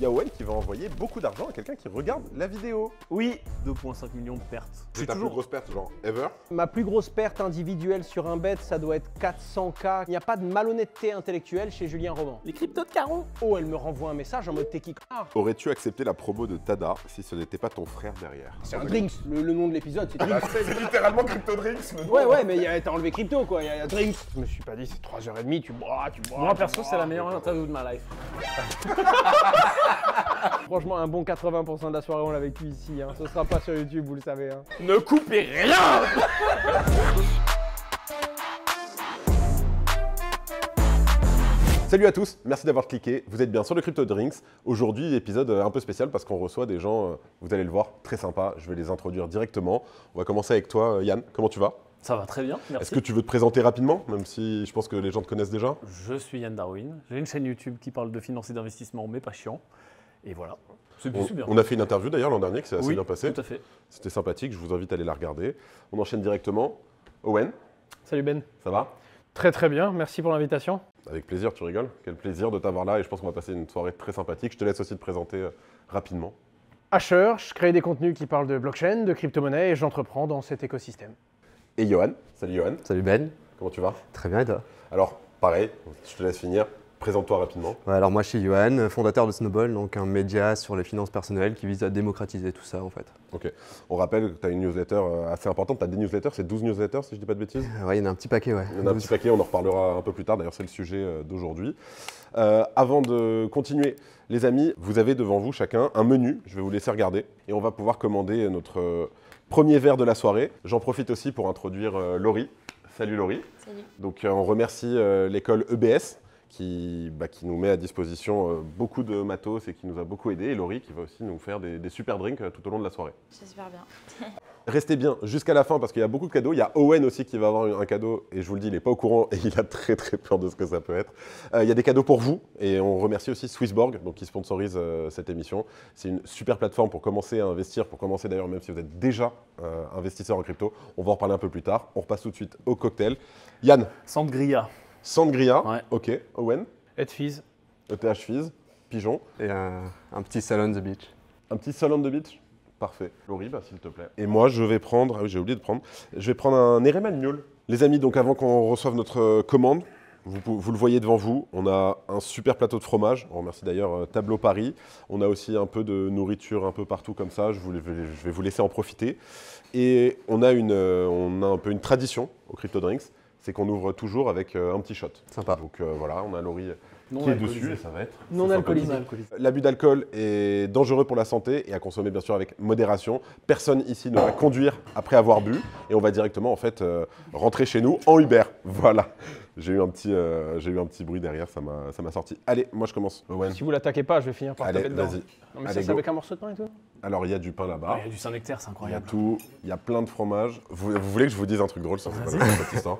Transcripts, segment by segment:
il y a Owen qui va envoyer beaucoup d'argent à quelqu'un qui regarde la vidéo. Oui, 2,5 millions de pertes. C'est ta plus grosse perte, genre, ever? Ma plus grosse perte individuelle sur un bet, ça doit être 400K. Il n'y a pas de malhonnêteté intellectuelle chez Julien Roman. Les cryptos de carreau. Oh, elle me renvoie un message en mode t'es qui connard. Aurais-tu accepté la promo de Tada si ce n'était pas ton frère derrière? C'est un Drinks, le nom de l'épisode, c'est Drinks. C'est littéralement Crypto Drinks. Ouais, mais t'as enlevé crypto quoi, il y a Drinks. Je me suis pas dit, c'est 3h30, tu bois. Moi perso, c'est la meilleure interview de ma life. Franchement, un bon 80% de la soirée, on l'a vécu ici. Hein. Ce sera pas sur YouTube, vous le savez. Hein. Ne coupez rien. Salut à tous, merci d'avoir cliqué. Vous êtes bien sur le Crypto Drinks. Aujourd'hui, épisode un peu spécial parce qu'on reçoit des gens, vous allez le voir, très sympas. Je vais les introduire directement. On va commencer avec toi, Yann. Comment tu vas? Ça va très bien, merci. Est-ce que tu veux te présenter rapidement, même si je pense que les gens te connaissent déjà? Je suis Yann Darwin. J'ai une chaîne YouTube qui parle de finance et d'investissement, mais pas chiant. Et voilà. C'est bien. On a fait une interview d'ailleurs l'an dernier qui s'est assez bien passé. Tout à fait. C'était sympathique, je vous invite à aller la regarder. On enchaîne directement. Owen, Salut Ben. ça va? Très bien, merci pour l'invitation. Avec plaisir, tu rigoles. Quel plaisir de t'avoir là et je pense qu'on va passer une soirée très sympathique. Je te laisse aussi te présenter rapidement. Asher, je crée des contenus qui parlent de blockchain, de crypto-monnaie et j'entreprends dans cet écosystème. Et Johan, salut Johan, Salut Ben, comment tu vas? très bien et toi? Alors, pareil, je te laisse finir. Présente-toi rapidement. Ouais, alors moi je suis Johan, fondateur de Snowball, donc un média sur les finances personnelles qui vise à démocratiser tout ça en fait. Ok. On rappelle que tu as une newsletter assez importante. Tu as des newsletters, c'est 12 newsletters si je dis pas de bêtises. Ouais, il y en a un petit paquet, ouais. Il y en a un petit paquet, on en reparlera un peu plus tard. D'ailleurs, c'est le sujet d'aujourd'hui. Avant de continuer, les amis, vous avez devant vous chacun un menu. Je vais vous laisser regarder et on va pouvoir commander notre premier verre de la soirée. J'en profite aussi pour introduire Laurie. Salut Laurie. Salut. Donc on remercie l'école EBS qui nous met à disposition beaucoup de matos et qui nous a beaucoup aidé. Et Laurie qui va aussi nous faire des super drinks tout au long de la soirée. J'espère bien. Restez bien jusqu'à la fin parce qu'il y a beaucoup de cadeaux. Il y a Owen aussi qui va avoir un cadeau et je vous le dis, il n'est pas au courant et il a très peur de ce que ça peut être. Il y a des cadeaux pour vous et on remercie aussi Swissborg donc, qui sponsorise cette émission. C'est une super plateforme pour commencer à investir, pour commencer d'ailleurs même si vous êtes déjà investisseur en crypto. On va en reparler un peu plus tard. On repasse tout de suite au cocktail. Yann. Sangria. Sangria. Ouais. Ok. Owen. Edfizz. ETH Fizz. Pigeon. Et un petit salon on the beach. Un petit Sol on the Beach. Parfait. Laurie, s'il te plaît. Et moi, je vais prendre... Ah oui, j'ai oublié de prendre. Je vais prendre un Ereman Mule. Les amis, donc avant qu'on reçoive notre commande, vous le voyez devant vous, on a un super plateau de fromage. On remercie d'ailleurs Tableau Paris. On a aussi un peu de nourriture un peu partout comme ça. Je vais vous laisser en profiter. Et on a un peu une tradition au Crypto Drinks. C'est qu'on ouvre toujours avec un petit shot. Sympa. Donc voilà, on a Laurie Non qui est alcoolisé. dessus et ça va être... Non c'est alcoolisé. sympathique. L'abus d'alcool est dangereux pour la santé et à consommer bien sûr avec modération. Personne ici ne va conduire après avoir bu et on va directement en fait rentrer chez nous en Uber. Voilà. J'ai eu un petit bruit derrière, ça m'a sorti. Allez, moi je commence. Owen. Si vous l'attaquez pas, je vais finir par Allez, taper dedans. vas-y. Non mais Allez, ça, c'est go. avec un morceau de pain et tout. Alors il y a du pain là-bas. Il y a du Saint-Nectaire, c'est Il y a incroyable. tout, il y a plein de fromage. Vous voulez que je vous dise un truc drôle sur cette histoire?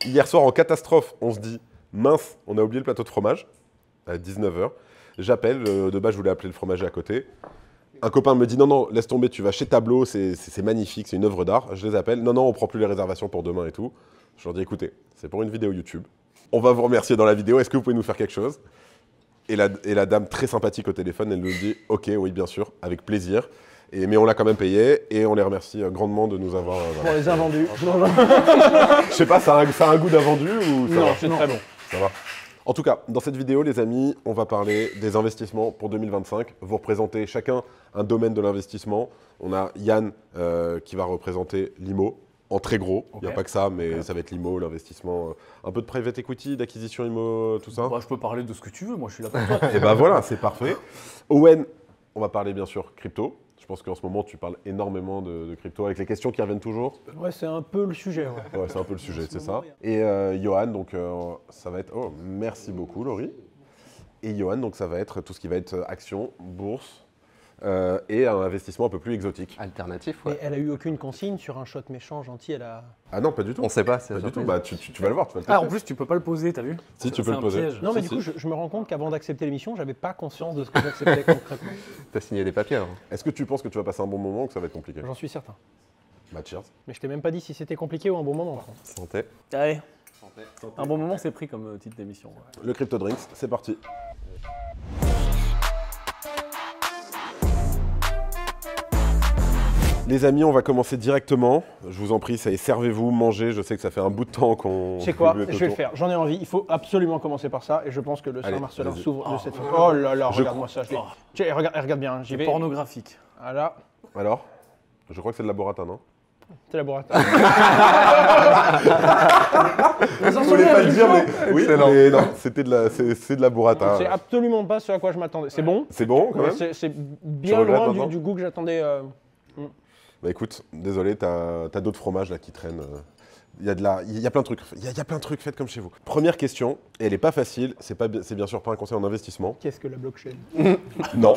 Hier soir en catastrophe, on se dit mince, on a oublié le plateau de fromage à 19h. J'appelle, de base je voulais appeler le fromager à côté. Un copain me dit non, laisse tomber, tu vas chez Tableau, c'est magnifique, c'est une œuvre d'art. Je les appelle, non, on prend plus les réservations pour demain et tout. Je leur dis écoutez, c'est pour une vidéo YouTube. On va vous remercier dans la vidéo, est-ce que vous pouvez nous faire quelque chose? Et la dame très sympathique au téléphone, elle nous dit ok, oui bien sûr, avec plaisir. Mais on l'a quand même payé et on les remercie grandement de nous avoir... Pour les invendus. Je sais pas, ça a un goût d'invendu ou ça Non, va? c'est très bon. Ça va. En tout cas, dans cette vidéo, les amis, on va parler des investissements pour 2025. Vous représentez chacun un domaine de l'investissement. On a Yann qui va représenter l'IMO en très gros. Il n'y a pas que ça, mais ça va être l'IMO, l'investissement, un peu de private equity, d'acquisition IMO, tout ça. Bah, je peux parler de ce que tu veux, moi je suis là pour toi. Et ben voilà, c'est parfait. Owen, on va parler bien sûr crypto. Je pense qu'en ce moment, tu parles énormément de crypto avec les questions qui reviennent toujours. Ouais, c'est un peu le sujet. Ouais. Ouais, c'est un peu le sujet, c'est ça. Et Johan, donc ça va être... Oh, merci beaucoup, Laurie. Et Johan, donc ça va être tout ce qui va être action, bourse et un investissement un peu plus exotique. Alternatif, Mais ouais. elle a eu aucune consigne sur un shot méchant gentil, elle a... Ah non, pas du tout. On sait pas, c'est Pas la du tout. surprise. Bah, tu vas le voir, tu vas le Ah, en tester. plus, tu peux pas le poser, t'as vu? Si, tu C'est peux le un poser. piège. Non mais Si, du coup, si. je me rends compte qu'avant d'accepter l'émission, j'avais pas conscience de ce que j'acceptais concrètement. T'as signé des papiers avant. Est-ce que tu penses que tu vas passer un bon moment ou que ça va être compliqué? J'en suis certain. Bah, cheers. Mais je t'ai même pas dit si c'était compliqué ou un bon moment. Santé. Allez. Un bon moment, c'est pris comme titre d'émission. Ouais. Le Crypto Drinks, c'est parti. Les amis, on va commencer directement. Je vous en prie, ça y est, servez-vous, mangez. Je sais que ça fait un bout de temps qu'on... C'est quoi? Je vais le faire. J'en ai envie. Il faut absolument commencer par ça. Et je pense que le Saint-Marcelin vas-y. s'ouvre de cette façon. Oh là là, regarde-moi ça. Tiens, regarde bien. J'y vais. Pornographique. Voilà. Alors, je crois que c'est de la burrata, non? C'est laboratoire. Je voulais pas le dire, mais oui, mais non, c'était c'est de la burrata. C'est absolument pas ce à quoi je m'attendais. C'est bon? C'est bon quand même? C'est bien regrettes loin maintenant du goût que j'attendais. Bah écoute, désolé, t'as d'autres fromages là qui traînent. Il y a plein de trucs. Il y a plein de trucs, faites comme chez vous. Première question, et elle est pas facile, c'est bien sûr pas un conseil en investissement. Qu'est-ce que la blockchain? Non.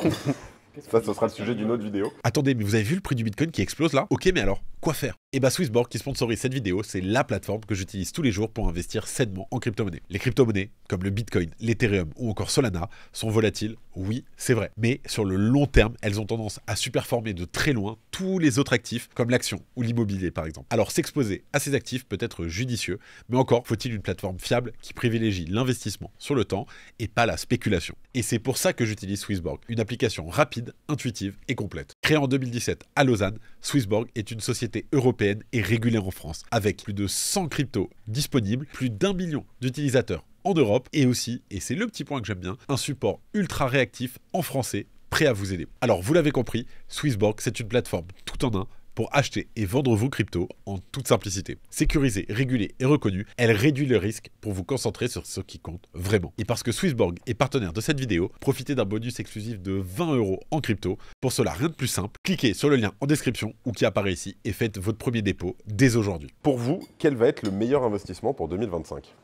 Ça, ce sera le sujet d'une autre vidéo. Attendez, mais vous avez vu le prix du Bitcoin qui explose là? Ok, mais alors, quoi faire? Et bah Swissborg qui sponsorise cette vidéo, c'est la plateforme que j'utilise tous les jours pour investir sainement en crypto-monnaie. Les crypto-monnaies, comme le Bitcoin, l'Ethereum ou encore Solana, sont volatiles, oui, c'est vrai. Mais sur le long terme, elles ont tendance à superformer de très loin tous les autres actifs, comme l'action ou l'immobilier par exemple. Alors s'exposer à ces actifs peut être judicieux, mais encore faut-il une plateforme fiable qui privilégie l'investissement sur le temps et pas la spéculation. Et c'est pour ça que j'utilise Swissborg, une application rapide, intuitive et complète. Créée en 2017 à Lausanne, Swissborg est une société européenne et régulée en France, avec plus de 100 cryptos disponibles, plus d'1 million d'utilisateurs en Europe, et aussi, et c'est le petit point que j'aime bien, un support ultra réactif en français, prêt à vous aider. Alors vous l'avez compris, Swissborg c'est une plateforme tout en un pour acheter et vendre vos cryptos en toute simplicité. Sécurisée, régulée et reconnue, elle réduit le risque pour vous concentrer sur ce qui compte vraiment. Et parce que Swissborg est partenaire de cette vidéo, profitez d'un bonus exclusif de 20 € en crypto. Pour cela, rien de plus simple, cliquez sur le lien en description ou qui apparaît ici et faites votre premier dépôt dès aujourd'hui. Pour vous, quel va être le meilleur investissement pour 2025?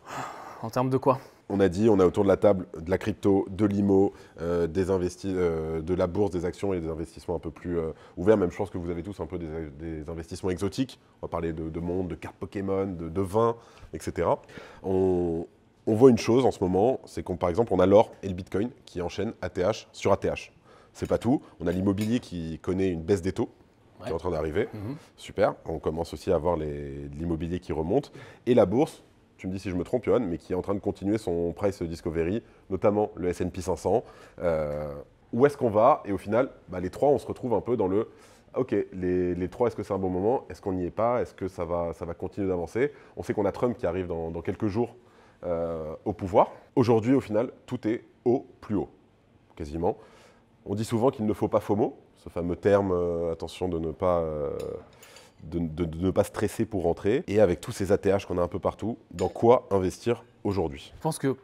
En termes de quoi? On a dit, on a autour de la table de la crypto, de l'IMO, de la bourse, des actions et des investissements un peu plus ouverts. Même je pense que vous avez tous un peu des investissements exotiques. On va parler de monde, de cartes Pokémon, de vin, etc. On voit une chose en ce moment, c'est par exemple, on a l'or et le Bitcoin qui enchaînent ATH sur ATH. C'est pas tout. On a l'immobilier qui connaît une baisse des taux. Qui est en train d'arriver. Super. On commence aussi à voir l'immobilier qui remonte. Et la bourse, tu me dis si je me trompe, Johan, mais qui est en train de continuer son price discovery, notamment le S&P 500. Où est-ce qu'on va? Et au final, les trois, on se retrouve un peu dans le ok, les trois, est-ce que c'est un bon moment? Est-ce qu'on n'y est pas? Est-ce que ça va continuer d'avancer? On sait qu'on a Trump qui arrive dans quelques jours au pouvoir. Aujourd'hui, au final, tout est au plus haut, quasiment. On dit souvent qu'il ne faut pas FOMO, ce fameux terme, attention de ne pas... De ne pas stresser pour rentrer. Et avec tous ces ATH qu'on a un peu partout, dans quoi investir aujourd'hui? Je pense que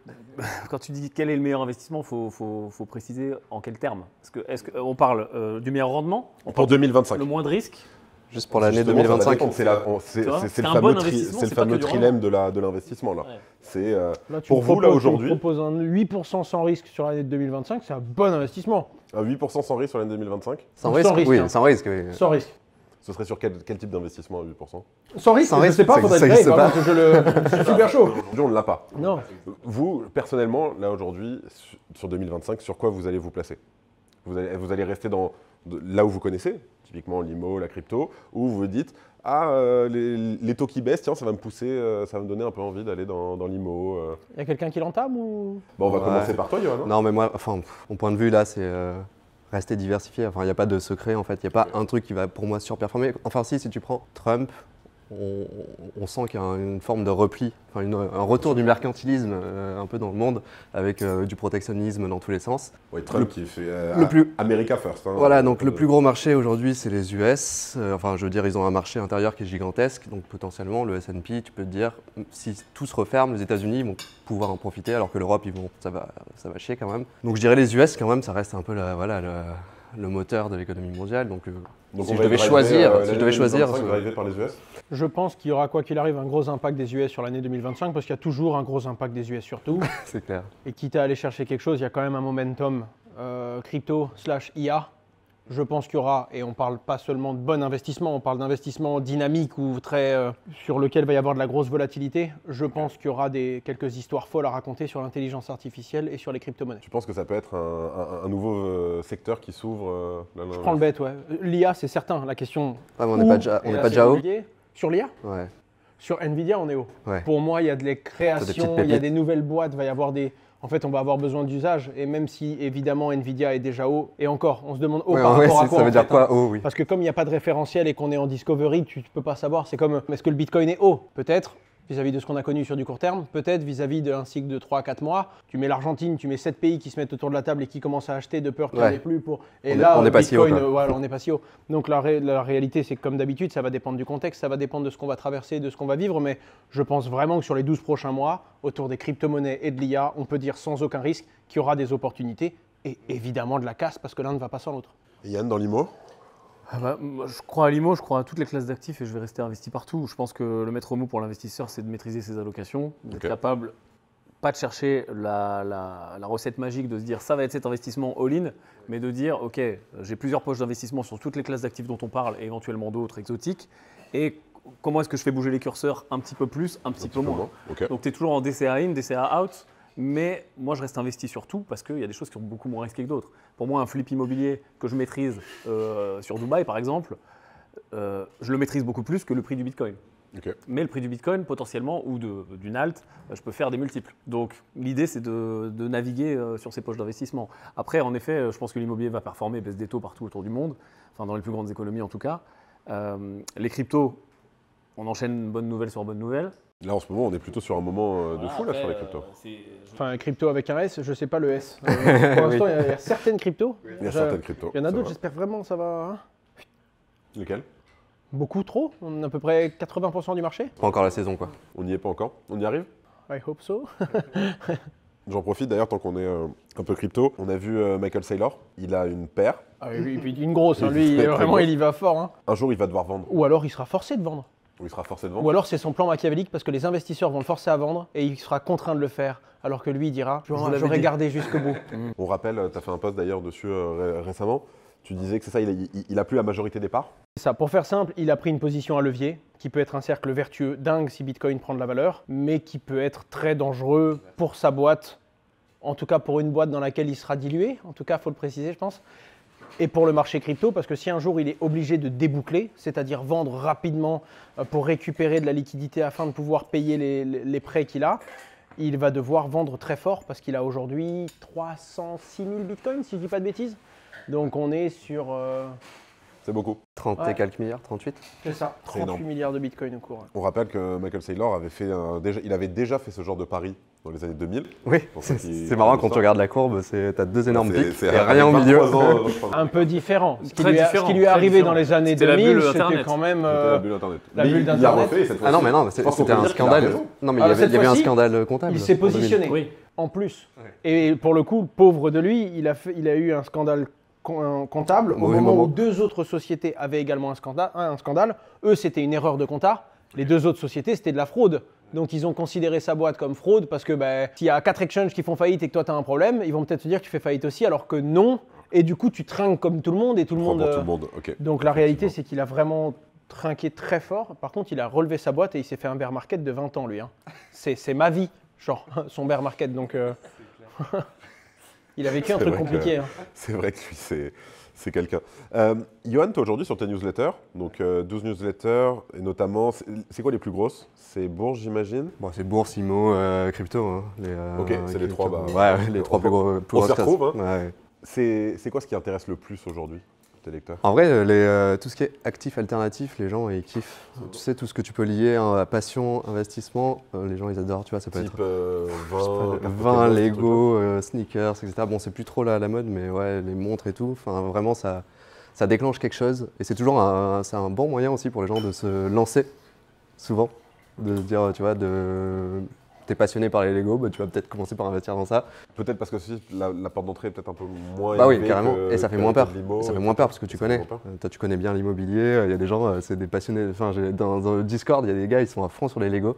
quand tu dis quel est le meilleur investissement, il faut préciser en quels termes. Est-ce qu'on parle du meilleur rendement? Pour 2025. Le moins de risque? Juste pour l'année Justement, 2025. C'est le un bon fameux, investissement, c'est le c'est pas fameux que du trilemme de l'investissement. Là. Ouais. C'est Là, pour vous, là, aujourd'hui, tu me proposes un 8% sans risque sur l'année de 2025, c'est un bon investissement. un 8% sans risque sur l'année 2025. Sans risque, risque, oui, hein. sans risque, oui. Sans risque. Ce serait sur quel type d'investissement à 8%? Sans risque, Sans je risque, sais pas, ça faudrait le existe créer. pas. C'est super chaud. Aujourd'hui, on ne l'a pas. Non. Vous, personnellement, là, aujourd'hui, sur 2025, sur quoi vous allez vous placer? Vous allez rester là où vous connaissez, typiquement l'IMO, la crypto, ou vous vous dites, les taux qui baissent, tiens, ça va me pousser, ça va me donner un peu envie d'aller dans l'IMO. Il y a quelqu'un qui l'entame ou... Bon, on va Ouais. commencer par toi, Johan. Non, mais moi, enfin, mon point de vue là, c'est rester diversifié. Enfin, il n'y a pas de secret en fait. Il n'y a pas un truc qui va pour moi surperformer. Enfin, si tu prends Trump, on sent qu'il y a une forme de repli, enfin, un retour du mercantilisme un peu dans le monde, avec du protectionnisme dans tous les sens. Oui, Trump qui fait America First. Hein, Voilà, donc le plus gros marché aujourd'hui, c'est les US. Enfin, je veux dire, ils ont un marché intérieur qui est gigantesque. Donc potentiellement, le S&P, tu peux te dire, si tout se referme, les États-Unis vont pouvoir en profiter, alors que l'Europe, ça va chier quand même. Donc je dirais les US, quand même, ça reste un peu le moteur de l'économie mondiale. Donc si je devais choisir, drivé par les US. Je pense qu'il y aura, quoi qu'il arrive, un gros impact des US sur l'année 2025, parce qu'il y a toujours un gros impact des US sur tout. c'est clair. Et quitte à aller chercher quelque chose, il y a quand même un momentum crypto/IA. Je pense qu'il y aura, et on parle pas seulement de bon investissement, on parle d'investissement dynamique ou très sur lequel va y avoir de la grosse volatilité. Je pense qu'il y aura quelques histoires folles à raconter sur l'intelligence artificielle et sur les crypto-monnaies. Tu penses que ça peut être un nouveau secteur qui s'ouvre Je prends le bête, ouais. L'IA, c'est certain. La question. Ah, mais on n'est pas déjà haut. Sur l'IA? Ouais. Sur Nvidia, on est haut. Ouais. Pour moi, il y a des créations, il y a des nouvelles boîtes, il va y avoir des. En fait, on va avoir besoin d'usage. Et même si, évidemment, Nvidia est déjà haut, et encore, on se demande haut Ouais, par ouais, rapport à quoi ça veut en dire fait, quoi? hein. Oh oui. Parce que comme il n'y a pas de référentiel et qu'on est en discovery, tu ne peux pas savoir. C'est comme, est-ce que le Bitcoin est haut? Peut-être, vis-à-vis de ce qu'on a connu sur du court terme. Peut-être vis-à-vis d'un cycle de 3 à 4 mois. Tu mets l'Argentine, tu mets 7 pays qui se mettent autour de la table et qui commencent à acheter de peur qu'il n'y en ait plus. Et On est pas si haut, Bitcoin, quoi. voilà, on n'est pas si haut. Donc la réalité, c'est que comme d'habitude, ça va dépendre du contexte, ça va dépendre de ce qu'on va traverser, de ce qu'on va vivre. Mais je pense vraiment que sur les 12 prochains mois, autour des crypto-monnaies et de l'IA, on peut dire sans aucun risque qu'il y aura des opportunités et évidemment de la casse parce que l'un ne va pas sans l'autre. Et Yann, dans l'IMO? Moi, je crois à l'IMO, je crois à toutes les classes d'actifs et je vais rester investi partout. Je pense que le maître mot pour l'investisseur, c'est de maîtriser ses allocations, d'être capable, pas de chercher la recette magique, de se dire ça va être cet investissement all-in, mais de dire ok, j'ai plusieurs poches d'investissement sur toutes les classes d'actifs dont on parle et éventuellement d'autres exotiques. Et comment est-ce que je fais bouger les curseurs un petit peu plus, un petit peu moins. Ok. Donc tu es toujours en DCA in, DCA out. Mais moi, je reste investi sur tout parce qu'il y a des choses qui sont beaucoup moins risquées que d'autres. Pour moi, un flip immobilier que je maîtrise sur Dubaï, par exemple, je le maîtrise beaucoup plus que le prix du Bitcoin. Ok. Mais le prix du Bitcoin, potentiellement, ou d'une alt, je peux faire des multiples. Donc, l'idée, c'est de naviguer sur ces poches d'investissement. Après, en effet, je pense que l'immobilier va performer, baisse des taux partout autour du monde, enfin dans les plus grandes économies en tout cas. Les cryptos, on enchaîne bonne nouvelle sur bonne nouvelle. Là, en ce moment, on est plutôt sur un moment de fou là, sur les cryptos. Enfin, crypto avec un S, je sais pas le S. Pour l'instant, il y a certaines cryptos. Il y a certaines cryptos. Il y en a c'est d'autres, vrai. j'espère vraiment ça va. Hein. Lesquels? Beaucoup trop. On a à peu près 80% du marché. Pas encore la saison, quoi. On n'y est pas encore. On y arrive? I hope so. J'en profite d'ailleurs, tant qu'on est un peu crypto. On a vu Michael Saylor. Il a une paire. Ah oui, et puis une grosse. Hein. Il Lui, est très vraiment, grosse. il y va fort. Hein. Un jour, il va devoir vendre. Ou alors, il sera forcé de vendre. Ou il sera forcé de vendre. Ou alors, c'est son plan machiavélique parce que les investisseurs vont le forcer à vendre et il sera contraint de le faire. Alors que lui, il dira j'aurais gardé jusqu'au bout. On rappelle, tu as fait un post d'ailleurs dessus récemment. Tu disais que c'est ça, il a plus la majorité des parts. C'est ça. Pour faire simple, il a pris une position à levier qui peut être un cercle vertueux dingue si Bitcoin prend de la valeur, mais qui peut être très dangereux pour sa boîte. En tout cas, pour une boîte dans laquelle il sera dilué. En tout cas, il faut le préciser, je pense. Et pour le marché crypto, parce que si un jour il est obligé de déboucler, c'est-à-dire vendre rapidement pour récupérer de la liquidité afin de pouvoir payer les prêts qu'il a, il va devoir vendre très fort parce qu'il a aujourd'hui 306 000 bitcoins, si je ne dis pas de bêtises. Donc on est sur... C'est beaucoup. 30 Ouais. et quelques milliards, 38. c'est ça, C'est 38 énorme. milliards de bitcoins au cours. On rappelle que Michael Saylor avait fait il avait déjà fait ce genre de pari dans les années 2000. Oui, Pour ceux c'est qui c'est marrant connaissent quand ça. tu regardes la courbe, t'as deux énormes C'est- pics c'est et avec rien au milieu. 23 ans, je crois. Un peu différent. Ce qui Très lui est différent, arrivé très dans différent. les années C'était la 2000, bulle c'était Internet. quand même... C'était la bulle Internet. la Mais bulle il a d'Internet. refait cette Ah non, mais non, Je pense qu'on c'était peut un dire qu'il a scandale. raison. Non, mais Alors, il y cette avait un fois-ci, scandale comptable. Il s'est en 2000. positionné, Oui. en plus. Et pour le coup, pauvre de lui, il a eu un scandale comptable au Mauvais moment moment. où deux autres sociétés avaient également un scandale. Eux, c'était une erreur de compta. Les deux autres sociétés, c'était de la fraude. Donc, ils ont considéré sa boîte comme fraude parce que s'il y a 4 exchanges qui font faillite et que toi, tu as un problème, ils vont peut-être te dire que tu fais faillite aussi, alors que non. Et du coup, tu trinques comme tout le monde et tout le Pour monde... tout le monde, ok. Donc, la réalité, c'est qu'il a vraiment trinqué très fort. Par contre, il a relevé sa boîte et il s'est fait un bear market de 20 ans, lui. Hein. C'est ma vie, genre, son bear market. Donc, il a vécu un C'est truc vrai que- compliqué. Hein. C'est vrai que lui, c'est quelqu'un. Johan, toi aujourd'hui sur tes newsletters, donc 12 newsletters, et notamment, c'est quoi les plus grosses? C'est Bourge, j'imagine. Bon, c'est bourse, IMO, crypto. Hein, Ok, c'est les crypto. trois, Ouais, les trois plus gros. on grosses s'y retrouve, classes. hein. Ouais. C'est quoi ce qui intéresse le plus aujourd'hui tes lecteurs? En vrai, tout ce qui est actif alternatif, les gens ils kiffent. Tu sais, tout ce que tu peux lier à passion, investissement, les gens ils adorent, tu vois, ça peut Type être vin, cartes vin, Pokémon, ce Lego, sneakers, etc. Bon, c'est plus trop la mode, mais ouais, les montres et tout, enfin vraiment ça déclenche quelque chose. Et c'est toujours c'est un bon moyen aussi pour les gens de se lancer, souvent. De se dire, tu vois, t'es passionné par les Lego, bah, tu vas peut-être commencer par investir dans ça. Peut-être parce que aussi, la porte d'entrée est peut-être un peu moins Bah oui, élevée carrément. que- Et ça fait que moins peur. de l'IMO, Ça fait moins peur parce que tu Ça fait connais. moins peur. Toi, tu connais bien l'immobilier. Il y a des gens, c'est des passionnés. Enfin, dans le Discord, il y a des gars, ils sont à fond sur les Lego.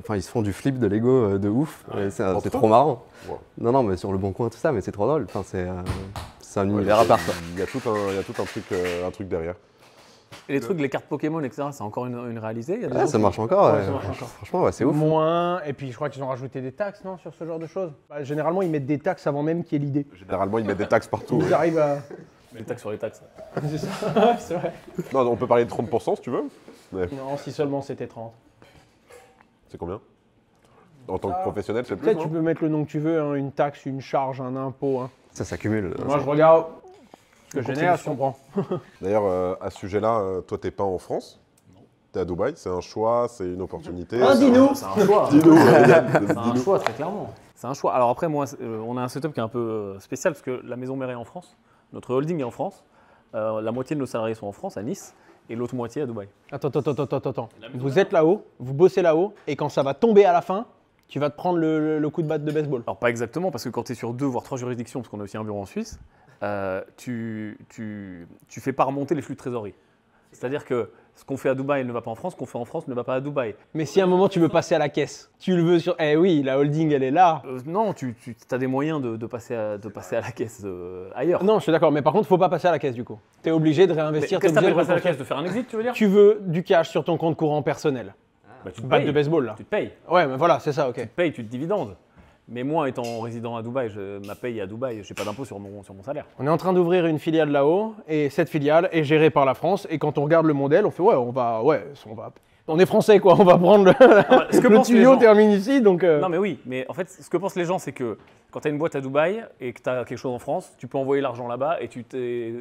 Ils se font du flip de Lego de ouf. Et c'est Entre eux trop marrant. Ouais. Non, mais sur le bon coin, tout ça, mais c'est trop drôle. Enfin, c'est un univers à part, quoi. Il y a tout un truc derrière. Et les trucs, les cartes Pokémon, etc., c'est encore une réalité. Il y a des Ouais, gens ça qui- marche encore. Ouais, ouais. ça marche encore. Franchement, ouais, c'est ouf. Moins, et puis je crois qu'ils ont rajouté des taxes, non, sur ce genre de choses. Généralement, ils mettent des taxes avant même qu'il y ait l'idée. Généralement, ils mettent des taxes partout. Ils oui. arrivent à... Les taxes sur les taxes. C'est ça, c'est vrai. Non, on peut parler de 30% si tu veux. Ouais. Non, si seulement c'était 30. C'est combien? En tant que professionnel, c'est plus, Peut-être tu non? peux mettre le nom que tu veux, hein, une taxe, une charge, un impôt. Hein. Ça s'accumule. Moi, je regarde ce que je génère, je comprends. D'ailleurs, à ce sujet-là, toi, t'es pas en France. T'es à Dubaï. C'est un choix, c'est une opportunité. Ah, dis-nous. C'est un choix. Dis-nous, C'est un choix, très clairement. C'est un choix. Alors après, moi, on a un setup qui est un peu spécial parce que la maison mère est en France, notre holding est en France, la moitié de nos salariés sont en France, à Nice, et l'autre moitié à Dubaï. Attends. Vous êtes là-haut, vous bossez là-haut, et quand ça va tomber à la fin, tu vas te prendre le coup de batte de baseball. Alors pas exactement, parce que quand tu es sur 2 voire 3 juridictions, parce qu'on a aussi un bureau en Suisse, tu fais pas remonter les flux de trésorerie. C'est-à-dire que ce qu'on fait à Dubaï ne va pas en France, ce qu'on fait en France ne va pas à Dubaï. Mais si à un moment tu veux passer à la caisse, tu le veux sur... Eh oui, la holding, elle est là. Non, tu as des moyens de passer à la caisse ailleurs. Non, je suis d'accord, mais par contre, faut pas passer à la caisse du coup. Tu es obligé de Mais réinvestir, qu'est-ce t'es que obligé t'appelles de passer à la reconstruire. caisse? De faire un exit, tu veux dire? Tu veux du cash sur ton compte courant personnel. Bah, tu te Batte payes. de baseball là. Tu te payes. Ouais, mais voilà, c'est ça, ok. Tu te payes, tu te dividendes. Mais moi, étant résident à Dubaï, ma paye est à Dubaï, je n'ai pas d'impôt sur mon salaire. On est en train d'ouvrir une filiale là-haut, et cette filiale est gérée par la France. Et quand on regarde le modèle, on fait on est français quoi, on va prendre ce que le pensent les tuyau gens- termine ici, donc. Non mais oui, mais en fait, ce que pensent les gens, c'est que quand tu as une boîte à Dubaï et que tu as quelque chose en France, tu peux envoyer l'argent là-bas et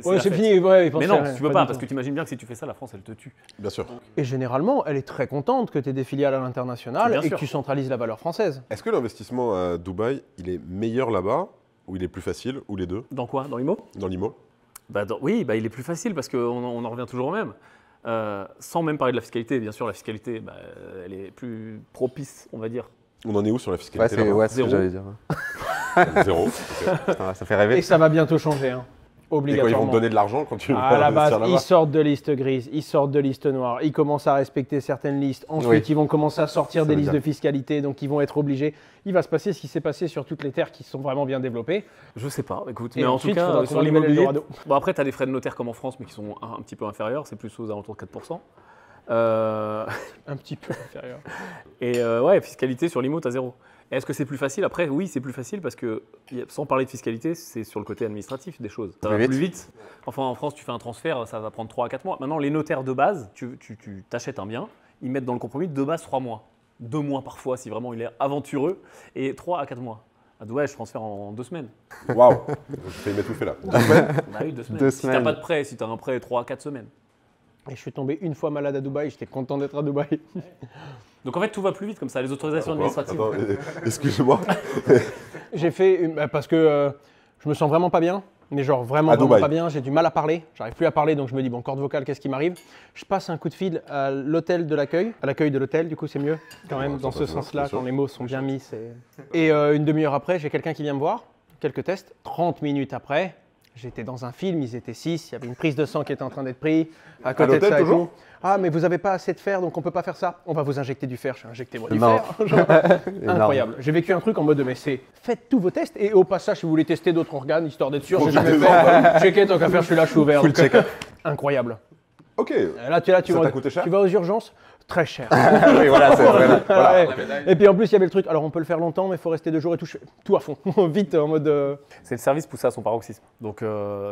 Ouais, c'est fini. Ouais, ils pensent Mais non, rien, tu peux du pas, tout. parce que tu imagines bien que si tu fais ça, la France, elle te tue. Bien sûr. Et généralement, elle est très contente que tu aies des filiales à l'international Bien et que sûr. tu centralises la valeur française. Est-ce que l'investissement à Dubaï, il est meilleur là-bas ou il est plus facile, ou les deux, Dans quoi? Dans l'IMO? dans l'IMO? Oui, il est plus facile parce qu'on en revient toujours au même. Sans même parler de la fiscalité, bien sûr, la fiscalité, elle est plus propice, on va dire. On en est où sur la Ouais, fiscalité c'est là-bas ce que Zéro. j'allais dire. Zéro. Ok. Putain, ça fait Et rêver. ça va bientôt changer, hein. Et quand ils vont Obligatoirement. te donner de l'argent quand tu vas À la base, investir ils là-bas? sortent de listes grises, ils sortent de listes noires, ils commencent à respecter certaines listes. Ensuite, Oui. ils vont commencer à sortir Ça des veut listes dire. de fiscalité, donc ils vont être obligés. Il va se passer ce qui s'est passé sur toutes les terres qui sont vraiment bien développées. Je sais pas, écoute, Et mais ensuite, en tout faudra cas, sur trouver un nouvel l'immobilier, Eldorado. bon après, tu as des frais de notaire comme en France, mais qui sont un petit peu inférieurs, c'est plus aux alentours de 4%. Euh, Un petit peu inférieur. Et ouais, fiscalité sur l'IMO, tu as zéro. Est-ce que c'est plus facile? Après, oui, c'est plus facile parce que, sans parler de fiscalité, c'est sur le côté administratif des choses. Ça va Plus plus vite. vite. Enfin, en France, tu fais un transfert, ça va prendre 3 à 4 mois. Maintenant, les notaires de base, tu t'achètes un bien, ils mettent dans le compromis de base 3 mois. 2 mois parfois, si vraiment il est aventureux, et 3 à 4 mois. À Dubaï, je transfère en 2 semaines. Waouh. Je fais m'étouffer là. Bah oui, 2 semaines. Deux Si t'as semaines. pas de prêt, si t'as un prêt 3 à 4 semaines. Et je suis tombé une fois malade à Dubaï, j'étais content d'être à Dubaï. Donc en fait, tout va plus vite comme ça, les autorisations administratives. Attends, excuse-moi. J'ai fait, parce que je me sens vraiment pas bien, mais genre vraiment, À vraiment Dubaï. pas bien, j'ai du mal à parler, j'arrive plus à parler, donc je me dis, bon, corde vocale, qu'est-ce qui m'arrive? Je passe un coup de fil à l'hôtel de l'accueil, à l'accueil de l'hôtel, du coup c'est mieux, quand même, dans ce ça, bien sens-là, sûr. quand les mots sont bien mis. Et une demi-heure après, j'ai quelqu'un qui vient me voir, quelques tests, 30 minutes après, j'étais dans un film, ils étaient 6, il y avait une prise de sang qui était en train d'être prise, à côté de l'hôtel, ça et toujours tout. Ah, mais vous avez pas assez de fer, donc on peut pas faire ça. On va vous injecter du fer. Je suis injectez-moi du Non. fer. Genre, incroyable. J'ai vécu un truc en mode, mais c'est faites tous vos tests et au passage, si vous voulez tester d'autres organes, histoire d'être sûr, j'ai jamais fait. Checker, tant qu'à faire, je suis là, je suis ouvert. Full Donc, check-up. incroyable. Ok. Là, tu es là, tu Ça vas, t'a coûté cher? tu vas aux urgences, très cher. Oui, voilà, c'est vrai. Ouais. Et puis en plus, il y avait le truc, alors on peut le faire longtemps, mais il faut rester 2 jours et tout. Je fais tout à fond, vite, en mode. C'est le service poussé à son paroxysme. Donc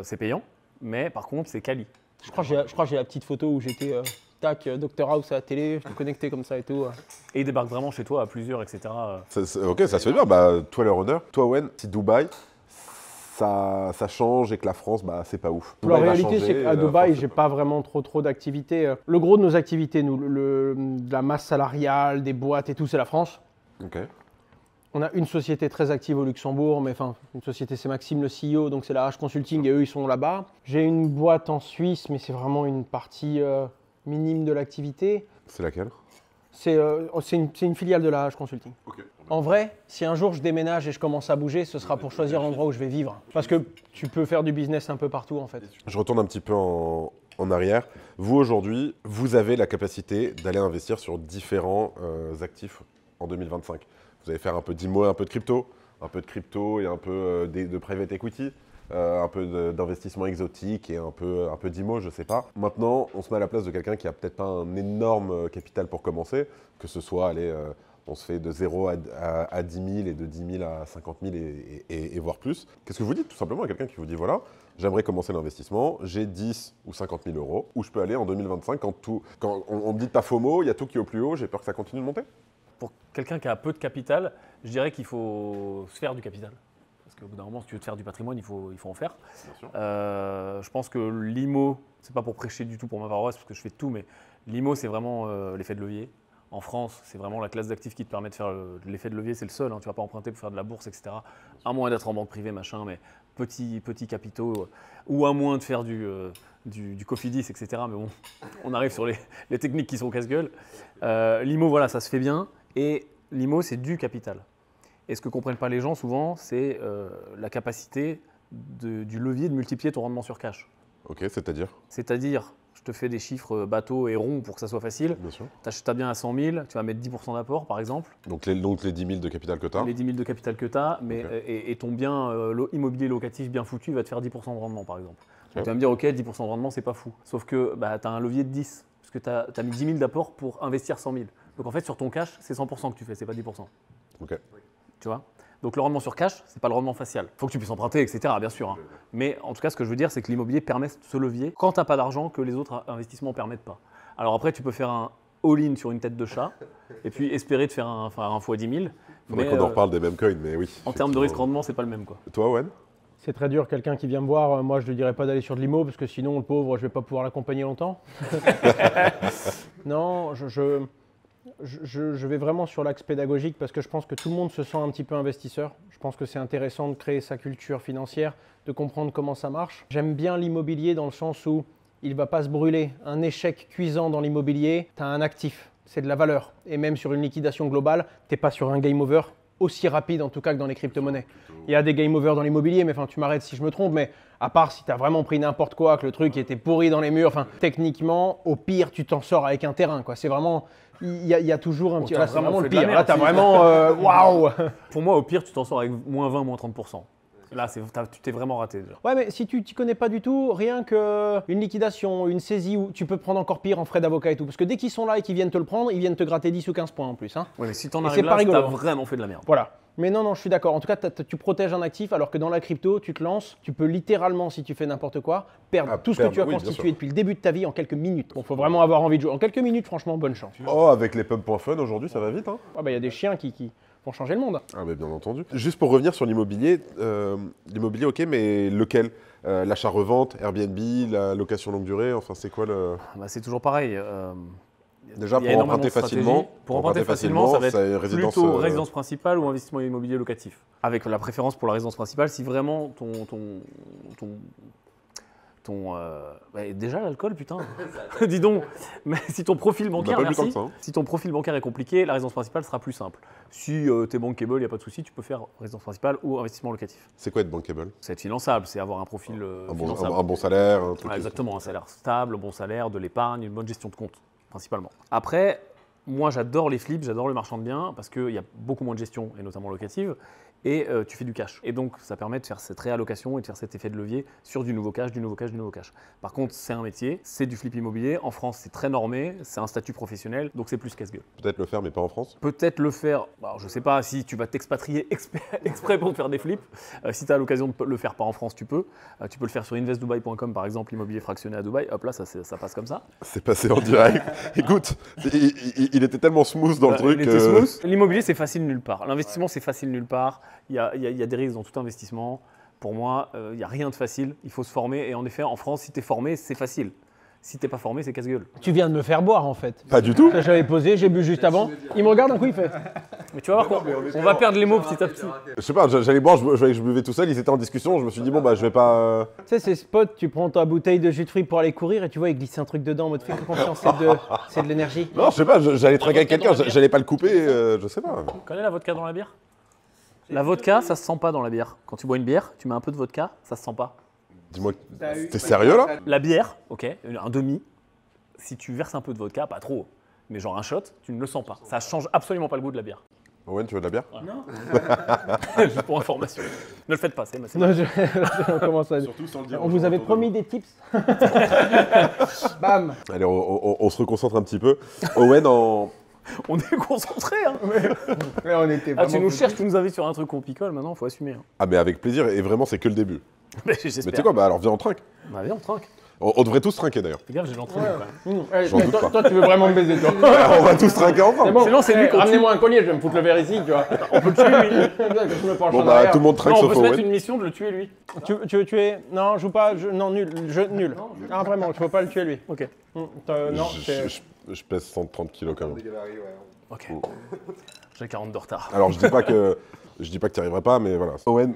c'est payant, mais par contre, c'est quali. Je crois que j'ai la petite photo où j'étais, tac, Dr House à la télé, je te connectais comme ça et tout. Et ils débarquent vraiment chez toi à plusieurs, etc. Ok, ça se fait bien. Bah, toi, leur honneur. Toi, Owen, si Dubaï, ça change et que la France, bah, c'est pas ouf. La Dubaï va réalité, changer, c'est qu'à la Dubaï, France, j'ai c'est pas vraiment trop d'activités. Le gros de nos activités, nous, de la masse salariale, des boîtes et tout, c'est la France. Ok. On a une société très active au Luxembourg, mais enfin, une société, c'est Maxime, le CEO, donc c'est la H Consulting et eux, ils sont là-bas. J'ai une boîte en Suisse, mais c'est vraiment une partie minime de l'activité. C'est laquelle? C'est une filiale de la H Consulting. Ok. En vrai, si un jour je déménage et je commence à bouger, ce sera pour choisir l'endroit où je vais vivre. Parce que tu peux faire du business un peu partout, en fait. Je retourne un petit peu en arrière. Vous, aujourd'hui, vous avez la capacité d'aller investir sur différents actifs en 2025. Vous allez faire un peu d'IMO, un peu de crypto et un peu de private equity, un peu d'investissement exotique et un peu d'IMO, je sais pas. Maintenant, on se met à la place de quelqu'un qui a peut-être pas un énorme capital pour commencer, que ce soit, allez, on se fait de 0 à 10 000 et de 10 000 à 50 000 et voire plus. Qu'est-ce que vous dites tout simplement à quelqu'un qui vous dit, voilà, j'aimerais commencer l'investissement, j'ai 10 ou 50 000 euros, où je peux aller en 2025 quand on me dit pas FOMO, il y a tout qui est au plus haut, j'ai peur que ça continue de monter? pour quelqu'un qui a peu de capital, je dirais qu'il faut se faire du capital. Parce qu'au bout d'un moment, si tu veux te faire du patrimoine, il faut en faire. Je pense que l'IMO, c'est pas pour prêcher du tout pour ma paroisse, parce que je fais tout, mais l'IMO, c'est vraiment l'effet de levier. En France, c'est vraiment la classe d'actifs qui te permet de faire l'effet de levier, c'est le seul. Hein, tu ne vas pas emprunter pour faire de la bourse, etc. À moins d'être en banque privée, machin, mais petits capitaux, ou à moins de faire du Cofidis, etc. Mais bon, on arrive sur les techniques qui sont casse-gueule. L'IMO, voilà, ça se fait bien. Et l'IMO, c'est du capital. Et ce que ne comprennent pas les gens, souvent, c'est la capacité du levier de multiplier ton rendement sur cash. Ok, c'est-à-dire? C'est-à-dire, je te fais des chiffres bateaux et ronds pour que ça soit facile. Bien sûr. Tu achètes bien à 100 000, tu vas mettre 10% d'apport, par exemple. Donc les 10 000 de capital que tu as. Les 10 000 de capital que tu as, mais, Okay. et ton bien immobilier locatif bien foutu va te faire 10% de rendement, par exemple. Okay. Donc, tu vas me dire, OK, 10% de rendement, c'est pas fou. Sauf que tu as un levier de 10, parce que tu as mis 10 000 d'apport pour investir 100 000. Donc en fait, sur ton cash, c'est 100% que tu fais, c'est pas 10%. Ok. Tu vois? Donc le rendement sur cash, c'est pas le rendement facial. Il faut que tu puisses emprunter, etc. Bien sûr. Hein. Mais en tout cas, ce que je veux dire, c'est que l'immobilier permet ce levier quand tu n'as pas d'argent que les autres investissements ne permettent pas. Alors après, tu peux faire un all-in sur une tête de chat et puis espérer de faire un x 10 000. Faudrait qu'on en reparle des mêmes coins, mais oui. En termes de risque-rendement, c'est pas le même, quoi. Toi, Owen? C'est très dur, quelqu'un qui vient me voir, moi je ne lui dirais pas d'aller sur de l'IMO parce que sinon le pauvre, je ne vais pas pouvoir l'accompagner longtemps. Non, je vais vraiment sur l'axe pédagogique parce que je pense que tout le monde se sent un petit peu investisseur. Je pense que c'est intéressant de créer sa culture financière, de comprendre comment ça marche. J'aime bien l'immobilier dans le sens où il ne va pas se brûler. Un échec cuisant dans l'immobilier, tu as un actif, c'est de la valeur. Et même sur une liquidation globale, tu n'es pas sur un game over aussi rapide en tout cas que dans les crypto-monnaies. Il y a des game over dans l'immobilier, mais tu m'arrêtes si je me trompe, mais à part si tu as vraiment pris n'importe quoi, que le truc était pourri dans les murs, techniquement, au pire, tu t'en sors avec un terrain, quoi. C'est vraiment, il y a toujours un petit... Là, c'est vraiment le pire. Là, tu as vraiment... Waouh. Pour moi, au pire, tu t'en sors avec moins 20, moins 30%. Là, tu t'es vraiment raté déjà. Ouais, mais si tu t'y connais pas du tout, rien qu'une liquidation, une saisie, où tu peux prendre encore pire en frais d'avocat et tout. Parce que dès qu'ils sont là et qu'ils viennent te le prendre, ils viennent te gratter 10 ou 15 points en plus. Hein. Ouais, mais si t'en arrives là, t'as vraiment fait de la merde. Voilà. Mais non, je suis d'accord. En tout cas, tu protèges un actif alors que dans la crypto, tu te lances, tu peux littéralement, si tu fais n'importe quoi, perdre tout ce que tu as constitué depuis le début de ta vie en quelques minutes. Bon, faut vraiment avoir envie de jouer. En quelques minutes, franchement, bonne chance. Oh, avec les pubs.fun aujourd'hui, ça va vite. Hein. Ah bah, y a des chiens qui vont changer le monde. Ah, mais bien entendu. Juste pour revenir sur l'immobilier, ok, mais lequel? L'achat-revente, Airbnb, la location longue durée, enfin, c'est quoi le. C'est toujours pareil. Déjà, pour emprunter facilement, ça va être résidence, plutôt résidence principale ou investissement immobilier locatif. Avec la préférence pour la résidence principale, si vraiment déjà l'alcool, putain. Dis donc, mais si ton profil bancaire, si ton profil bancaire est compliqué, la résidence principale sera plus simple. Si t'es bankable, il n'y a pas de souci, tu peux faire résidence principale ou investissement locatif. C'est quoi être bankable? C'est être finançable, c'est avoir un profil finançable. Un bon salaire, un truc. Exactement, un salaire stable, un bon salaire, de l'épargne, une bonne gestion de compte, principalement. Après, moi j'adore les flips, j'adore le marchand de biens parce qu'il y a beaucoup moins de gestion, et notamment locative. Et tu fais du cash. Et donc, ça permet de faire cette réallocation et de faire cet effet de levier sur du nouveau cash, du nouveau cash, du nouveau cash. Par contre, c'est un métier, c'est du flip immobilier. En France, c'est très normé, c'est un statut professionnel, donc c'est plus casse-gueule. Peut-être le faire, mais pas en France. Peut-être le faire, alors, je ne sais pas si tu vas t'expatrier exprès pour faire des flips. Si tu as l'occasion de le faire pas en France, tu peux. Tu peux le faire sur investdubai.com, par exemple, immobilier fractionné à Dubaï. Hop là, ça passe comme ça. C'est passé en direct. Écoute, il était tellement smooth dans le truc. Il était smooth. L'immobilier, c'est facile nulle part. L'investissement, c'est facile nulle part. Il y a des risques dans tout investissement. Pour moi, il n'y a rien de facile. Il faut se former. Et en effet, en France, si tu es formé, c'est facile. Si tu n'es pas formé, c'est casse-gueule. Tu viens de me faire boire, en fait. Pas du tout. J'avais posé, j'ai bu juste avant. Il me regarde un coup, il fait. Mais tu vas voir on va perdre les mots petit à petit. Je sais pas, j'allais boire, je buvais tout seul, ils étaient en discussion. Je me suis dit, bon, bah, je vais pas. Tu sais, ces spots, tu prends ta bouteille de jus de fruits pour aller courir et tu vois, il glisse un truc dedans en mode fais confiance, c'est de l'énergie. Non, je sais pas, j'allais traquer avec quelqu'un, j'allais pas le couper, je sais pas. Tu connais la vodka dans la bière? La vodka, ça se sent pas dans la bière. Quand tu bois une bière, tu mets un peu de vodka, ça se sent pas. Dis-moi, t'es sérieux là? La bière, ok, un demi, si tu verses un peu de vodka, pas trop, mais genre un shot, tu ne le sens pas. Ça change absolument pas le goût de la bière. Owen, tu veux de la bière? Non. Juste pour information. Ne le faites pas, c'est non, on commence à... Surtout sans le dire. On vous avait promis des tips. Bam. Allez, on se reconcentre un petit peu. Owen, on est concentré, hein. Mais on était vraiment tu nous cherches, tu nous invites sur un truc qu'on picole, maintenant, il faut assumer. Hein. Ah, mais avec plaisir, et vraiment, c'est que le début. J'espère. Mais tu sais quoi, bah alors viens en trinque. Bah viens, on trinque. On devrait tous trinquer d'ailleurs. Fais gaffe, j'ai l'entraîné quand même. Allez, J'en doute pas. toi, tu veux vraiment me baiser, toi. On va tous trinquer ensemble. C'est bon. Sinon, c'est lui qu'on Ramenez-moi un collier, je vais me foutre le verre ici, tu vois. On peut le tuer lui. Je me penche Bon en bah arrière. tout le monde trinque Non, on sauf peut se mettre Owen. une mission de le tuer lui. Tu veux tuer? Non, joue pas. Non, nul. Nul. Ah, vraiment, tu peux pas le tuer, lui. Ok. Non, c'est... Je pèse 130 kilos quand même. Ok. J'ai 40 de retard. Alors je dis pas que tu n'y arriverais pas, mais voilà. Owen,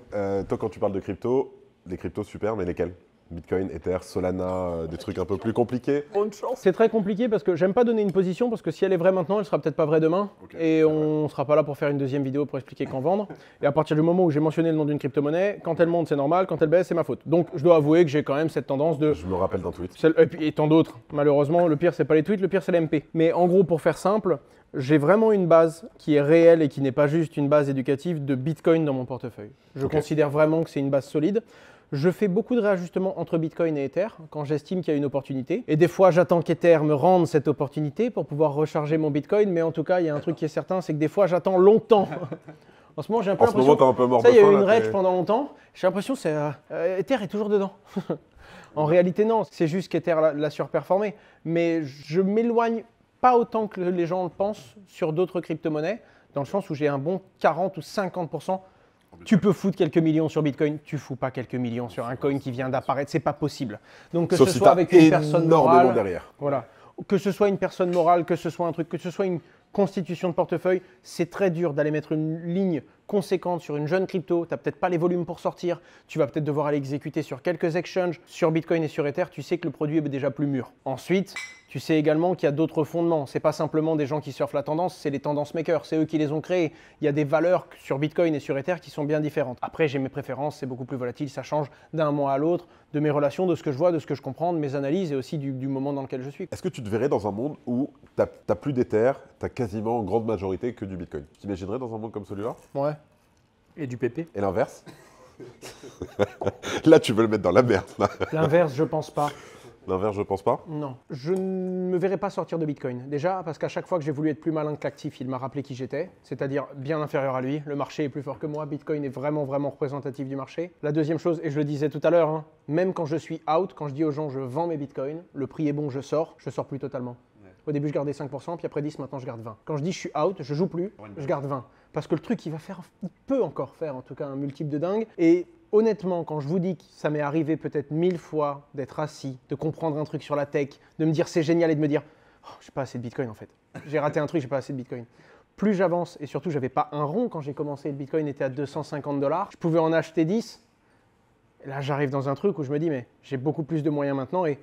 toi quand tu parles de crypto, les cryptos super, mais lesquels? Bitcoin, Ether, Solana, des trucs un peu plus compliqués. Bonne chance. C'est très compliqué parce que j'aime pas donner une position parce que si elle est vraie maintenant, elle sera peut-être pas vraie demain. Ok, Et c'est on sera pas là pour faire une deuxième vidéo pour expliquer quand vendre. Et à partir du moment où j'ai mentionné le nom d'une crypto-monnaie, quand elle monte, c'est normal, quand elle baisse, c'est ma faute. Donc je dois avouer que j'ai quand même cette tendance de... Je me rappelle d'un tweet. Et tant d'autres. Malheureusement, le pire, c'est pas les tweets, le pire, c'est les MP. Mais en gros, pour faire simple, j'ai vraiment une base qui est réelle et qui n'est pas juste une base éducative de Bitcoin dans mon portefeuille. Je Ok. considère vraiment que c'est une base solide. Je fais beaucoup de réajustements entre Bitcoin et Ether quand j'estime qu'il y a une opportunité. Et des fois, j'attends qu'Ether me rende cette opportunité pour pouvoir recharger mon Bitcoin. Mais en tout cas, il y a un truc qui est certain, c'est que des fois, j'attends longtemps. En ce moment, j'ai un peu En ce moment, l'impression... t'es un peu mort Ça, de il y a eu faim, une là, rage t'es- pendant longtemps. J'ai l'impression que Ether est toujours dedans. En réalité, non. C'est juste qu'Ether l'a surperformé. Mais je m'éloigne pas autant que les gens le pensent sur d'autres crypto-monnaies, dans le sens où j'ai un bon 40 ou 50%. Tu peux foutre quelques millions sur Bitcoin, tu fous pas quelques millions sur un coin qui vient d'apparaître, c'est pas possible. Donc que Sauf ce si soit t'as avec une personne énormément morale, derrière. voilà, que ce soit une personne morale, que ce soit un truc, que ce soit une constitution de portefeuille, c'est très dur d'aller mettre une ligne conséquente sur une jeune crypto. Tu n'as peut-être pas les volumes pour sortir. Tu vas peut-être devoir aller exécuter sur quelques exchanges. Sur Bitcoin et sur Ether, tu sais que le produit est déjà plus mûr. Ensuite, tu sais également qu'il y a d'autres fondements. Ce n'est pas simplement des gens qui surfent la tendance, c'est les tendances makers. C'est eux qui les ont créés. Il y a des valeurs sur Bitcoin et sur Ether qui sont bien différentes. Après, j'ai mes préférences, c'est beaucoup plus volatile. Ça change d'un mois à l'autre, de mes relations, de ce que je vois, de ce que je comprends, de mes analyses et aussi du moment dans lequel je suis. Est-ce que tu te verrais dans un monde où t'as plus d'Ether, t'as quasiment en grande majorité que du Bitcoin? T'imaginerais dans un monde comme celui-là? Ouais. Et du PP. Et l'inverse? Là, tu veux le mettre dans la merde. là. L'inverse, je pense pas. L'inverse, je pense pas. Non, je ne me verrai pas sortir de Bitcoin. Déjà, parce qu'à chaque fois que j'ai voulu être plus malin que l'actif, il m'a rappelé qui j'étais, c'est-à-dire bien inférieur à lui. Le marché est plus fort que moi. Bitcoin est vraiment, vraiment représentatif du marché. La deuxième chose, et je le disais tout à l'heure, hein, même quand je suis out, quand je dis aux gens je vends mes Bitcoins, le prix est bon, je sors plus totalement. Au début, je gardais 5%, puis après 10, maintenant je garde 20. Quand je dis je suis out, je joue plus, je garde 20. Parce que le truc, il peut encore faire, en tout cas, un multiple de dingue. Et honnêtement, quand je vous dis que ça m'est arrivé peut-être 1000 fois d'être assis, de comprendre un truc sur la tech, de me dire c'est génial et de me dire oh, j'ai pas assez de Bitcoin en fait. J'ai raté un truc, j'ai pas assez de Bitcoin. Plus j'avance, et surtout, j'avais pas un rond quand j'ai commencé, le Bitcoin était à 250 $. Je pouvais en acheter 10. Et là, j'arrive dans un truc où je me dis mais j'ai beaucoup plus de moyens maintenant et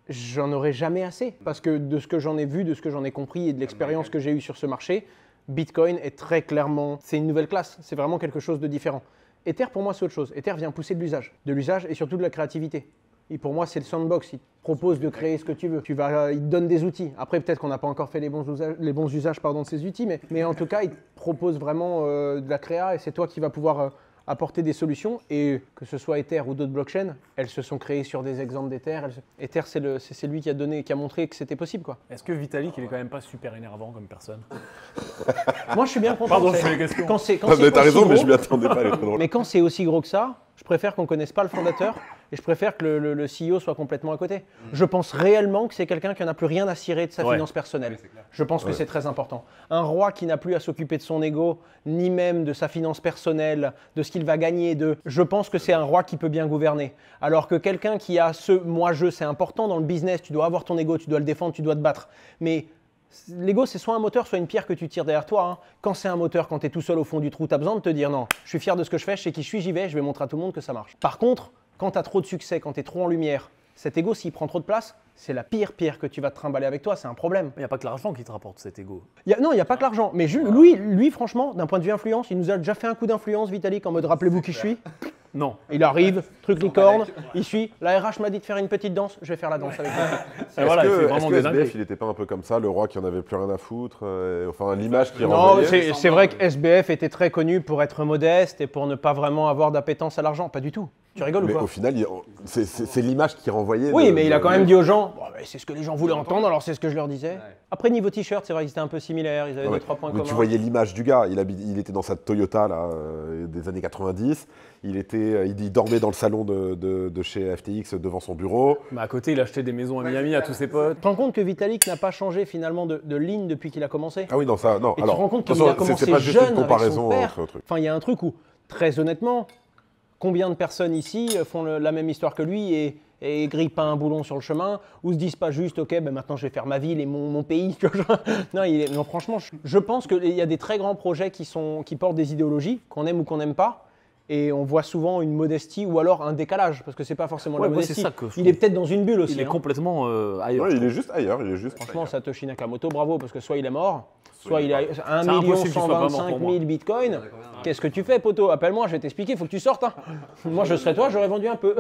j'en aurai jamais assez. Parce que de ce que j'en ai vu, de ce que j'en ai compris et de l'expérience que j'ai eue sur ce marché, Bitcoin est très clairement, c'est une nouvelle classe, c'est vraiment quelque chose de différent. Ether, pour moi, c'est autre chose. Ether vient pousser de l'usage et surtout de la créativité. Et pour moi, c'est le sandbox. Il te propose de créer ce que tu veux. Il te donne des outils. Après, peut-être qu'on n'a pas encore fait les bons usages de ces outils, mais en tout cas, il te propose vraiment de la créa et c'est toi qui vas pouvoir apporter des solutions. Et que ce soit Ether ou d'autres blockchains, elles se sont créées sur des exemples d'Ether. Ether, c'est lui qui a montré que c'était possible, quoi. Est-ce que Vitalik, il est quand même pas super énervant comme personne? Moi, je suis bien content. Pardon, c'est- je fais les questions. Quand c'est Ah, mais t'as aussi raison, mais gros- je m'y attendais pas, elle est trop drôle. Mais quand c'est aussi gros que ça, je préfère qu'on ne connaisse pas le fondateur et je préfère que le CEO soit complètement à côté. Je pense réellement que c'est quelqu'un qui n'a plus rien à cirer de sa Ouais. finance personnelle. Je pense que c'est très important. Un roi qui n'a plus à s'occuper de son ego, ni même de sa finance personnelle, de ce qu'il va gagner, je pense que c'est un roi qui peut bien gouverner. Alors que quelqu'un qui a ce moi-je, c'est important dans le business, tu dois avoir ton ego, tu dois le défendre, tu dois te battre. Mais l'ego, c'est soit un moteur, soit une pierre que tu tires derrière toi. Hein. Quand c'est un moteur, quand tu es tout seul au fond du trou, tu as besoin de te dire non, je suis fier de ce que je fais, je sais qui je suis, j'y vais, je vais montrer à tout le monde que ça marche. Par contre, quand tu as trop de succès, quand tu es trop en lumière, cet ego, s'il prend trop de place, c'est la pire pierre que tu vas te trimballer avec toi, c'est un problème. Il n'y a pas que l'argent qui te rapporte cet ego. Non, il n'y a pas que l'argent. Mais lui, franchement, d'un point de vue influence, il nous a déjà fait un coup d'influence, Vitalik, en mode rappelez-vous qui je suis. Non. Il arrive, truc licorne, il suit. La RH m'a dit de faire une petite danse, je vais faire la danse avec lui. Et voilà, il fait Est-ce vraiment que des SBF, dingueries. il était pas un peu comme ça, le roi qui en avait plus rien à foutre, enfin l'image qui Non, renvoyait? c'est vrai que SBF était très connu pour être modeste et pour ne pas vraiment avoir d'appétence à l'argent. Pas du tout. Tu rigoles Mais ou quoi? au final, c'est l'image qui renvoyait. Oui, mais il a quand même dit aux gens, bon, c'est ce que les gens voulaient entendre, alors c'est ce que je leur disais. Après, niveau t-shirt, c'est vrai qu'ils étaient un peu similaires, ils avaient Ouais. 2-3 points Mais communs. tu voyais l'image du gars, il était dans sa Toyota là, des années 90, il dormait dans le salon de chez FTX devant son bureau. Mais à côté, il achetait des maisons à Miami à tous ses potes. Tu te rends compte que Vitalik n'a pas changé finalement de ligne depuis qu'il a commencé? Ah oui, non, ça, non. Et Alors, tu te rends compte qu'il attention, a commencé c'est pas juste jeune une avec comparaison son père. entre trucs. Enfin, il y a un truc où, très honnêtement, combien de personnes ici font la même histoire que lui et grippent pas un boulon sur le chemin, ou se disent pas juste, ok, ben maintenant je vais faire ma ville et mon pays. Tu vois, non, franchement, je pense qu'il y a des très grands projets qui portent des idéologies, qu'on aime ou qu'on n'aime pas. Et on voit souvent une modestie ou alors un décalage, parce que c'est pas forcément la Ouais, moi, c'est modestie. ça que je Il est trouve. peut-être dans une bulle aussi. Il est hein. complètement ailleurs. Ouais, il est juste ailleurs, il est juste. Franchement, Satoshi Nakamoto, bravo, parce que soit il est mort, soit il a 1 C'est impossible qu'il soit pas mort 125 pour moi. 000 bitcoins. Qu'est-ce que tu fais, poto? Appelle-moi, je vais t'expliquer, il faut que tu sortes. Hein. Moi, je serais toi, j'aurais vendu un peu.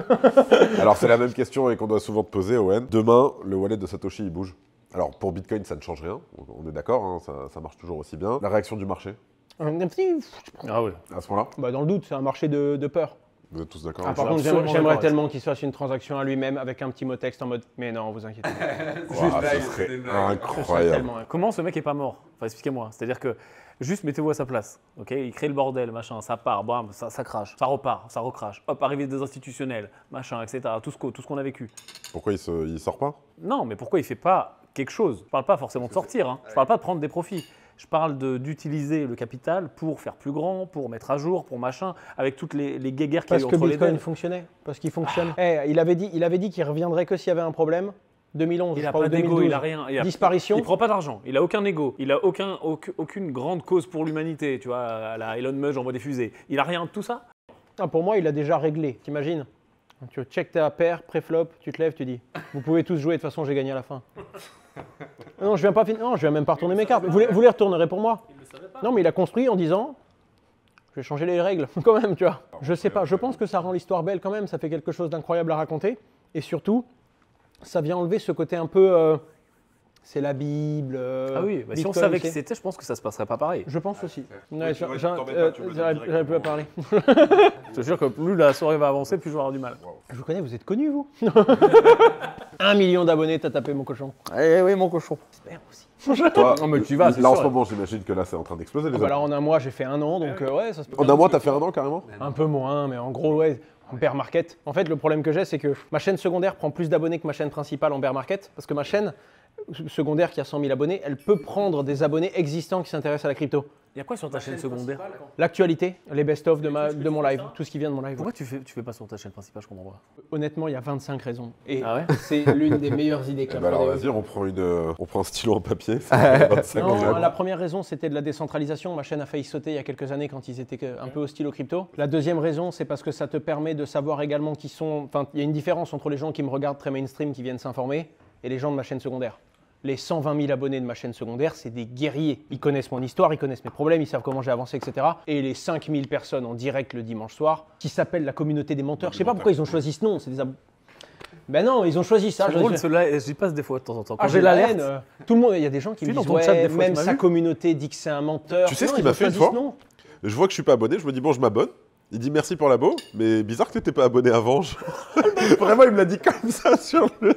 Alors, c'est la même question et qu'on doit souvent te poser, Owen. Demain, le wallet de Satoshi, il bouge. Alors, pour Bitcoin, ça ne change rien, on est d'accord, hein, ça marche toujours aussi bien. La réaction du marché, Ah ouais. à ce moment-là, Bah, dans le doute, c'est un marché de peur. vous êtes tous d'accord Ah, avec par ça contre, absolument j'aimerais d'accord tellement qu'il se fasse une transaction à lui-même avec un petit mot texte en mode mais non, vous inquiétez pas. Ouah, ce serait Ce serait incroyable. tellement Comment ce mec est pas mort? Enfin, expliquez-moi. C'est-à-dire que juste mettez-vous à sa place. Ok, il crée le bordel, machin, ça part, bam, ça crache, ça repart, ça recrache. Hop, arrivée des institutionnels, machin, etc. Tout ce qu'on a vécu. Pourquoi il sort pas? Non, mais pourquoi il fait pas quelque chose? Je parle pas forcément de sortir. Hein. Je parle pas de prendre des profits. Je parle d'utiliser le capital pour faire plus grand, pour mettre à jour, pour machin, avec toutes les guéguerres qu'il y a Parce eu que entre les Bitcoin deux. fonctionnait, parce qu'il fonctionne. Il avait dit qu'il reviendrait que s'il y avait un problème. 2011, Il je n'a crois, pas ou d'ego, 2012. il a rien. Disparition. Il prend pas d'argent, il a aucun ego, il a aucune grande cause pour l'humanité, tu vois, à la Elon Musk envoie des fusées. Il a rien de tout ça. Ah, pour moi, il a déjà réglé, t'imagines? Tu check ta paire, pré-flop, tu te lèves, tu dis vous pouvez tous jouer, de toute façon j'ai gagné à la fin. Non, je viens même pas retourner mes cartes. Vous les retournerez pour moi? Non, mais il a construit en disant je vais changer les règles quand même, tu vois. Je sais pas, je pense que ça rend l'histoire belle quand même, ça fait quelque chose d'incroyable à raconter. Et surtout, ça vient enlever ce côté un peu c'est la Bible. Ah oui, bah si on Bitcoin, savait qui c'est- c'était, je pense que ça se passerait pas pareil. Je pense aussi. Ouais, tu vois, t'embêtes pas, tu veux dire J'arrive plus à parler. Je te jure que plus la soirée va avancer, plus je vais avoir du mal. Je vous connais, vous êtes connu, vous 1 million d'abonnés, t'as tapé mon cochon. Eh oui, mon cochon. J'espère aussi. Toi, Non, mais tu vas, c'est là en sûr. ce moment, j'imagine que là, c'est en train d'exploser les Bah là, autres. en un mois, j'ai fait 1 an, donc ouais, ça se peut. En un mois, t'as fait 1 an carrément? Un peu moins, mais en gros, ouais, en bear market. En fait, le problème que j'ai, c'est que ma chaîne secondaire prend plus d'abonnés que ma chaîne principale en bear market, parce que ma chaîne secondaire qui a 100 000 abonnés, elle peut prendre des abonnés existants qui s'intéressent à la crypto. Il y a quoi sur ta chaîne secondaire? L'actualité, les best-of de mon live, tout ce qui vient de mon live. Pourquoi tu fais pas sur ta chaîne principale, je comprends pas. Honnêtement, il y a 25 raisons. Et Ah ouais? c'est l'une des meilleures idées qu'a Bah alors Frodeo. vas-y, on prend un stylo en papier. ça fait 25 Non, ans. la première raison, c'était de la décentralisation. Ma chaîne a failli sauter il y a quelques années quand ils étaient un peu hostiles aux crypto. La deuxième raison, c'est parce que ça te permet de savoir également qui sont... Enfin, il y a une différence entre les gens qui me regardent très mainstream, qui viennent s'informer, et les gens de ma chaîne secondaire. Les 120 000 abonnés de ma chaîne secondaire, c'est des guerriers. Ils connaissent mon histoire, ils connaissent mes problèmes, ils savent comment j'ai avancé, etc. Et les 5 000 personnes en direct le dimanche soir, qui s'appellent la communauté des menteurs. Je sais pas pourquoi ils ont choisi ce nom, c'est des Ben non, ils ont choisi ça. C'est drôle, ceux-là, j'y passe des fois de temps en temps. Quand Ah, j'ai l'alerte, tout le monde, il y a des gens qui me dans disent ton chat, ouais, des fois, même tu m'as sa vu communauté dit que c'est un menteur. Tu sais ce Non, qu'il ils ont m'a fait une choisi ce fois nom. Je vois que je suis pas abonné, je me dis bon, je m'abonne. Il dit merci pour l'abo, mais bizarre que t'étais pas abonné avant. Vraiment, il me l'a dit comme ça sur le.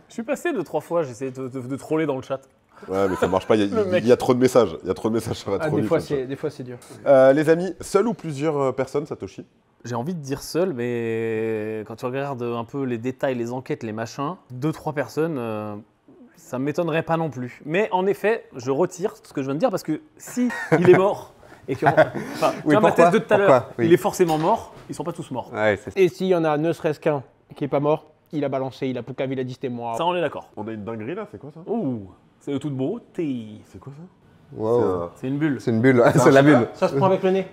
je suis passé 2-3 fois, j'essaie de troller dans le chat. Ouais, mais ça marche pas, Le mec. il y a trop de messages. Il y a trop de messages, ça va Ah, trop des vite. fois, comme ça. des fois, c'est dur. Les amis, seul ou plusieurs personnes, Satoshi? J'ai envie de dire seul, mais quand tu regardes un peu les détails, les enquêtes, les machins, 2-3 personnes, ça ne m'étonnerait pas non plus. Mais en effet, je retire ce que je viens de dire parce que si il est mort et que. Enfin, tu vois, ma pourquoi thèse de tout à l'heure, Pourquoi Oui. il est forcément mort, ils sont pas tous morts. Ouais, c'est Et s'il y en a ne serait-ce qu'un qui est pas mort, il a balancé, il a poucave, il a dit c'était moi. Ça, on est d'accord. On a une dinguerie là, c'est quoi ça? Ouh, c'est le tout de beauté. C'est quoi ça? Wow. C'est une bulle. C'est une bulle, c'est la bulle. Ça se prend avec le nez.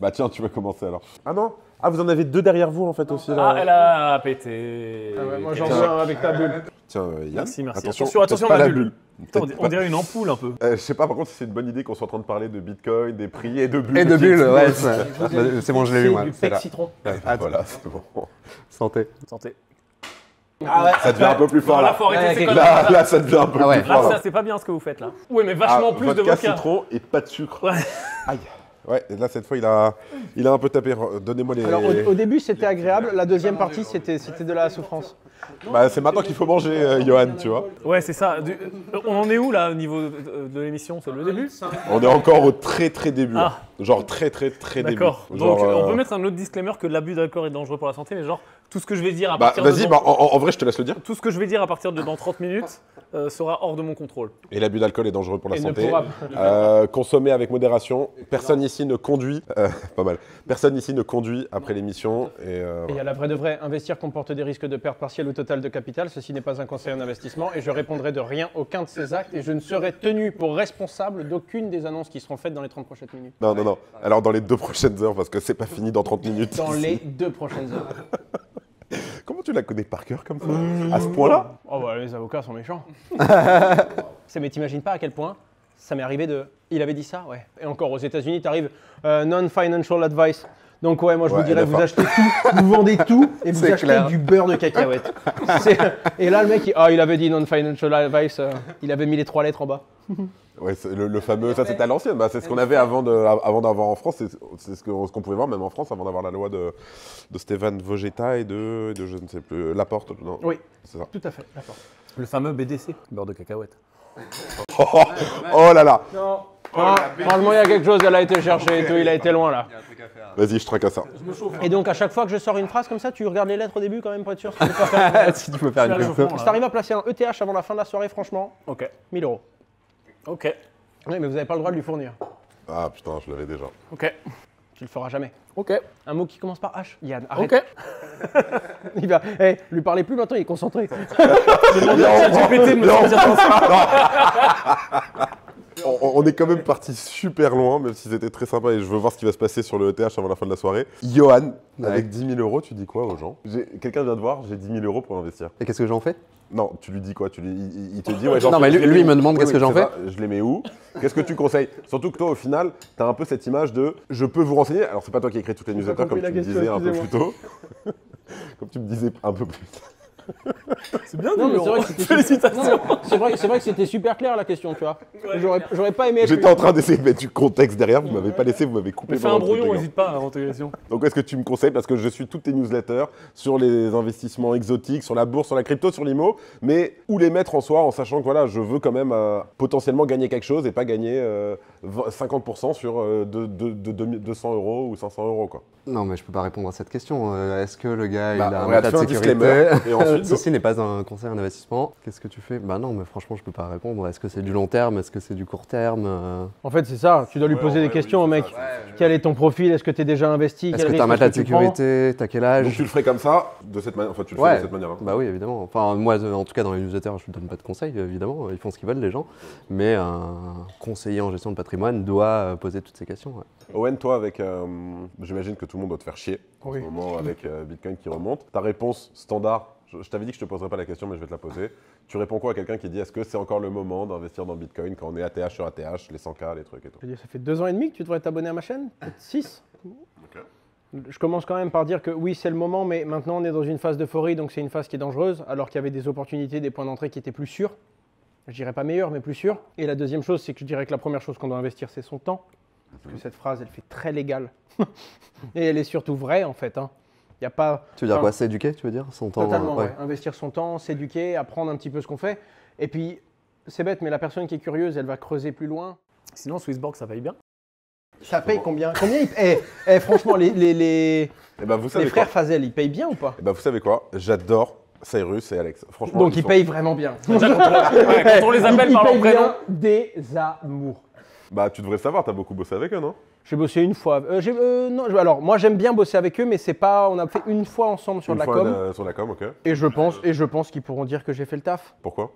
Bah tiens, tu vas commencer alors. Ah non? Ah, vous en avez deux derrière vous en fait aussi là. Ah, elle a pété. Ah ouais, moi j'en Tiens. veux un avec ta bulle. Tiens, Yann. Merci, merci. Attention, Attention, peut-être la pas bulle. Putain, Peut-être on pas. dirait une ampoule un peu. Je sais pas par contre si c'est une bonne idée qu'on soit en train de parler de Bitcoin, des prix et de bulles. Et de qui bulles, ouais, explosent. c'est bon, je l'ai lu moi. Du C'est pec là. citron. Voilà, c'est bon. Santé. Santé. Ah ouais. Ça devient un peu plus fort Là, là. faut arrêter Ouais, ces ok. conneries. Là, ça devient un peu Ah ouais. plus Là, fort ça, là. c'est pas bien ce que vous faites là. Ouais, mais vachement plus de vodka. citron et pas de sucre. Ouais. Aïe. Ouais, et là cette fois il a un peu tapé. Donnez-moi les. Alors au début c'était agréable, la deuxième partie c'était de la souffrance. Bah, c'est maintenant qu'il faut manger, Johan, tu vois. Ouais, c'est ça. On en est où là au niveau de l'émission? C'est le début? On est encore au très début. Ah. Genre très début. D'accord. Genre, Donc on peut mettre un autre disclaimer que l'abus d'alcool est dangereux pour la santé, mais genre tout ce que je vais dire à Bah, partir de vas-y, bah, en vrai, je te laisse le dire. tout ce que je vais dire à partir de dans 30 minutes sera hors de mon contrôle. Et l'abus d'alcool est dangereux pour la Et ne santé. pourra- Consommer avec modération. Personne ici ne conduit. Pas mal. Personne ici ne conduit après l'émission. Et Et il y a la vraie de vraie, investir comporte des risques de perte partielle ou totale de capital. Ceci n'est pas un conseil en investissement et je répondrai de rien, aucun de ces actes et je ne serai tenu pour responsable d'aucune des annonces qui seront faites dans les 30 prochaines minutes. non. Alors dans les 2 prochaines heures, parce que c'est pas fini dans 30 minutes. Dans les 2 prochaines heures. Comment tu la connais par cœur comme ça? À ce point-là? Oh bah les avocats sont méchants. Mais t'imagines pas à quel point ça m'est arrivé de... Il avait dit ça? Ouais. Et encore aux États-Unis, t'arrives non-financial advice. Donc ouais, moi je vous dirais, vous achetez tout, vous vendez tout et vous C'est achetez clair. du beurre de cacahuète. Et là le mec, il avait dit non-financial advice, il avait mis les 3 lettres en bas. Ouais, le fameux, ça c'était à l'ancienne, bah, c'est ce qu'on avait avant d'avoir en France, c'est ce qu'on pouvait voir même en France avant d'avoir la loi de Stéphane Vogetta et de je ne sais plus, Laporte, non. Oui, C'est ça. tout à fait, d'accord. Le fameux BDC, beurre de cacahuète. Oh là là. Non, franchement il y a quelque chose, elle a été cherchée et tout, il a été loin là. Vas-y, je traque à ça. Et donc à chaque fois que je sors une phrase comme ça, tu regardes les lettres au début quand même pour être sûr si tu peux pas faire. Si tu peux faire une pub. Si t'arrives à placer un ETH avant la fin de la soirée, franchement, Ok. 1000 €. Ok. Oui, mais vous n'avez pas le droit de lui fournir. Ah putain, je l'avais déjà. Ok. Tu le feras jamais. Ok. Un mot qui commence par H. Yann, arrête. Ok. Il va, lui parlez plus maintenant, il est concentré. GPT de me sentir comme ça. On est quand même parti super loin, même si c'était très sympa et je veux voir ce qui va se passer sur le ETH avant la fin de la soirée. Johan, avec 10 000 €, tu dis quoi aux gens? Quelqu'un vient de voir, j'ai 10 000 € pour investir. Et qu'est-ce que j'en fais? Non, tu lui dis quoi? Il te dit, ouais, j'en Non, fais- mais je les lui, mets il me où? demande qu'est-ce que j'en c'est fais. ça, je les mets où? Qu'est-ce que tu conseilles? Surtout que toi, au final, tu as un peu cette image de je peux vous renseigner. Alors, c'est pas toi qui écris toutes les newsletters comme compris tu la me question, disais un peu plus excusez-moi. tôt. Comme tu me disais un peu plus tôt. C'est bien, Non, mais c'est vrai que c'était Félicitations. Non, mais c'est vrai que c'était super clair la question, tu vois. J'aurais pas aimé être. J'étais en train d'essayer de mettre du contexte derrière, vous m'avez pas laissé, vous m'avez coupé. Mais fais un pendant le truc, brouillon, les gars. n'hésite pas à l'intégration. Donc, est-ce que tu me conseilles? Parce que je suis toutes tes newsletters sur les investissements exotiques, sur la bourse, sur la crypto, sur l'IMO, mais où les mettre en soi en sachant que voilà, je veux quand même potentiellement gagner quelque chose et pas gagner 50% sur 200 € ou 500 € quoi. Non, mais je peux pas répondre à cette question. Est-ce que le gars, Bah, il a un regarde, état de fais un sécurité? disclaimer, et ensuite, Ceci n'est pas un conseil en investissement. Qu'est-ce que tu fais? Bah non, mais franchement, je peux pas répondre. Est-ce que c'est du long terme? Est-ce que c'est du court terme? En fait, c'est ça. Tu dois lui poser des questions au mec. Quel est ton profil? Est-ce que tu es déjà investi? Est-ce Quel que risque tu as un matelas de est-ce que tu prends sécurité? T'as quel âge? Donc tu le ferais comme ça, de cette manière, enfin tu le fais Ouais, de cette manière. Hein. bah oui, évidemment. Enfin, moi, en tout cas, dans les newsletters, je ne donne pas de conseils, évidemment. Ils font ce qu'ils veulent, les gens. Mais un conseiller en gestion de patrimoine doit poser toutes ces questions. Ouais. Owen, toi, avec, j'imagine que tout le monde doit te faire chier en Oui. ce moment avec Bitcoin qui remonte. Ta réponse standard, je t'avais dit que je te poserais pas la question, mais je vais te la poser. Tu réponds quoi à quelqu'un qui dit est-ce que c'est encore le moment d'investir dans Bitcoin quand on est ATH sur ATH, les 100K, les trucs et tout? Je dis, ça fait 2 ans et demi que tu devrais t'abonner à ma chaîne? Peut-être 6. Je commence quand même par dire que oui, c'est le moment, mais maintenant on est dans une phase d'euphorie, donc c'est une phase qui est dangereuse, alors qu'il y avait des opportunités, des points d'entrée qui étaient plus sûrs. Je dirais pas meilleurs, mais plus sûrs. Et la deuxième chose, c'est que je dirais que la première chose qu'on doit investir, c'est son temps. Parce que cette phrase, elle fait très légale. Et elle est surtout vraie, en fait. Hein. Y a pas, Tu veux dire enfin, quoi? S'éduquer, tu veux dire? Son temps, Totalement, ouais. ouais. Investir son temps, s'éduquer, apprendre un petit peu ce qu'on fait. Et puis, c'est bête, mais la personne qui est curieuse, elle va creuser plus loin. Sinon, Swissborg, ça paye bien. Ça paye combien franchement, les Et ben vous savez frères quoi? Fazel, ils payent bien ou pas? Et ben vous savez quoi? J'adore Cyrus et Alex. Franchement, Donc ils sont- payent vraiment bien. Quand on les appelle Ils par leur payent prénom. bien des amours. Bah tu devrais savoir, t'as beaucoup bossé avec eux, non? J'ai bossé une fois. Non, alors moi j'aime bien bosser avec eux, mais c'est pas. On a fait une fois ensemble sur Une de la fois, com. sur la com, ok. Et je pense qu'ils pourront dire que j'ai fait le taf. Pourquoi?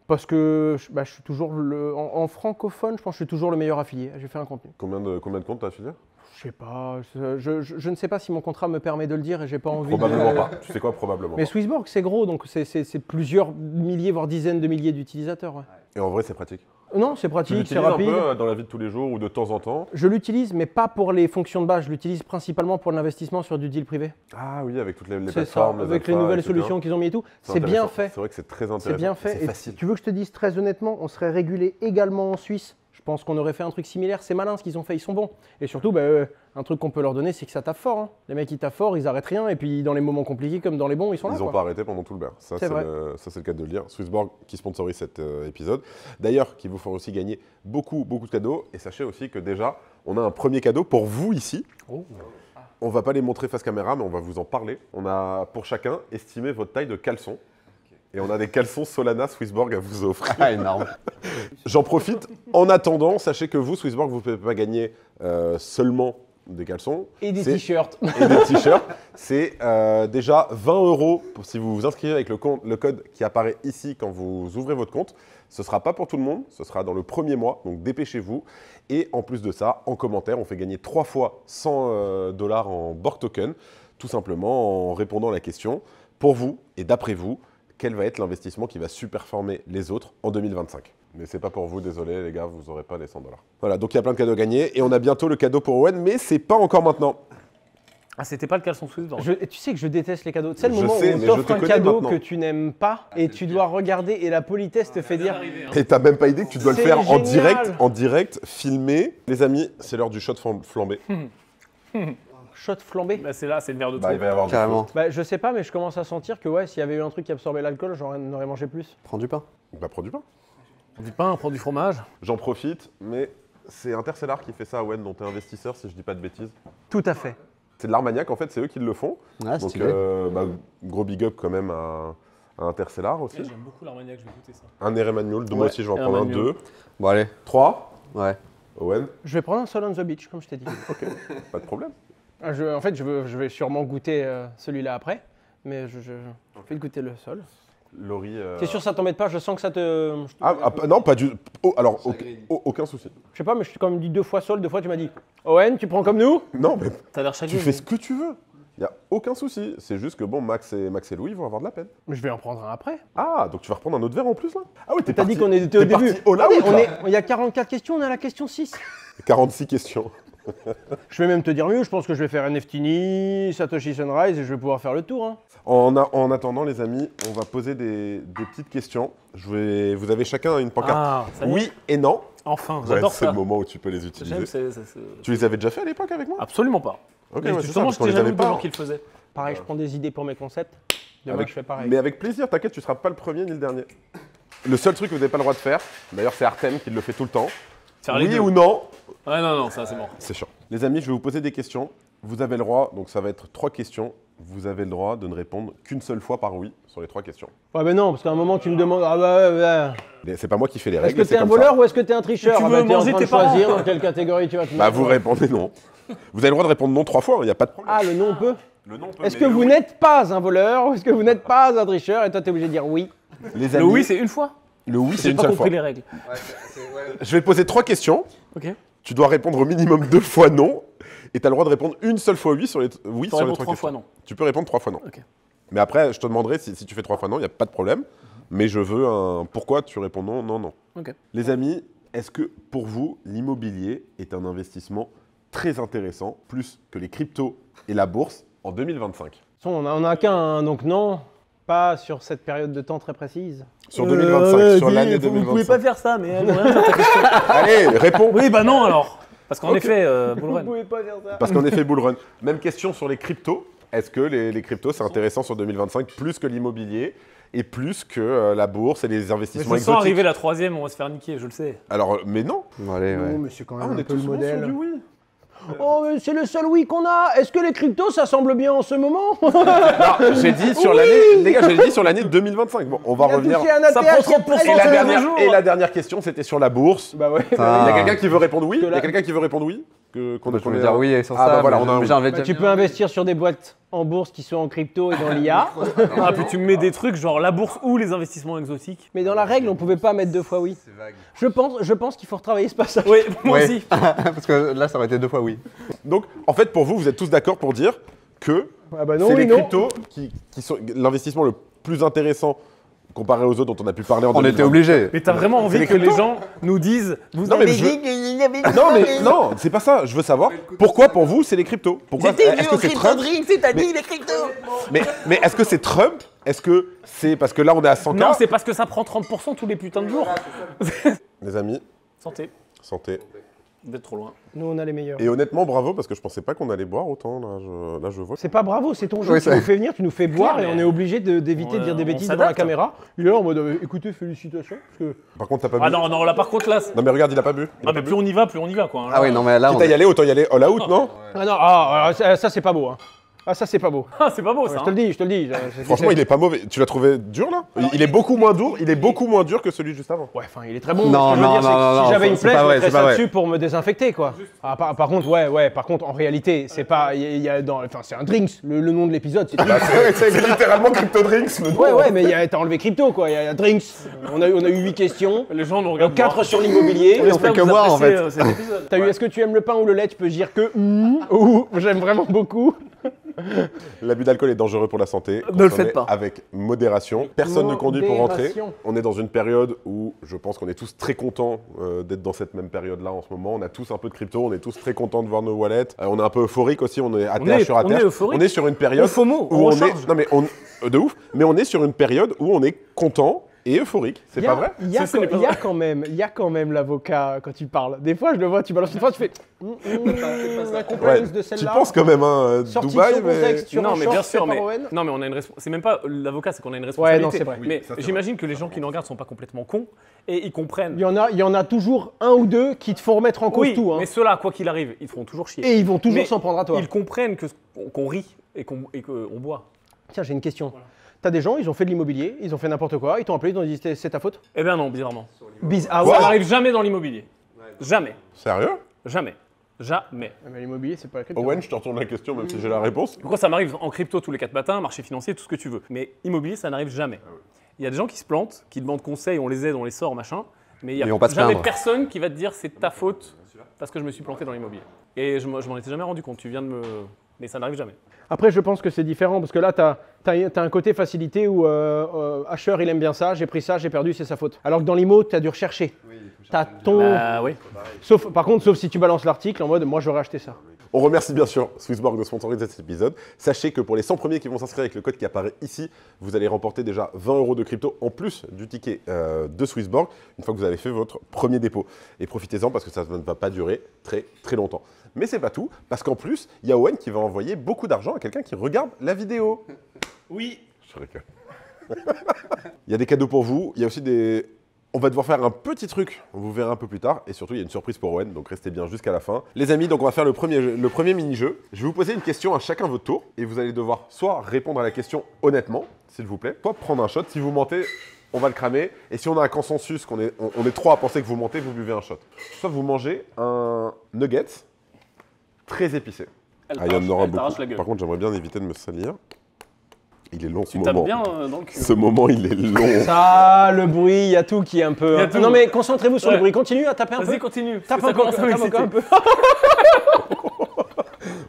Parce que je suis toujours en francophone, je pense que je suis toujours le meilleur affilié. J'ai fait un contenu. Combien de comptes t'as affilié? Je sais pas. Je ne sais pas si mon contrat me permet de le dire et j'ai pas envie. Probablement de... pas. Tu sais quoi? Probablement Mais pas. Swissborg, c'est gros, donc c'est plusieurs milliers, voire dizaines de milliers d'utilisateurs. Ouais. Et en vrai, c'est pratique. Non, c'est Tu pratique, c'est l'utilises un rapide. peu dans la vie de tous les jours ou de temps en temps? Je l'utilise, mais pas pour les fonctions de base. Je l'utilise principalement pour l'investissement sur du deal privé. Ah oui, avec toutes les C'est ça, plateformes, avec les alphas, nouvelles etc. solutions qu'ils ont mis et tout. C'est bien intéressant. fait. C'est vrai que c'est très intéressant. C'est bien fait. C'est Et facile. tu veux que je te dise très honnêtement, on serait régulé également en Suisse. Je pense qu'on aurait fait un truc similaire. C'est malin ce qu'ils ont fait, ils sont bons. Et surtout, un truc qu'on peut leur donner, c'est que ça tape fort. Hein. Les mecs, ils taffent fort, ils arrêtent rien. Et puis dans les moments compliqués comme dans les bons, ils sont là. Ils n'ont pas arrêté pendant tout le bear. Ça, c'est le cas de le dire. Swissborg qui sponsorise cet épisode. D'ailleurs, qui vous font aussi gagner beaucoup de cadeaux. Et sachez aussi que déjà, on a un premier cadeau pour vous ici. Oh. On ne va pas les montrer face caméra, mais on va vous en parler. On a pour chacun estimé votre taille de caleçon. Et on a des caleçons Solana Swissborg à vous offrir. Ah, énorme. J'en profite. En attendant, sachez que vous, Swissborg, vous ne pouvez pas gagner seulement des caleçons. Et des t-shirts. Et des t-shirts. C'est déjà 20 € si vous vous inscrivez avec le code qui apparaît ici quand vous ouvrez votre compte. Ce ne sera pas pour tout le monde, ce sera dans le premier mois, donc dépêchez-vous. Et en plus de ça, en commentaire, on fait gagner 3 fois 100 $ en Borg Token, tout simplement en répondant à la question, pour vous et d'après vous, quel va être l'investissement qui va surperformer les autres en 2025. Mais c'est pas pour vous, désolé les gars, vous n'aurez pas les 100 $. Voilà, donc il y a plein de cadeaux gagnés et on a bientôt le cadeau pour Owen, mais c'est pas encore maintenant. Ah, c'était pas le caleçon Swissborg. Tu sais que je déteste les cadeaux. Tu sais le moment où on mais t'offre un cadeau que tu n'aimes pas et tu dois regarder et la politesse te fait dire. Et t'as même pas idée que tu dois le faire génial. en direct, filmé. Les amis, c'est l'heure du shot flambé. Shot flambé. Bah, c'est là, c'est le verre de Bah, trop. il va y avoir Carrément. Bah, je sais pas, mais je commence à sentir que s'il y avait eu un truc qui absorbait l'alcool, j'en aurais mangé plus. Prends du pain. Bah, prends du pain. Du pain, on prend du fromage. J'en profite, mais c'est Interstellar qui fait ça, Owen, dont t'es investisseur, si je dis pas de bêtises. Tout à fait. C'est de l'Armagnac, en fait, c'est eux qui le font. Ah, Donc, stylé. gros big up quand même à Interstellar aussi. J'aime beaucoup l'Armagnac, je vais goûter ça. Un Eremagnoul, moi Ouais, aussi je vais en prendre un, Eremagnoul. 2, Bon, allez. 3. Ouais. Owen, Je vais prendre un Sol on the Beach, comme je t'ai dit. pas de problème. En fait, je vais sûrement goûter celui-là après, mais je vais goûter le Sol. Laurie. T'es sûr, ça t'embête pas? Je sens que ça te. Non, pas du. Oh, alors, aucun souci. Je sais pas, mais je t'ai quand même dit 2 fois Sol, 2 fois tu m'as dit Owen, tu prends comme nous? Non, mais T'as l'air chaque tu fais ce que tu veux. Il n'y a aucun souci. C'est juste que bon, Max et Louis vont avoir de la peine. Mais je vais en prendre un après. Ah, donc tu vas reprendre un autre verre en plus là? Ah oui, t'es T'as parti. dit qu'on était au t'es début. parti all out, Attendez, là. il y a 44 questions, on est à la question 6. 46 questions. Je vais même te dire mieux, je pense que je vais faire Neftini, Satoshi Sunrise et je vais pouvoir faire le tour. Hein. En attendant, les amis, on va poser des petites questions. Vous avez chacun une pancarte. Ah, ça y est. Oui et non. Enfin, Ouais, j'adore c'est ça. le moment où tu peux les utiliser. J'aime, Tu les avais déjà fait à l'époque avec moi? Absolument pas. Ok, Mais ouais, c'est ça, justement, parce qu'on j'étais les avait jaloux des pas. gens qui le faisaient. Pareil, je prends des idées pour mes concepts. Demain, je fais pareil. Mais avec plaisir, t'inquiète, tu seras pas le premier ni le dernier. Le seul truc que vous n'avez pas le droit de faire, d'ailleurs c'est Artem qui le fait tout le temps. Faire les Oui deux. ou non? Ouais, non, ça c'est bon. C'est chiant. Les amis, je vais vous poser des questions. Vous avez le droit, donc ça va être 3 questions. Vous avez le droit de ne répondre qu'une seule fois par oui sur les 3 questions. Ouais, mais non, parce qu'à un moment, tu me demandes ouais. Et c'est pas moi qui fais les Est-ce règles. que c'est t'es un comme voleur ça. ou est-ce que t'es un tricheur? Tu veux t'es en manger train de tes parents, choisir quoi. dans quelle catégorie tu vas te Bah mettre. vous répondez non. Vous avez le droit de répondre non 3 fois, il n'y a pas de problème. Ah, le nom on peut? Le non peut, Est-ce mais que le vous oui. n'êtes pas un voleur ou est-ce que vous n'êtes pas un tricheur et toi t'es obligé de dire oui? Les Le amis, oui, c'est une fois. le oui, c'est J'ai une pas seule compris fois. les règles. Je vais te poser 3 questions. Ok. Tu dois répondre au minimum 2 fois non. Et tu as le droit de répondre une seule fois oui sur les, oui Tu sur les réponds 3 3 questions. fois non. Tu peux répondre 3 fois non. Ok. Mais après, je te demanderai si tu fais 3 fois non, il n'y a pas de problème. Mais je veux un pourquoi tu réponds non, non, non. Ok. Les amis, est-ce que pour vous, l'immobilier est un investissement très intéressant, plus que les cryptos et la bourse en 2025? On en a qu'un, hein, donc non, pas sur cette période de temps très précise. Sur 2025, sur l'année Vous 2025. pouvez pas faire ça, mais rien sur ta question. Allez, réponds. Oui, bah non alors. Parce qu'en Ok. effet, Bullrun. pouvez pas faire ça. Parce qu'en effet, bull run. Même question sur les cryptos. Est-ce que les cryptos, c'est intéressant sur 2025 plus que l'immobilier et plus que la bourse et les Mais je investissements me sens exotiques? arriver la 3ème, on va se faire niquer, je le sais. Alors, mais non. Bon, allez, ouais. Non, mais c'est quand même Ah, on un est peu tous le bons sur modèle. du oui. Oh, mais c'est le seul oui qu'on a. Est-ce que les cryptos, ça semble bien en ce moment? Non, j'ai dit sur Oui. l'année, les gars, j'ai dit sur l'année 2025. Bon, on va Il a revenir. touché un Ça ATH prend 30% qui est Et la, tous les dernière, jours. et la dernière question, c'était sur la bourse. Bah ouais. Ah. Il y a quelqu'un qui veut répondre oui? Que Il y là- a quelqu'un qui veut répondre oui? Qu'on Je veux dire oui sur Ah, ça. bah voilà, mais on a un oui. j'en avais Bah, déjà tu peux investir sur des boîtes en bourse qui sont en crypto et dans l'IA. Ah, puis tu me mets des trucs genre la bourse ou les investissements exotiques. Mais dans la règle, on pouvait pas mettre 2 fois oui. C'est vague. Je pense qu'il faut retravailler ce passage. Oui, moi Ouais. aussi. Parce que là, ça aurait été 2 fois oui. Donc, en fait, pour vous, vous êtes tous d'accord pour dire que Ah bah non, c'est oui, les non. cryptos qui sont l'investissement le plus intéressant comparé aux autres dont on a pu parler en On 2020. était obligés. Mais t'as vraiment envie les que les cryptos. gens nous disent vous Non, mais avez je- dit qu'il y avait Non, mais non, c'est pas ça. Je veux savoir pourquoi pour vous c'est les cryptos. Pourquoi est-ce que c'est Trump? c'est-à-dire les cryptos. Mais est-ce que c'est Trump? Est-ce que c'est parce que là on est à 100K? Non, c'est parce que ça prend 30% tous les putains de jours. Les amis, Santé. Santé. Vous êtes trop loin. Nous, on a les meilleurs. Et honnêtement, bravo, parce que je pensais pas qu'on allait boire autant. Là, je vois. C'est pas bravo, c'est ton jeu. Oui, Tu nous fais venir, tu nous fais boire et mais- on est obligé d'éviter de dire des on bêtises devant la s'adapte. caméra. Il est là en mode écoutez, félicitations. Parce que Par contre, t'as pas Ah bu. non, non, là par contre, là. Non, mais regarde, il a pas bu. Ah, mais plus on y va quoi. Ah oui, non, mais là, Quitte on à y aller, autant y aller all out, non Ah non, ça c'est pas beau. Hein. Ah ça c'est pas beau. Ah, c'est pas beau Ouais, ça. je te le dis, je te le dis. Franchement, il est pas mauvais. Tu l'as trouvé dur là Il est beaucoup moins dur. Il est beaucoup moins dur que celui juste avant. Ouais, enfin, il est très bon. Non, Ce que je veux non, dire, c'est que non, si non, j'avais une c'est plaie, pas je vrai, mettrais c'est pas ça vrai. dessus pour me désinfecter, quoi. Ah, par contre, ouais, par contre, en réalité, c'est pas, enfin, c'est un drinks. Le nom de l'épisode, c'est drinks. C'est littéralement Crypto Drinks. Le nom. Ouais, mais t'as enlevé crypto, quoi. Il y a drinks. On a eu 8 questions. Les gens nous regardent. 4 sur l'immobilier. on fait que boire, en fait. Cet épisode. T'as eu est-ce que tu aimes le pain ou le lait? Tu peux dire que ou j'aime vraiment beaucoup. L'abus d'alcool est dangereux pour la santé. Ne le Consommez faites pas. Avec modération. Personne ne conduit pour rentrer. Modération. On est dans une période où je pense qu'on est tous très contents d'être dans cette même période-là en ce moment. On a tous un peu de crypto, on est tous très contents de voir nos wallets. On est un peu euphorique aussi, on est à terre sur à on terre. est euphorique. On est sur une période Au FOMO, où on on recharge. est. Non mais de ouf. Mais on est sur une période où on est content et euphorique. C'est pas vrai Il y a Ce n'est pas il y a quand même l'avocat quand tu parles. Des fois, je le vois, tu balances une phrase, tu fais la Ouais, compliance de tu celle-là. penses quand même, hein, Sorti Dubaï, de son mais. contexte, sur Non, un mais short bien fait sûr, par mais Owen. non, mais on a une c'est même pas l'avocat, c'est qu'on a une responsabilité. non, c'est vrai. Mais Oui, ça, c'est j'imagine que les gens qui nous regardent sont pas complètement cons et ils comprennent. Il y en a toujours un ou deux qui te font remettre en cause Oui, tout. Hein. mais ceux-là, quoi qu'il arrive, ils te feront toujours chier. Et ils vont toujours Mais s'en prendre à toi. Ils comprennent qu'on rit et qu'on boit. Tiens, j'ai une question. T'as des gens, ils ont fait de l'immobilier, ils ont fait n'importe quoi, ils t'ont appelé, ils t'ont dit c'est ta faute. Eh ben non, bizarrement. Ah Ça ouais. n'arrive jamais dans l'immobilier. Jamais. Sérieux Jamais. Jamais. Mais l'immobilier, c'est pas la crypto. Owen, je te retourne la question même si j'ai la réponse. Pourquoi ça m'arrive en crypto tous les 4 matins, marché financier, tout ce que tu veux. Mais immobilier, ça n'arrive jamais. Il y a des gens qui se plantent, qui demandent conseil, on les aide, on les sort, machin. Mais il Ils n'y vont a pas se jamais plaindre. personne qui va te dire c'est ta faute parce que je me suis planté dans l'immobilier. Et je m'en étais jamais rendu compte, tu viens de me... Mais ça n'arrive jamais. Après, je pense que c'est différent parce que là, t'as un côté facilité où Asher, il aime bien ça, j'ai pris ça, j'ai perdu, c'est sa faute. Alors que dans l'IMO, t'as dû rechercher. T'as ton. Bah oui. Par contre, sauf si tu balances l'article en mode moi j'aurais acheté ça. On remercie bien sûr Swissborg de sponsoriser cet épisode. Sachez que pour les 100 premiers qui vont s'inscrire avec le code qui apparaît ici, vous allez remporter déjà 20 € de crypto en plus du ticket de Swissborg une fois que vous avez fait votre premier dépôt. Et profitez-en parce que ça ne va pas durer très très longtemps. Mais c'est pas tout, parce qu'en plus, il y a Owen qui va envoyer beaucoup d'argent à quelqu'un qui regarde la vidéo. Oui. Je rigole. Il y a des cadeaux pour vous, il y a aussi des... On va devoir faire un petit truc, vous verrez un peu plus tard, et surtout il y a une surprise pour Owen, donc restez bien jusqu'à la fin. Les amis, donc on va faire le premier mini-jeu. Je vais vous poser une question à chacun votre tour, et vous allez devoir soit répondre à la question honnêtement, s'il vous plaît, soit prendre un shot. Si vous mentez, on va le cramer, et si on a un consensus, qu'on est, on est trois à penser que vous mentez, vous buvez un shot. Soit vous mangez un nugget très épicé. Elle Ah, il y en t'arrache- aura elle t'arrache beaucoup. la gueule. Par contre, j'aimerais bien éviter de me salir. Il est long ce Tu tapes moment. bien dans le cul. Ce moment, il est long. Ça, le bruit, il y a tout qui est un peu. Il y a tout. Non mais concentrez-vous sur le Ouais. bruit, continue à taper un peu. Vas-y, continue. Tape Ça encore, commence à tape m'exciter. encore un peu.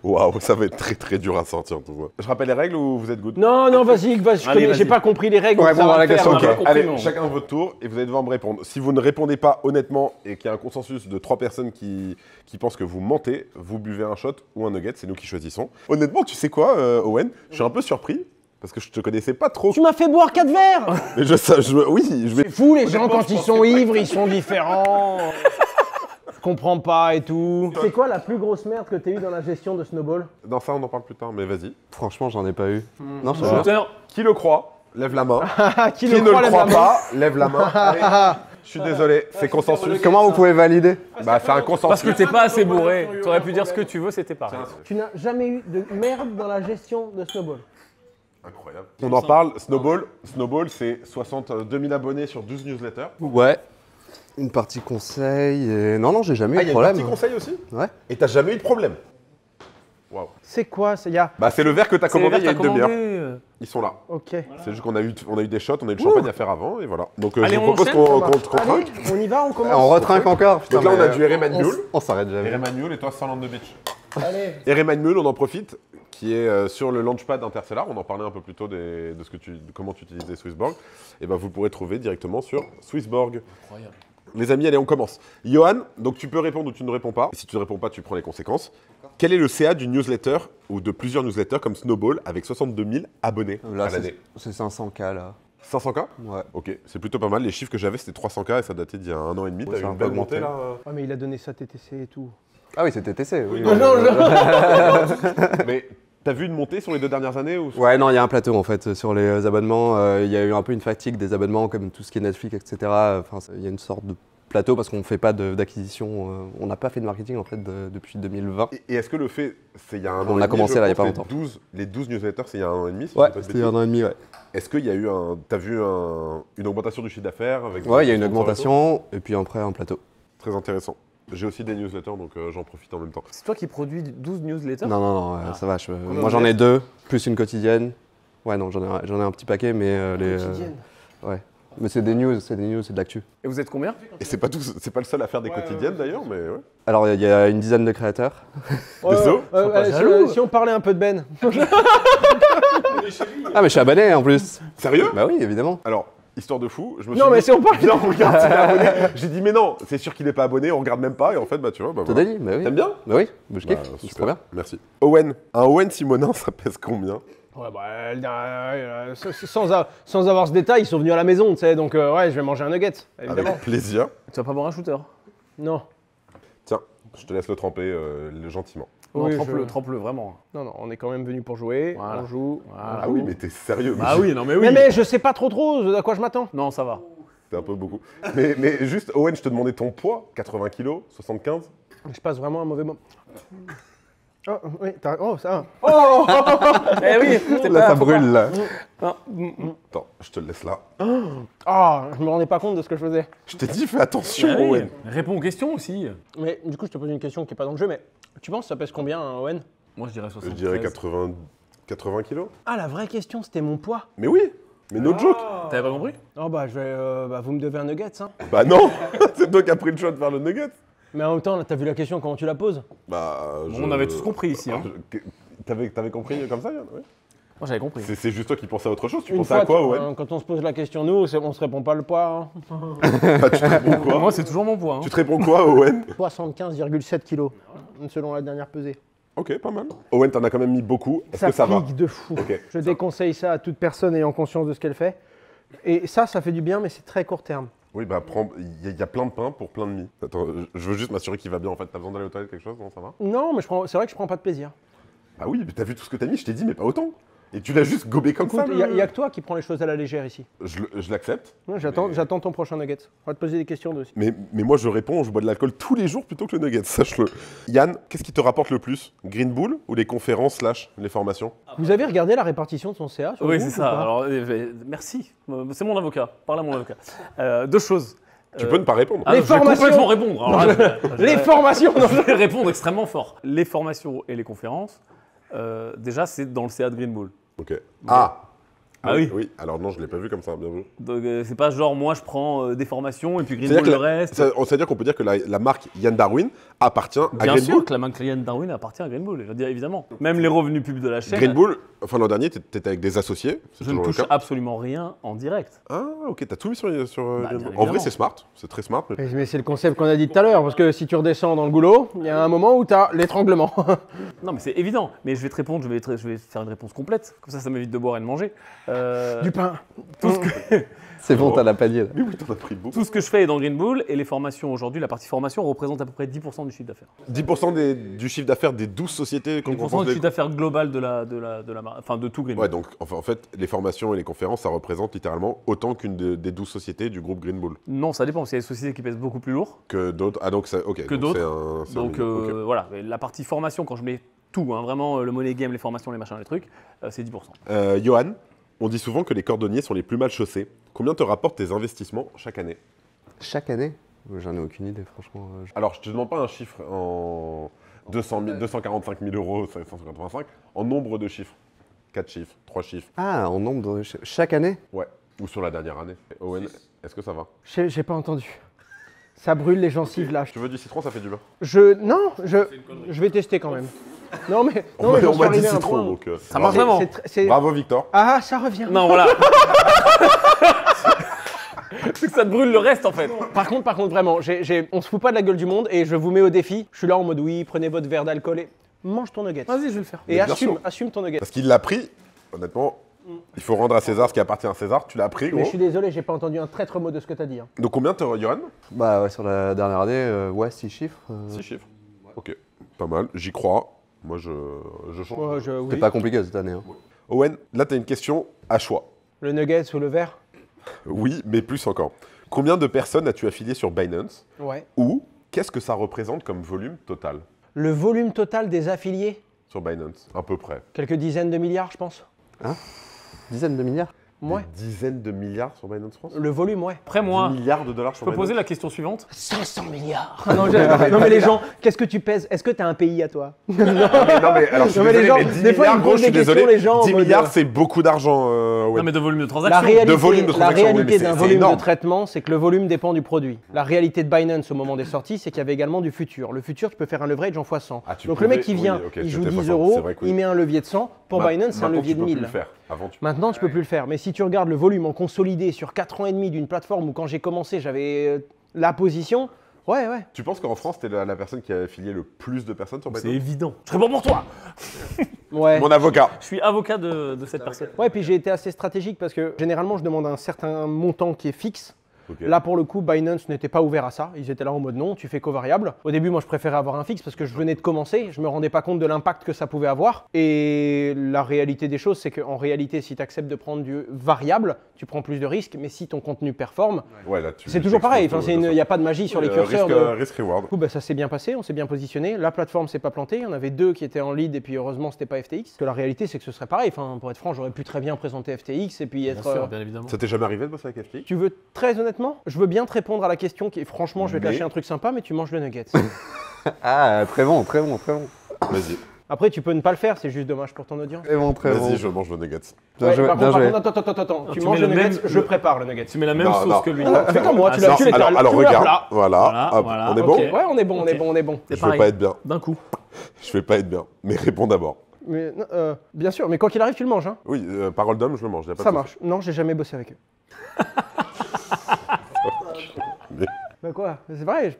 Waouh, ça va être très très dur à sortir tout ça. Je rappelle les règles ou vous êtes good? Non, vas-y, Allez, vas-y. j'ai pas compris les règles. Ouais, donc ça bon, va la le faire, question, hein. ok. compris, Allez, non. chacun votre tour et vous allez devoir me répondre. Si vous ne répondez pas honnêtement et qu'il y a un consensus de 3 personnes qui pensent que vous mentez, vous buvez un shot ou un nugget, c'est nous qui choisissons. Honnêtement, tu sais quoi, Owen? Je suis un peu surpris parce que je te connaissais pas trop. Tu m'as fait boire 4 verres. Mais oui, je vais. C'est fou, les gens quand ils sont ivres, ils sont différents. Je comprends pas et tout. C'est quoi la plus grosse merde que t'as eu dans la gestion de Snowball? Dans ça, on en parle plus tard, mais vas-y. Franchement, j'en ai pas eu. Non, je te jure. Shooter. Qui le croit, lève la main. Qui Qui ne le lève la croit main. pas, lève la main. Allez, je suis désolé, c'est consensus. Comment vous pouvez valider? Bah, c'est un consensus. Parce que t'es pas assez bourré. T'aurais pu dire ce que tu veux, c'était pareil. Tu n'as jamais eu de merde dans la gestion de Snowball. Incroyable. On en parle, Snowball. Snowball, c'est 62 000 abonnés sur 12 newsletters. Ouais. Une partie conseil et... Non, j'ai jamais Ah, eu il y de a un problème. petit conseil aussi? Ouais. Et t'as jamais eu de problème? Waouh. C'est quoi? Il y a. Bah, c'est le verre que t'as C'est les commandé il y a verres une que t'as demi-heure. commandé. Ils sont là. Ok. C'est juste qu'on a eu des shots, on a eu le champagne à faire avant, et voilà. Donc, Allez, je vous on propose enchaîne, qu'on Allez, trinque. on y va, on commence. On retrinque encore. Donc là, on a du Ereman Mule. On s'arrête jamais. Ereman Mule et toi, Salon de Beach. Allez. Ereman Mule, on en profite, qui est sur le launchpad Interstellar. On en parlait un peu plus tôt de comment tu utilisais Swissborg. Et ben, vous le pourrez trouver directement sur Swissborg. Incroyable. Les amis, allez, on commence. Johan, donc tu peux répondre ou tu ne réponds pas. Et si tu ne réponds pas, tu prends les conséquences. Quel est le CA d'une newsletter ou de plusieurs newsletters comme Snowball avec 62 000 abonnés Là, à l'année? c'est 500K là. 500K? Ouais. Ok, c'est plutôt pas mal. Les chiffres que j'avais, c'était 300K et ça datait d'il y a 1 an et demi. Ouais, T'as eu ça a une un peu belle montée augmenté. là Ah, mais il a donné sa TTC et tout. Ah oui, c'était TC. Oui, Non, Mais t'as vu une montée sur les 2 dernières années ou... Ouais, non, il y a un plateau en fait sur les abonnements. Il y a eu un peu une fatigue des abonnements, comme tout ce qui est Netflix, etc. Enfin, il y a une sorte de plateau parce qu'on ne fait pas d'acquisition. On n'a pas fait de marketing en fait depuis 2020. Et est-ce que le fait, c'est il y a un an On et a demi, commencé je là, il y a pense, pas longtemps. Les 12 newsletters, c'est il y a 1 an et demi si Ouais, je dis pas de c'était il y a bêtises. un an et demi, ouais. Est-ce qu'il y a eu t'as vu une augmentation du chiffre d'affaires avec Ouais, il y a une des sponsors et tout augmentation et puis après un plateau. Très intéressant. J'ai aussi des newsletters, donc j'en profite en même temps. C'est toi qui produis 12 newsletters? Non, non, non, Ah. ça va. Combien Moi vous j'en ai êtes 2, plus une quotidienne. Ouais, non, j'en ai un petit paquet, mais Quotidienne. ouais. Mais c'est des news, c'est de l'actu. Et vous êtes combien? Et c'est pas le seul à faire des quotidiennes d'ailleurs, mais ouais. Alors il y a une dizaine de créateurs. Désolé. Si, jaloux. si on parlait un peu de Ben. Ah, mais je suis abonné en plus. Sérieux? Bah oui, évidemment. Alors, histoire de fou, je me Non, suis mais dit, si on parle. viens, on regarde s'il est abonné. J'ai dit, mais non, c'est sûr qu'il n'est pas abonné, on regarde même pas. Et en fait, bah tu vois, bah T'as voilà. dit? Bah oui. T'aimes bien? Bah oui, bah, je kiffe, Bah, c'est super. trop bien. Merci. Owen, un Owen Simonin, ça pèse combien? Ouais, sans avoir ce détail, ils sont venus à la maison, tu sais, donc ouais, je vais manger un nugget, évidemment. Avec plaisir. Tu vas pas boire un shooter? Non. Tiens, je te laisse le tremper gentiment. Non, Oui, trempe-le vraiment. Non, non, on est quand même venu pour jouer, Voilà. on joue. Voilà. Ah oui, mais t'es sérieux? Ah oui, non mais oui. Mais je sais pas trop à quoi je m'attends. Non, ça va. C'est un peu beaucoup. Mais juste, Owen, je te demandais ton poids, 80 kilos, 75? Je passe vraiment un mauvais moment. Oh, oui, oh, ça. Eh oui, c'est Là, pas- ça faut brûle là. pas- Attends, je te le laisse là. Ah, je me rendais pas compte de ce que je faisais. Je t'ai dit, fais attention, Ah oui, Owen. réponds aux questions aussi. Mais du coup, je te pose une question qui est pas dans le jeu, mais tu penses que ça pèse combien, un Owen? Moi je dirais Je 73. dirais 80 kilos. Ah, la vraie question, c'était mon poids. Mais oui, mais no joke. T'avais pas compris? Oh bah, vous me devez un nugget, hein. Bah non, c'est toi qui as pris le choix de faire le nugget. Mais en même temps, là, t'as vu la question, comment tu la poses? Bah, Bon, on avait tous compris ici, hein. T'avais compris comme ça, Yann? Ouais. Moi j'avais compris. C'est juste toi qui pensais à autre chose. Tu Une pensais à fois, quoi, Owen? quand on se pose la question, nous, on se répond pas le poids. Hein. Bah, tu te réponds quoi? Moi c'est toujours mon poids. Hein. Tu te réponds quoi, Owen? 75,7 kilos, selon la dernière pesée. Ok, pas mal. Owen, t'en as quand même mis beaucoup. Est-ce que ça va? pique de fou. Ok. Je déconseille ça à toute personne ayant conscience de ce qu'elle fait. Et ça fait du bien, mais c'est très court terme. Oui, bah, il y a plein de pain pour plein de mie. Attends, je veux juste m'assurer qu'il va bien en fait. T'as besoin d'aller aux toilettes, quelque chose? Non, ça va? Non, mais c'est vrai que je prends pas de plaisir. Bah oui, mais t'as vu tout ce que t'as mis, je t'ai dit, mais pas autant. Et tu l'as juste gobé comme Écoute, ça. il y a que toi qui prends les choses à la légère ici. Je l'accepte. Ouais, J'attends ton prochain nugget. On va te poser des questions dessus. Mais moi, je réponds, je bois de l'alcool tous les jours plutôt que le nugget, sache-le. Yann, qu'est-ce qui te rapporte le plus? Green Bull ou les conférences / les formations? Vous avez regardé la répartition de son CA sur le Oui, groupe c'est ou ça. pas Alors, merci. C'est mon avocat. Parle à mon avocat. Deux choses. Tu peux ne pas répondre. Ah, Les je vais formations. complètement répondre. Alors là, Les formations non. je vais répondre extrêmement fort. Les formations et les conférences, déjà, c'est dans le CA de Green Bull. Ok. Ah Ah oui. Oui, alors non, je l'ai pas vu comme ça, bien vu. Donc, c'est pas genre, moi, je prends des formations et puis Green C'est-à-dire Bull que le reste. C'est-à-dire qu'on peut dire que la marque Yann Darwin appartient à Bien Green sûr Bull. que la marque Yann Darwin appartient à Green Bull, je veux dire, évidemment. Même les revenus pubs de la chaîne, Green Bull, enfin l'an dernier, t'étais avec des associés. C'est je ne toujours le touche cas. absolument rien en direct. Ah, ok, t'as tout mis sur Bah, Green bien Bull. En évidemment. vrai, c'est smart, c'est très smart. Mais c'est le concept qu'on a dit tout à l'heure, parce que si tu redescends dans le goulot, il y a un moment où tu as l'étranglement. Non, mais c'est évident. Mais je vais te répondre, je vais faire une réponse complète. Comme ça m'évite de boire et de manger. Du pain. Tout ce que... C'est bon, t'as la panier là. Oui, oui, t'en as pris beaucoup. Tout ce que je fais est dans Green Bull et les formations aujourd'hui, la partie formation représente à peu près 10% du chiffre d'affaires. 10% du chiffre d'affaires des 12 sociétés qu'on 10% du chiffre d'affaires global de tout Green Bull. Ouais, donc en fait, les formations et les conférences, ça représente littéralement autant qu'une des 12 sociétés du groupe Green Bull. Non, ça dépend, parce qu'il y a des sociétés qui pèsent beaucoup plus lourd. Que d'autres. Ah, donc ça. Ok. Que donc d'autres. c'est un Donc million, ok. voilà, mais la partie formation, quand je mets tout, hein, vraiment le money game, les formations, les machins, les trucs, c'est 10%. Johan, on dit souvent que les cordonniers sont les plus mal chaussés. Combien te rapportent tes investissements chaque année? Chaque année? J'en ai aucune idée, franchement. Alors, je te demande pas un chiffre en 245 000 euros, 585, en nombre de chiffres. 4 chiffres, 3 chiffres. Ah, en nombre de... Chaque année? Ouais. Ou sur la dernière année. Owen, est-ce que ça va? J'ai pas entendu. Ça brûle les gencives là. Tu veux du citron, ça fait du bien. Je vais tester quand même. Non mais On m'a j'en suis dit arrivé à un citron, point. donc. Ça marche bravo. vraiment. Bravo, Victor. Ah, ça revient. Non, voilà. C'est que ça te brûle le reste en fait. Par contre, vraiment, on se fout pas de la gueule du monde et je vous mets au défi. Je suis là en mode oui, prenez votre verre d'alcool et mange ton nugget. Vas-y, je vais le faire. Et Mais bien sûr. assume ton nugget. Parce qu'il l'a pris, honnêtement, Il faut rendre à César ce qui appartient à César. Tu l'as appris, Mais gros. je suis désolé, j'ai pas entendu un traître mot de ce que t'as dit. Hein. Donc combien t'aurais, Johan? Bah ouais, sur la dernière année, ouais, 6 chiffres. 6 chiffres. Ok, pas mal. J'y crois. Moi, je change. Ouais, C'est oui. pas compliqué cette année. Hein. Owen, là, t'as une question à choix. Le nugget ou le verre? Oui, mais plus encore. Combien de personnes as-tu affiliées sur Binance? Ouais. Ou qu'est-ce que ça représente comme volume total Le volume total des affiliés? sur Binance? À peu près. Quelques dizaines de milliards, je pense. Dizaines de milliards. Ouais. Des dizaines de milliards sur Binance France? Le volume, ouais. Après, moi, 10 milliards de dollars je sur peux Binance? poser la question suivante. 500 milliards. Non, mais les gens, qu'est-ce que tu pèses? Est-ce que t'as un pays à toi? Non mais alors je suis Non, mais les désolé, gens, mais 10 des fois, milliards, ils me gros, posent je suis des questions, désolé. les gens, en 10 mode, milliards, c'est beaucoup d'argent, ouais. Non, mais de volume de La transaction. réalité, de volume de la transaction, oui, réalité mais d'un c'est volume de énorme. traitement, c'est que le volume dépend du produit. La réalité de Binance au moment des sorties, c'est qu'il y avait également du futur. Le futur, tu peux faire un leverage en x100. Ah, tu Donc le mec pouvais- qui vient, oui, ok, il tu joue étais 10 pas fort, euros, c'est vrai que oui. il met un levier de 100. Pour Binance, c'est un Maintenant, levier de tu peux plus 1000. le faire. Avant, tu... Maintenant, tu peux plus le faire. Mais si tu regardes le volume en consolidé sur 4 ans et demi d'une plateforme où quand j'ai commencé, j'avais la position, ouais. Tu penses qu'en France, t'es la personne qui a affilié le plus de personnes sur C'est Binance? évident. Je réponds pour toi. Ouais. Mon avocat. Je suis avocat de cette personne. Ouais, puis j'ai été assez stratégique parce que généralement, je demande un certain montant qui est fixe. Ok. Là, pour le coup, Binance n'était pas ouvert à ça. Ils étaient là en mode non, tu fais covariable. Au début, moi, je préférais avoir un fixe parce que je venais de commencer. Je me rendais pas compte de l'impact que ça pouvait avoir. Et la réalité des choses, c'est qu'en réalité, si tu acceptes de prendre du variable, tu prends plus de risques. Mais si ton contenu performe, Ouais, là, tu... c'est toujours pareil. t'exposes Enfin, il n'y a pas de magie sur les curseurs. Risk-reward. Du coup, bah, ça s'est bien passé, on s'est bien positionné. La plateforme s'est pas plantée. Il y en avait 2 qui étaient en lead et puis heureusement, c'était pas FTX. Parce que la réalité, c'est que ce serait pareil. Enfin, pour être franc, j'aurais pu très bien présenter FTX et puis Bien être. sûr, bien évidemment. Ça t'est jamais arrivé de bosser avec FTX? Tu veux très honnêtement, je veux bien te répondre à la question qui est franchement, je vais te Mais- lâcher un truc sympa, mais tu manges le nugget. Ah, très bon, très bon, très bon. Vas-y, Après, tu peux ne pas le faire, c'est juste dommage pour ton audience. Très bon, très bon. vas-y, je mange le nuggets. Bien joué, par bien contre, joué. attends, tu tu manges mets le le nugget, même- je prépare le nugget. Tu mets la même Non, sauce non. que lui. Fais comme moi, tu Alors, l'étales, Alors tu mets à regarde, plat. voilà, hop, voilà, on est ok. bon? Ouais, on est bon, Ok. on est bon. C'est Je vais pareil. pas être bien, D'un coup. je vais pas être bien, mais réponds d'abord. Mais, bien sûr, mais quoi qu'il arrive, tu le manges. Hein. Oui, parole d'homme, je le mange, y a pas Ça de marche. Non, j'ai jamais bossé avec eux. Mais- Bah quoi? C'est vrai,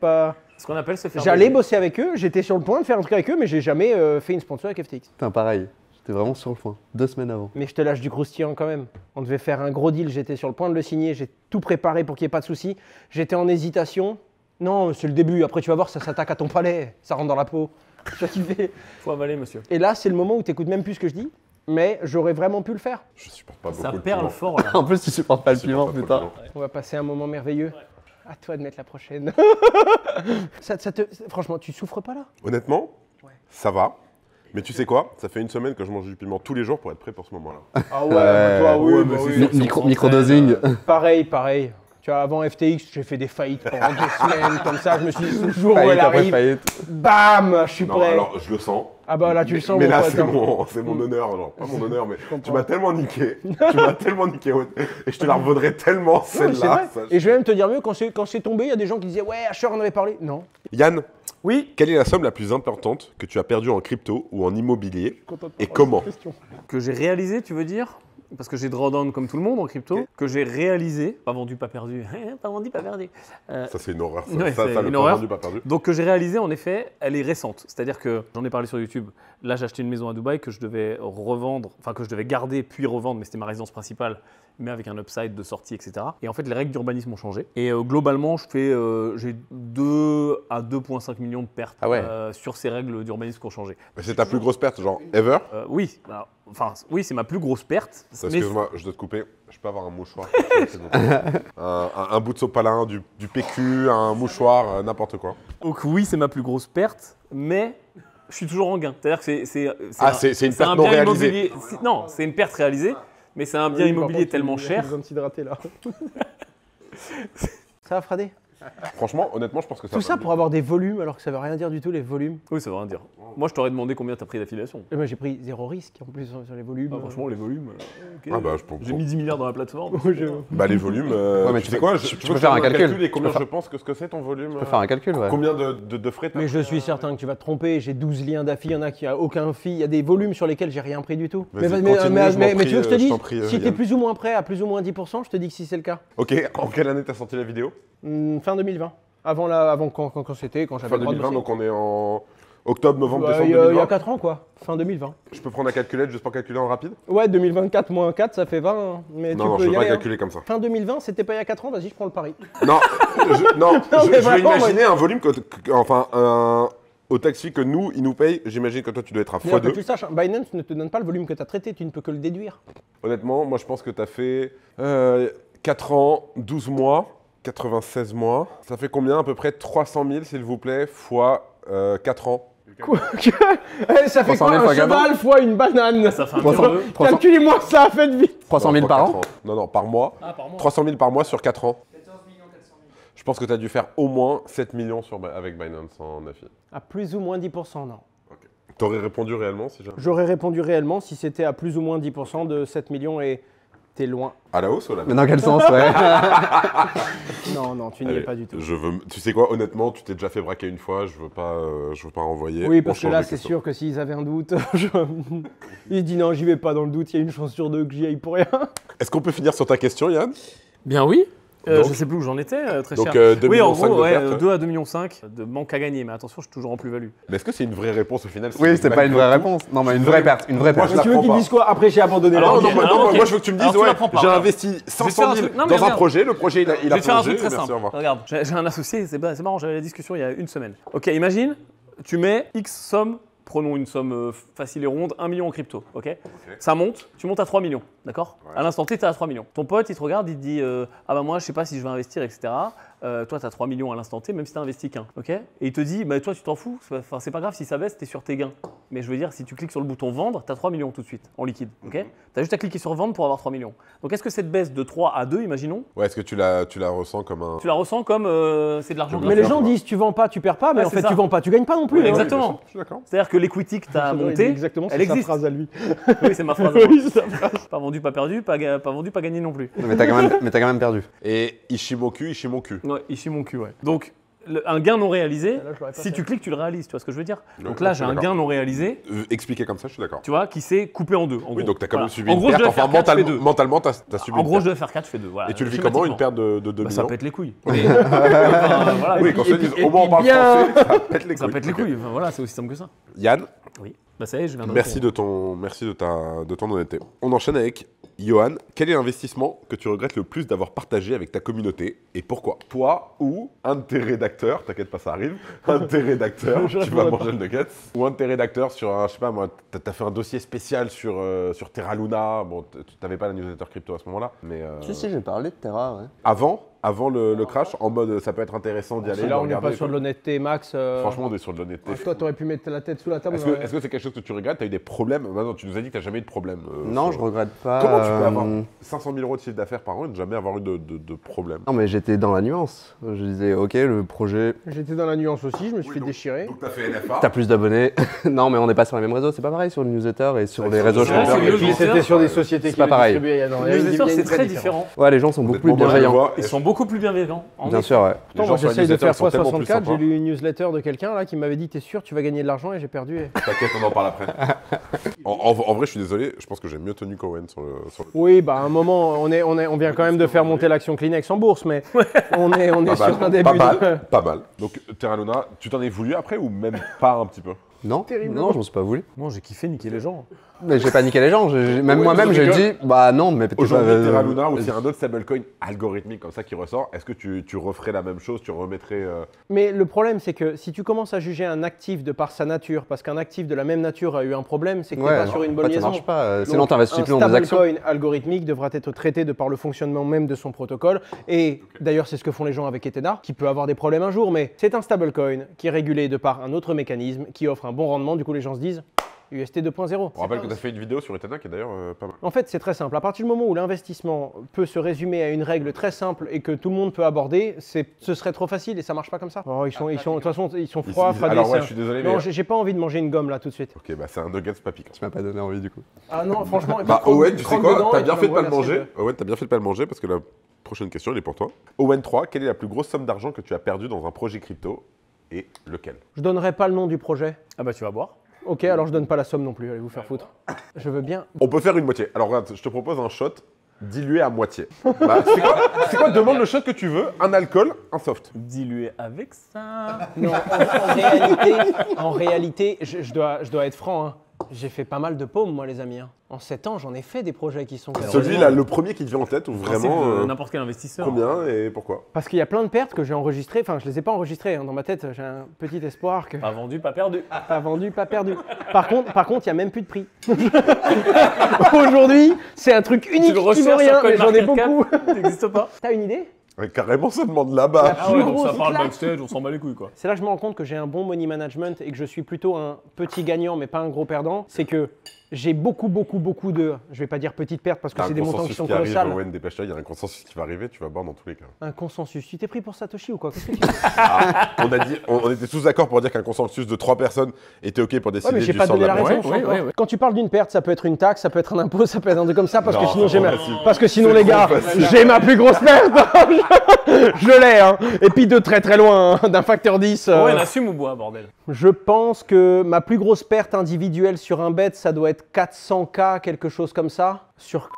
Ce qu'on appelle se faire. j'allais baiser. bosser avec eux, j'étais sur le point de faire un truc avec eux, mais j'ai jamais fait une sponsor avec FTX. Putain, pareil. J'étais vraiment sur le point. 2 semaines avant. Mais je te lâche du croustillant quand même. On devait faire un gros deal, j'étais sur le point de le signer, j'ai tout préparé pour qu'il n'y ait pas de souci. J'étais en hésitation. Non, c'est le début, après tu vas voir, ça s'attaque à ton palais, ça rentre dans la peau. Tu vas kiffer. Faut avaler, monsieur. Et là, c'est le moment où tu n'écoutes même plus ce que je dis, mais j'aurais vraiment pu le faire. Je supporte pas beaucoup Ça le perle piment. fort là. En plus, tu supportes pas le Je supporte piment, pas le putain. piment. On va passer un moment merveilleux. À toi de mettre la prochaine. Franchement, tu souffres pas là? Honnêtement, Ouais. ça va. Mais tu sais quoi? Ça fait une semaine que je mange du piment tous les jours pour être prêt pour ce moment-là. Ah ouais, Ouais, toi, oui, ouais, bah mais oui. c'est sûr. Microdosing. Pareil. Tu vois, avant FTX, j'ai fait des faillites pendant 2 semaines, comme ça, je me suis dit, le jour où Faillite elle après arrive, faillite. bam, je suis Non, prêt. alors je le sens. Ah bah là, tu le sens, Mais mon là, pote, c'est hein. mon honneur. Genre, pas mon honneur, mais comprends. tu m'as tellement niqué. Tu m'as tellement niqué. Ouais. Et je te la revaudrai tellement, Non, mais c'est celle-là. vrai. Ça, Et je vais même te dire mieux, quand c'est tombé, il y a des gens qui disaient ouais, Asher en avait parlé. Non. Yann, Oui. quelle est la somme la plus importante que tu as perdue en crypto ou en immobilier? Content de Et parler de comment? cette question. Que j'ai réalisé, tu veux dire? Parce que j'ai drawdown comme tout le monde en crypto. Ok. Que j'ai réalisé. Pas vendu, pas perdu. Pas vendu, pas perdu. Ça, c'est une horreur. Ça, Ouais, ça, c'est ça, une le horreur. pas vendu, pas perdu. Donc que j'ai réalisé, en effet, elle est récente. C'est-à-dire que j'en ai parlé sur YouTube. Là, j'ai acheté une maison à Dubaï que je devais revendre, enfin que je devais garder puis revendre, mais c'était ma résidence principale, mais avec un upside de sortie, etc. Et en fait, les règles d'urbanisme ont changé. Et globalement, j'ai 2 à 2,5 millions de pertes Ah ouais. sur ces règles d'urbanisme qui ont changé. Mais c'est ta plus grosse perte, genre, ever? Oui, oui, c'est ma plus grosse perte. Mais- Excuse-moi, je dois te couper. Je peux avoir un mouchoir? s'il vous plaît un bout de sopalin, du PQ, un mouchoir, n'importe quoi. Donc oui, c'est ma plus grosse perte, mais je suis toujours en gain. C'est-à-dire que c'est Ah, c'est une perte un non bien réalisée. immobilier. Non, c'est une perte réalisée, mais c'est un bien Oui, par immobilier contre, tellement il a cher. besoin de s'hydrater là. Ça va, Fradé? Franchement, honnêtement, je pense que ça Tout va ça mieux. pour avoir des volumes alors que ça veut rien dire du tout les volumes. Oui, ça veut rien dire. Moi, je t'aurais demandé combien t'as pris d'affiliation. Et moi j'ai pris 0 risque en plus sur les volumes. Ah, franchement, les volumes. Ok. Ah bah, je pense. J'ai mis 10 milliards dans la plateforme. Bah, les volumes. mais tu tu sais peux- quoi? tu veux peux que faire je un fasse calcul. Et combien Tu peux je pense que ce que c'est ton volume? Tu peux faire un calcul, ouais. Combien de frais t'as? Mais je suis certain que tu vas te tromper, j'ai 12 liens d'affiliés, il y en a qui a aucun fee, il y a des volumes sur lesquels j'ai rien pris du tout. Vas-y, Mais continue, je m'en mais prie, tu veux que je te je dise, t'en prie, si t'es Yann. plus ou moins prêt à plus ou moins 10%, je te dis que si c'est le cas. Ok, en quelle année t'as sorti la vidéo? Fin 2020. Avant quand c'était, quand j'avais Fin le droit de 2020, bosser. donc on est en. Octobre, novembre, décembre Il y a 2020. 4 ans, quoi. Fin 2020. Je peux prendre la calculette juste pour calculer en rapide? Ouais, 2024 moins 4, ça fait 20. hein. Mais Non, tu non, peux je peux y pas aller. calculer comme ça. Fin 2020, c'était pas il y a 4 ans, vas-y, je prends le pari. Non, je vais vraiment, imaginer un volume, au taxi que nous, ils nous payent. J'imagine que toi, tu dois être à D'ailleurs, que tu x2. le saches, hein, Binance ne te donne pas le volume que tu as traité, tu ne peux que le déduire. Honnêtement, moi, je pense que tu as fait 4 ans, 12 mois, 96 mois. Ça fait combien? À peu près 300 000, s'il vous plaît, fois 4 ans. Quoi Eh, ça fait 300 quoi 000 un fois gamin cheval fois une banane? Ça fait un 300. peu. 300 Calculez-moi ça, faites vite. 300 000 Non, par fois an 4 Non, non, par mois. Ah, par mois. 300 000 par mois sur 4 ans. Je pense que tu as dû faire au moins 7 millions avec Binance en AFI. À plus ou moins 10%, non. T'aurais répondu réellement si jamais? J'aurais répondu réellement si c'était à plus ou moins 10% de 7 millions et t'es loin. À la hausse ou à la baisse? Mais dans quel sens, ouais. Non, non, tu n'y es Allez, pas du tout. Tu sais quoi, honnêtement, tu t'es déjà fait braquer une fois, je veux pas renvoyer. Oui, On parce que change là, de c'est question. sûr que s'ils avaient un doute, il dit non, j'y vais pas dans le doute, il y a une chance sur deux que j'y aille pour rien. Est-ce qu'on peut finir sur ta question, Yann? Bien oui. Donc- Je sais plus où j'en étais, très Donc, cher. 2,5 Oui, en millions gros, de ouais, pertes. 2 à 2,5 millions de manque à gagner. Mais attention, je suis toujours en plus-value. Mais est-ce que c'est une vraie réponse au final? Oui, c'est pas une vraie réponse. Non, mais une vraie perte. Une vraie Moi, perte. je la Tu veux prends qu'ils pas. disent quoi? Après, j'ai abandonné Alors, la ok, question. alors, ok. moi je veux que tu me dises, Alors, tu ouais, la prends pas, j'ai regarde. investi Je vais te 500 faire un 000 truc- non, mais dans un regarde. projet, le projet il a Je vais te faire un plongé, truc très merci, au simple. revoir. Regarde, j'ai un associé, c'est marrant, j'avais la discussion il y a une semaine. Ok, imagine, tu mets X somme, prenons une somme facile et ronde, 1 million en crypto, ok? Ça monte, tu montes à 3 millions, d'accord? Ouais. À l'instant T, tu es à 3 millions. Ton pote, il te regarde, il te dit ah bah moi, je sais pas si je vais investir, etc. Toi, tu as 3 millions à l'instant T, même si tu investi qu'un, ok? Et il te dit bah toi, tu t'en fous, c'est pas grave si ça baisse, tu es sur tes gains. Mais je veux dire, si tu cliques sur le bouton vendre, tu as 3 millions tout de suite en liquide, ok? Tu as juste à cliquer sur vendre pour avoir 3 millions. Donc est-ce que cette baisse de 3 à 2, imaginons, Ouais, est-ce que tu la ressens comme un. tu la ressens comme c'est de l'argent Mais Mais les gratuit? gens disent tu vends pas, tu perds pas, mais Ouais, en c'est fait ça. tu vends pas, tu gagnes pas non plus. Oui, hein. exactement. Je suis d'accord. C'est-à-dire que l'equity que tu as J'adore, il dit monté, exactement, elle c'est sa existe. phrase à lui. Oui, c'est ma phrase. Oui, c'est sa phrase. Pas vendu, pas perdu, pas vendu, pas gagné non plus. Mais t'as quand même perdu. Et Ishimoku. Ouais, ici mon cul, ouais. Donc, un gain non réalisé, Là, je l'aurais pas si fait. tu cliques, tu le réalises, tu vois ce que je veux dire? Ouais, Donc là, je suis j'ai un d'accord. gain non réalisé, Expliqué comme ça, je suis d'accord. tu vois, qui s'est coupé en deux. En Oui, gros. donc t'as quand même Voilà. subi En une gros, je perte. devais faire Enfin, 4, je fais 2. mentalement, t'as subi En une gros, je perte. devais faire 4, je fais 2. Voilà, Et tu le vis comment, une schématiquement. perte de 2 Bah, ça millions? pète les couilles. Mais, voilà, Oui, quand je te dis, et au moins on puis parle bien. français, ça pète les couilles. ça pète les Ok. couilles. Enfin, voilà, c'est aussi simple que ça. Yann, Oui. Bah ça y est, je viens de merci répondre. de ton honnêteté. On enchaîne avec Johan. Quel est l'investissement que tu regrettes le plus d'avoir partagé avec ta communauté et pourquoi? Toi ou un de tes rédacteurs, t'inquiète pas, ça arrive, un de tes rédacteurs, Je tu vas répondrai manger le nugget, ou un de tes rédacteurs sur un, je sais pas moi, t'as fait un dossier spécial sur Terra Luna. Bon, tu t'avais pas la newsletter crypto à ce moment-là, mais Si, j'ai parlé de Terra, ouais. avant le crash, en mode ça peut être intéressant d'y aller. Et de là, on n'est regarder pas et sur tout. de l'honnêteté max. Franchement, on est sur de l'honnêteté. Toi, t'aurais pu mettre la tête sous la table. Est-ce que c'est quelque chose que tu regrettes? T'as eu des problèmes? Non, tu nous as dit que t'as jamais eu de problème. Non, sur- je regrette pas. Comment tu peux avoir 500 000 euros de chiffre d'affaires par an et ne jamais avoir eu de problème? Non, mais j'étais dans la nuance. Je disais, ok, le projet, J'étais dans la nuance aussi, je me suis fait déchirer. Donc t'as fait NFA. t'as plus d'abonnés. Non, mais on n'est pas sur les mêmes réseaux. C'est pas pareil sur le newsletter et sur les réseaux Ouais, Schroeder. c'est Et le puis newsletter. c'était sur des sociétés C'est qui pas le pareil. distribuaient, il y a- non, il y a Les une- il y a newsletters, une c'est vraie très différence. différent. Ouais, les gens sont beaucoup plus Honnêtement, moi, je bienveillants. vois- Ils sont beaucoup plus bienveillants. En Bien effet. sûr, ouais. Pourtant, moi gens sur la j'essaye de newsletter faire sont tellement plus 364, j'ai sympas. lu une newsletter de quelqu'un là qui m'avait dit t'es sûr tu vas gagner de l'argent et j'ai perdu. T'inquiète, on en parle après. En vrai, je suis désolé, je pense que j'ai mieux tenu qu'Owen sur le. Oui, bah à un moment on vient quand même de faire monter l'action Kleenex en bourse, mais on est Pas sur un mal, début. pas de- mal, pas mal. Donc Terra Luna, tu t'en es voulu après ou même pas un petit peu? Non, Terriblement. non, je m'en suis pas voulu. Moi, j'ai kiffé niquer les gens. Mais j'ai pas niqué les gens. Même Ouais, moi-même, je j'ai rigole. dit, bah non, mais peut-être Aujourd'hui, pas, Terra Luna ou s'il y a un autre stablecoin algorithmique comme ça qui ressort, est-ce que tu referais la même chose? Tu remettrais. Mais le problème c'est que si tu commences à juger un actif de par sa nature, parce qu'un actif de la même nature a eu un problème, c'est que t'es Ouais, pas sur une en bonne fait, ça liaison. marche pas. Donc, Sinon, t'investis plus un dans des actions. stablecoin algorithmique devra être traité de par le fonctionnement même de son protocole. Et d'ailleurs, c'est ce que font les gens avec Ethena, qui peut avoir des problèmes un jour, mais c'est un stablecoin qui est régulé de par un autre mécanisme qui offre un bon rendement. Du coup, les gens se disent UST 2.0. On rappelle que tu as fait une vidéo sur Ethena qui est d'ailleurs pas mal. En fait, c'est très simple. À partir du moment où l'investissement peut se résumer à une règle très simple et que tout le monde peut aborder, ce serait trop facile et ça marche pas comme ça. Oh, de toute façon, ils sont froids, fradés. Alors ouais, c'est je suis désolé, Non, mais. j'ai pas envie de manger une gomme là tout de suite. Ok, bah c'est un nuggets pas piquant. Tu m'as pas donné envie du coup. Ah non, franchement. Bah Owen, tu sais quoi? T'as bien fait de pas le manger. Owen, t'as bien fait de pas le manger parce que la prochaine question, elle est pour toi. Owen 3, quelle est la plus grosse somme d'argent que tu as perdue dans un projet crypto et lequel? Je donnerai pas le nom du projet. Ah bah tu vas boire. Ok, alors je donne pas la somme non plus, allez vous faire foutre. Je veux bien. On peut faire une moitié. Alors regarde, je te propose un shot dilué à moitié. Bah, c'est quoi? Demande le shot que tu veux, un alcool, un soft. Dilué avec ça. Non, en réalité, je dois être franc. Hein. J'ai fait pas mal de paumes, moi, les amis. Hein. En 7 ans, j'en ai fait des projets qui sont... Celui-là, le premier qui te vient en tête, ou vraiment... n'importe quel investisseur. Combien et pourquoi? Parce qu'il y a plein de pertes que j'ai enregistrées. Enfin, je les ai pas enregistrées. Hein. Dans ma tête, j'ai un petit espoir que... Pas vendu, pas perdu. Pas vendu, pas perdu. Par contre, il n'y a même plus de prix. Aujourd'hui, c'est un truc unique qui vaut rien, mais j'en ai beaucoup. Ça n'existe pas. T'as une idée? Ouais, carrément, ça demande là-bas. Ah ouais, donc grosse ça parle claque. backstage, on s'en bat les couilles quoi. C'est là que je me rends compte que j'ai un bon money management et que je suis plutôt un petit gagnant, mais pas un gros perdant. C'est que j'ai beaucoup de, je vais pas dire petites pertes parce que c'est des montants qui sont colossales. Owen, dépêche-toi, il y a un consensus qui va arriver, tu vas boire dans tous les cas. Un consensus. Tu t'es pris pour Satoshi ou quoi? Qu'est-ce que tu dis? On était tous d'accord pour dire qu'un consensus de 3 personnes était OK pour décider Ouais, mais j'ai du pas sort de donné la la boîte. raison. Ouais. Quand tu parles d'une perte, ça peut être une taxe, ça peut être un impôt, ça peut être un truc comme ça, parce que Non, sinon c'est j'ai trop ma... facile. Parce que sinon C'est les trop gars, facile. j'ai ma plus grosse perte. Je l'ai, hein. Et puis de très très loin, hein, d'un facteur 10. Ouais, on assume ou bois, bordel. Je pense que ma plus grosse perte individuelle sur un bet, ça doit être 400K, quelque chose comme ça. Sur...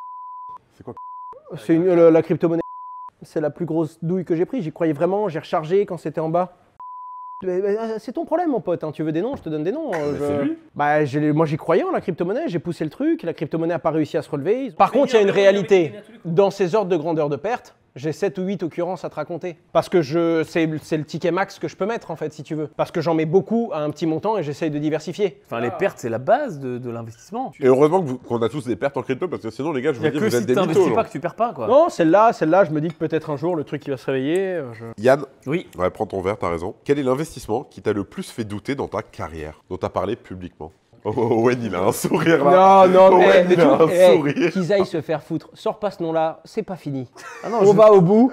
C'est quoi? C'est la crypto-monnaie. C'est la plus grosse douille que j'ai prise. J'y croyais vraiment, j'ai rechargé quand c'était en bas. C'est ton problème, mon pote. Hein. Tu veux des noms, je te donne des noms. C'est lui. Bah, moi, j'y croyais en la crypto-monnaie. J'ai poussé le truc. La crypto-monnaie n'a pas réussi à se relever. Par contre, il y a une réalité. Dans ces ordres de grandeur de perte, j'ai 7 ou 8 occurrences à te raconter. Parce que c'est le ticket max que je peux mettre, en fait, si tu veux. Parce que j'en mets beaucoup à un petit montant et j'essaye de diversifier. Enfin, les pertes, c'est la base de l'investissement. Et heureusement qu'on a tous des pertes en crypto, parce que sinon, les gars, je Il vous n'y a dis, que vous êtes si des tu mythos. n'investis pas genre. que tu perds pas quoi. Non, celle-là, je me dis que peut-être un jour, le truc qui va se réveiller. Yann, Oui. ouais, prends ton verre, t'as raison. Quel est l'investissement qui t'a le plus fait douter dans ta carrière, dont t'as parlé publiquement? Oh, Owen, il a un sourire là. Non, Owen, mais il a un sourire. qu'ils aillent se faire foutre. Sors pas ce nom-là, c'est pas fini. On va au bout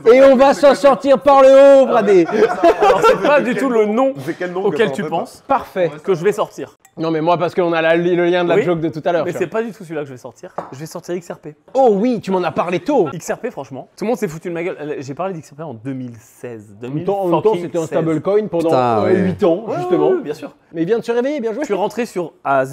et on va s'en sortir par le haut, Bradé. Alors, c'est pas du tout le nom C'est quel nom auquel que tu t'as en tête, penses Parfait. que je vais sortir. Non, mais moi, parce qu'on a le lien de la Oui, joke de tout à l'heure. Mais tu c'est vois. pas du tout celui-là que je vais sortir. Je vais sortir XRP. Oh oui, tu m'en as parlé tôt. XRP, franchement. Tout le monde s'est foutu de ma gueule. J'ai parlé d'XRP en 2016. En même temps, c'était un stablecoin pendant Putain, ouais. 8 ans, justement. Bien sûr. Mais il vient de se réveiller, bien joué. Je suis rentré à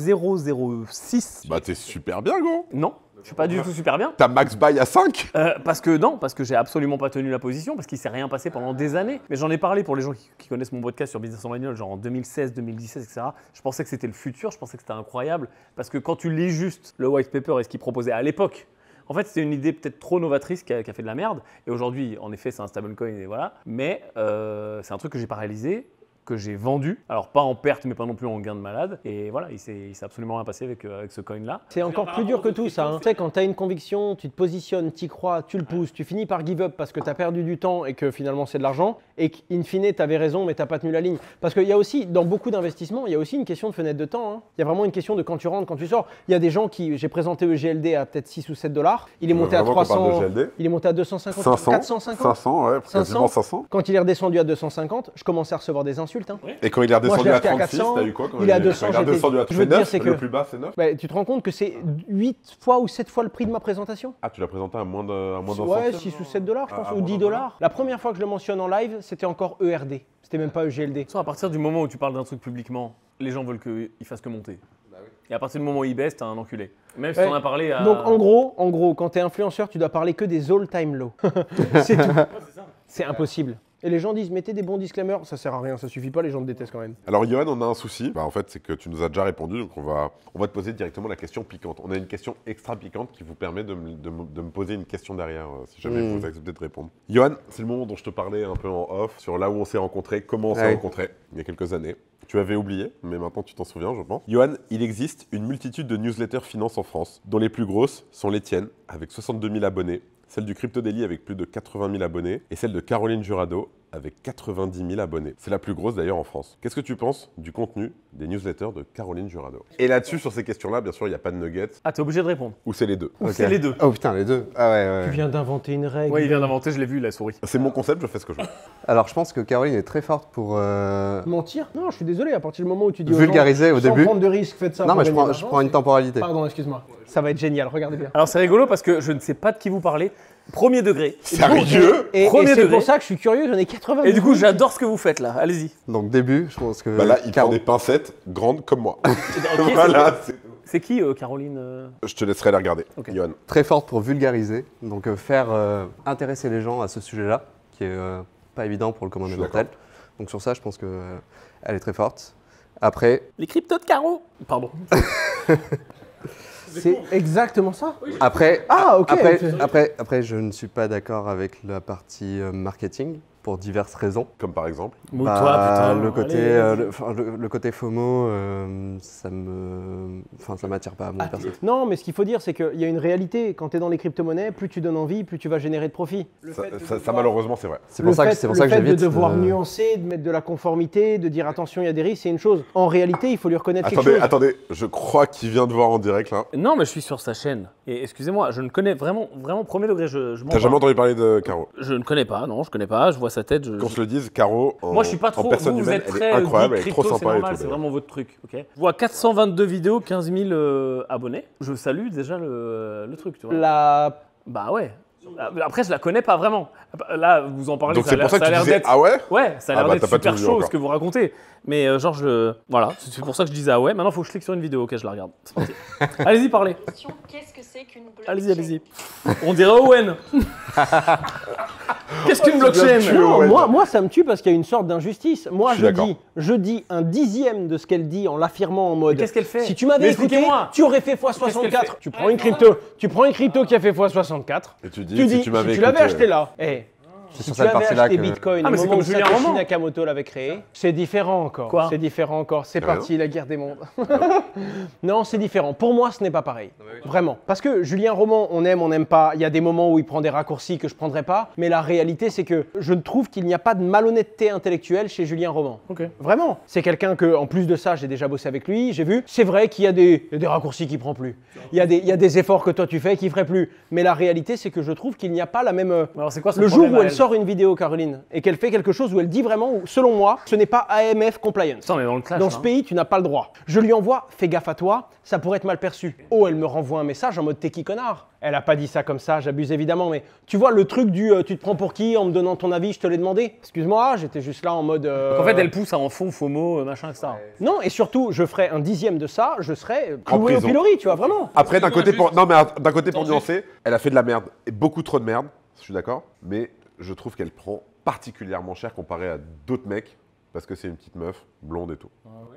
0,06. Bah, t'es super bien, gros. Non, je suis pas du tout super bien. T'as max buy à 5. Parce que j'ai absolument pas tenu la position, parce qu'il s'est rien passé pendant des années. Mais j'en ai parlé pour les gens qui connaissent mon podcast sur Business en Manual, genre en 2016, 2017, etc. Je pensais que c'était le futur, je pensais que c'était incroyable. Parce que quand tu lis juste le white paper et ce qu'il proposait à l'époque, en fait, c'était une idée peut-être trop novatrice qui a fait de la merde. Et aujourd'hui, en effet, c'est un stablecoin et voilà. Mais c'est un truc que j'ai pas réalisé, que j'ai vendu. Alors, pas en perte, mais pas non plus en gain de malade. Et voilà, il s'est absolument rien passé avec ce coin-là. C'est encore plus dur que tout ça. Hein. Tu sais, quand tu as une conviction, tu te positionnes, tu y crois, tu le pousses, tu finis par give up parce que tu as perdu du temps et que finalement c'est de l'argent. Et qu'in fine, tu avais raison, mais tu n'as pas tenu la ligne. Parce qu'il y a aussi, dans beaucoup d'investissements, il y a aussi une question de fenêtre de temps. Hein. Il y a vraiment une question de quand tu rentres, quand tu sors. Il y a des gens qui, j'ai présenté le GLD à peut-être 6 ou 7 $. Il est monté à Vraiment, quand on 300. parle de GLD. Il est monté à 250, 500. 450. 500, ouais, quasiment 500. Quand il est redescendu à 250, je commençais à recevoir des insultes. Hein. Et quand il est redescendu Moi, je l'ai à acheté à 36, 400, t'as eu quoi quand il est à 200, quand il est redescendu à je veux te dire, 9, c'est que- le plus bas, c'est 9. Bah, tu te rends compte que c'est 8 fois ou 7 fois le prix de ma présentation? Ah, tu l'as présenté à moins d'un Ouais, centime 6 ou 7 $, je pense, Ah, ou 10 $. La première fois que je le mentionne en live, c'était encore ERD. C'était même pas EGLD. De toute façon, à partir du moment où tu parles d'un truc publiquement, les gens veulent qu'il fasse que monter. Et à partir du moment où il baisse, t'es un enculé. Même si Ouais. t'en as parlé à... Donc en gros, quand t'es influenceur, tu dois parler que des all-time low. C'est tout. C'est impossible. Et les gens disent, mettez des bons disclaimers, ça sert à rien, ça suffit pas, les gens te détestent quand même. Alors, Johan, on a un souci. Bah, en fait, c'est que tu nous as déjà répondu, donc on va te poser directement la question piquante. On a une question extra piquante qui vous permet de me poser une question derrière, si jamais vous acceptez de répondre. Johan, c'est le moment dont je te parlais un peu en off, sur là où on s'est rencontrés, comment on s'est Ouais. rencontrés, il y a quelques années. Tu avais oublié, mais maintenant tu t'en souviens, je pense. Johan, il existe une multitude de newsletters finance en France, dont les plus grosses sont les tiennes, avec 62 000 abonnés, celle du Crypto Daily avec plus de 80 000 abonnés, et celle de Caroline Jurado avec 90 000 abonnés. C'est la plus grosse d'ailleurs en France. Qu'est-ce que tu penses du contenu des newsletters de Caroline Jurado? Et là-dessus, sur ces questions-là, bien sûr, il n'y a pas de nuggets, Ah, t'es obligé de répondre. ou c'est les deux. Ou Ok. c'est les deux. Oh putain, les deux. Ah ouais. Tu viens d'inventer une règle. Ouais, il vient d'inventer, je l'ai vu, la souris. C'est mon concept, je fais ce que je veux. Alors je pense que Caroline est très forte pour Mentir? Non, je suis désolé, à partir du moment où tu dis aux vulgariser gens, au sans début. prendre de risques, faites ça. Non pour mais je gagner prends, de je l'argent, prends une c'est- temporalité. Pardon, excuse-moi. Ça va être génial, regardez bien. Alors c'est rigolo parce que je ne sais pas de qui vous parlez. Premier degré. Sérieux? Et Premier c'est degré. pour ça que je suis curieux, j'en ai 80 Et du coup, 000. j'adore ce que vous faites là. Allez-y. Donc début, je pense que Bah là, il prend Caro- des pincettes grandes comme moi. Ok, Voilà, c'est... C'est qui, Caroline Je te laisserai la regarder, Ok. Johan. Très forte pour vulgariser, donc faire intéresser les gens à ce sujet-là, qui est pas évident pour le commun Je des suis mortels. Donc sur ça, je pense qu'elle est très forte. Après, Les cryptos de Caro. Pardon. C'est exactement ça. après, Ah, ok. après, je ne suis pas d'accord avec la partie marketing pour diverses raisons. Comme par exemple. Mouille-toi, Bah, putain. le côté, Allez, le côté FOMO, ça m'attire pas, moi, perso. Non, mais ce qu'il faut dire, c'est qu'il y a une réalité. Quand tu es dans les crypto-monnaies, plus tu donnes envie, plus tu vas générer de profit. Ça, malheureusement, c'est vrai. C'est pour ça que Le fait j'évite. de devoir nuancer, de mettre de la conformité, de dire attention, il y a des risques, c'est une chose. En réalité, il faut lui reconnaître quelque chose. Attendez, je crois qu'il vient de voir en direct là. Non, mais je suis sur sa chaîne. Et excusez-moi, je ne connais vraiment, premier degré, je m'en T'as jamais parle. entendu parler de Caro? Je ne connais pas, non, je connais pas. Je vois sa tête. Qu'on se le dise, Caro, Moi, je suis pas trop. en personne Vous humaine, êtes elle très est incroyable, elle est crypto, trop c'est sympa et normal, tout. c'est d'ailleurs. vraiment votre truc. Ok. Je vois 422 vidéos, 15 000 abonnés. Je salue déjà le truc, tu vois. Bah ouais. Après, je la connais pas vraiment. Là, vous en parlez. Donc c'est pour ça que tu disais, d'être. ah ouais? Ouais, ça a l'air bah, d'être t'as pas super tout vu chaud encore. ce que vous racontez. Mais voilà, c'est pour ça que je disais ah ouais. Maintenant, il faut que je clique sur une vidéo. Ok, je la regarde. C'est parti. Allez-y, parlez. Qu'est-ce que c'est qu'une blockchain? Allez-y. On dirait Owen. Qu'est-ce qu'une blockchain? Non, Ouais. moi, ça me tue parce qu'il y a une sorte d'injustice. Moi, Je suis d'accord. je dis un dixième de ce qu'elle dit en l'affirmant en mode. Qu'est-ce qu'elle fait? Si tu m'avais Mais écouté, expliquez-moi. tu aurais fait qu'elle x64. fait Tu prends une crypto qui a fait x64. Et tu dis, Tu si dis, tu m'avais si tu l'avais écouté, acheté là, C'est si sur tu cette avais partie-là acheté que. Bitcoin, Ah, mais au c'est moment comme où Julien Satoshi Roman. Nakamoto l'avait créé, c'est différent encore. Quoi C'est différent encore. C'est C'est parti, la guerre des mondes. Non, c'est différent. Pour moi, ce n'est pas pareil. Vraiment. Parce que Julien Roman, on n'aime pas. Il y a des moments où il prend des raccourcis que je prendrais pas. Mais la réalité, c'est que je trouve qu'il n'y a pas de malhonnêteté intellectuelle chez Julien Roman. Ok. Vraiment. C'est quelqu'un que, en plus de ça, j'ai déjà bossé avec lui, j'ai vu. C'est vrai qu'il y a des raccourcis qu'il prend plus. Il y a des efforts que toi tu fais qu'il ferait plus. Mais la réalité, c'est que je trouve qu'il n'y a pas la même. Alors c'est quoi son Le jour problème où à elle sort une vidéo, Caroline, et qu'elle fait quelque chose où elle dit vraiment, selon moi, ce n'est pas AMF compliance. Attends, mais dans le clash. Dans là, ce hein. pays, tu n'as pas le droit. Je lui envoie, fais gaffe à toi, ça pourrait être mal perçu. Oh, elle me renvoie un message en mode t'es qui connard? Elle a pas dit ça comme ça, j'abuse évidemment, mais tu vois le truc du tu te prends pour qui en me donnant ton avis, je te l'ai demandé. Excuse-moi, j'étais juste là en mode. Donc en fait, elle pousse à en fond, FOMO, machin, etc. Non, et surtout, je ferais un dixième de ça, je serais En cloué au prison. pilori, tu vois, vraiment. Après, d'un côté, Excuse-moi, pour... non, mais d'un côté, pour nuancer, elle a fait de la merde, et beaucoup trop de merde, je suis d'accord, mais je trouve qu'elle prend particulièrement cher comparé à d'autres mecs, parce que c'est une petite meuf, blonde et tout.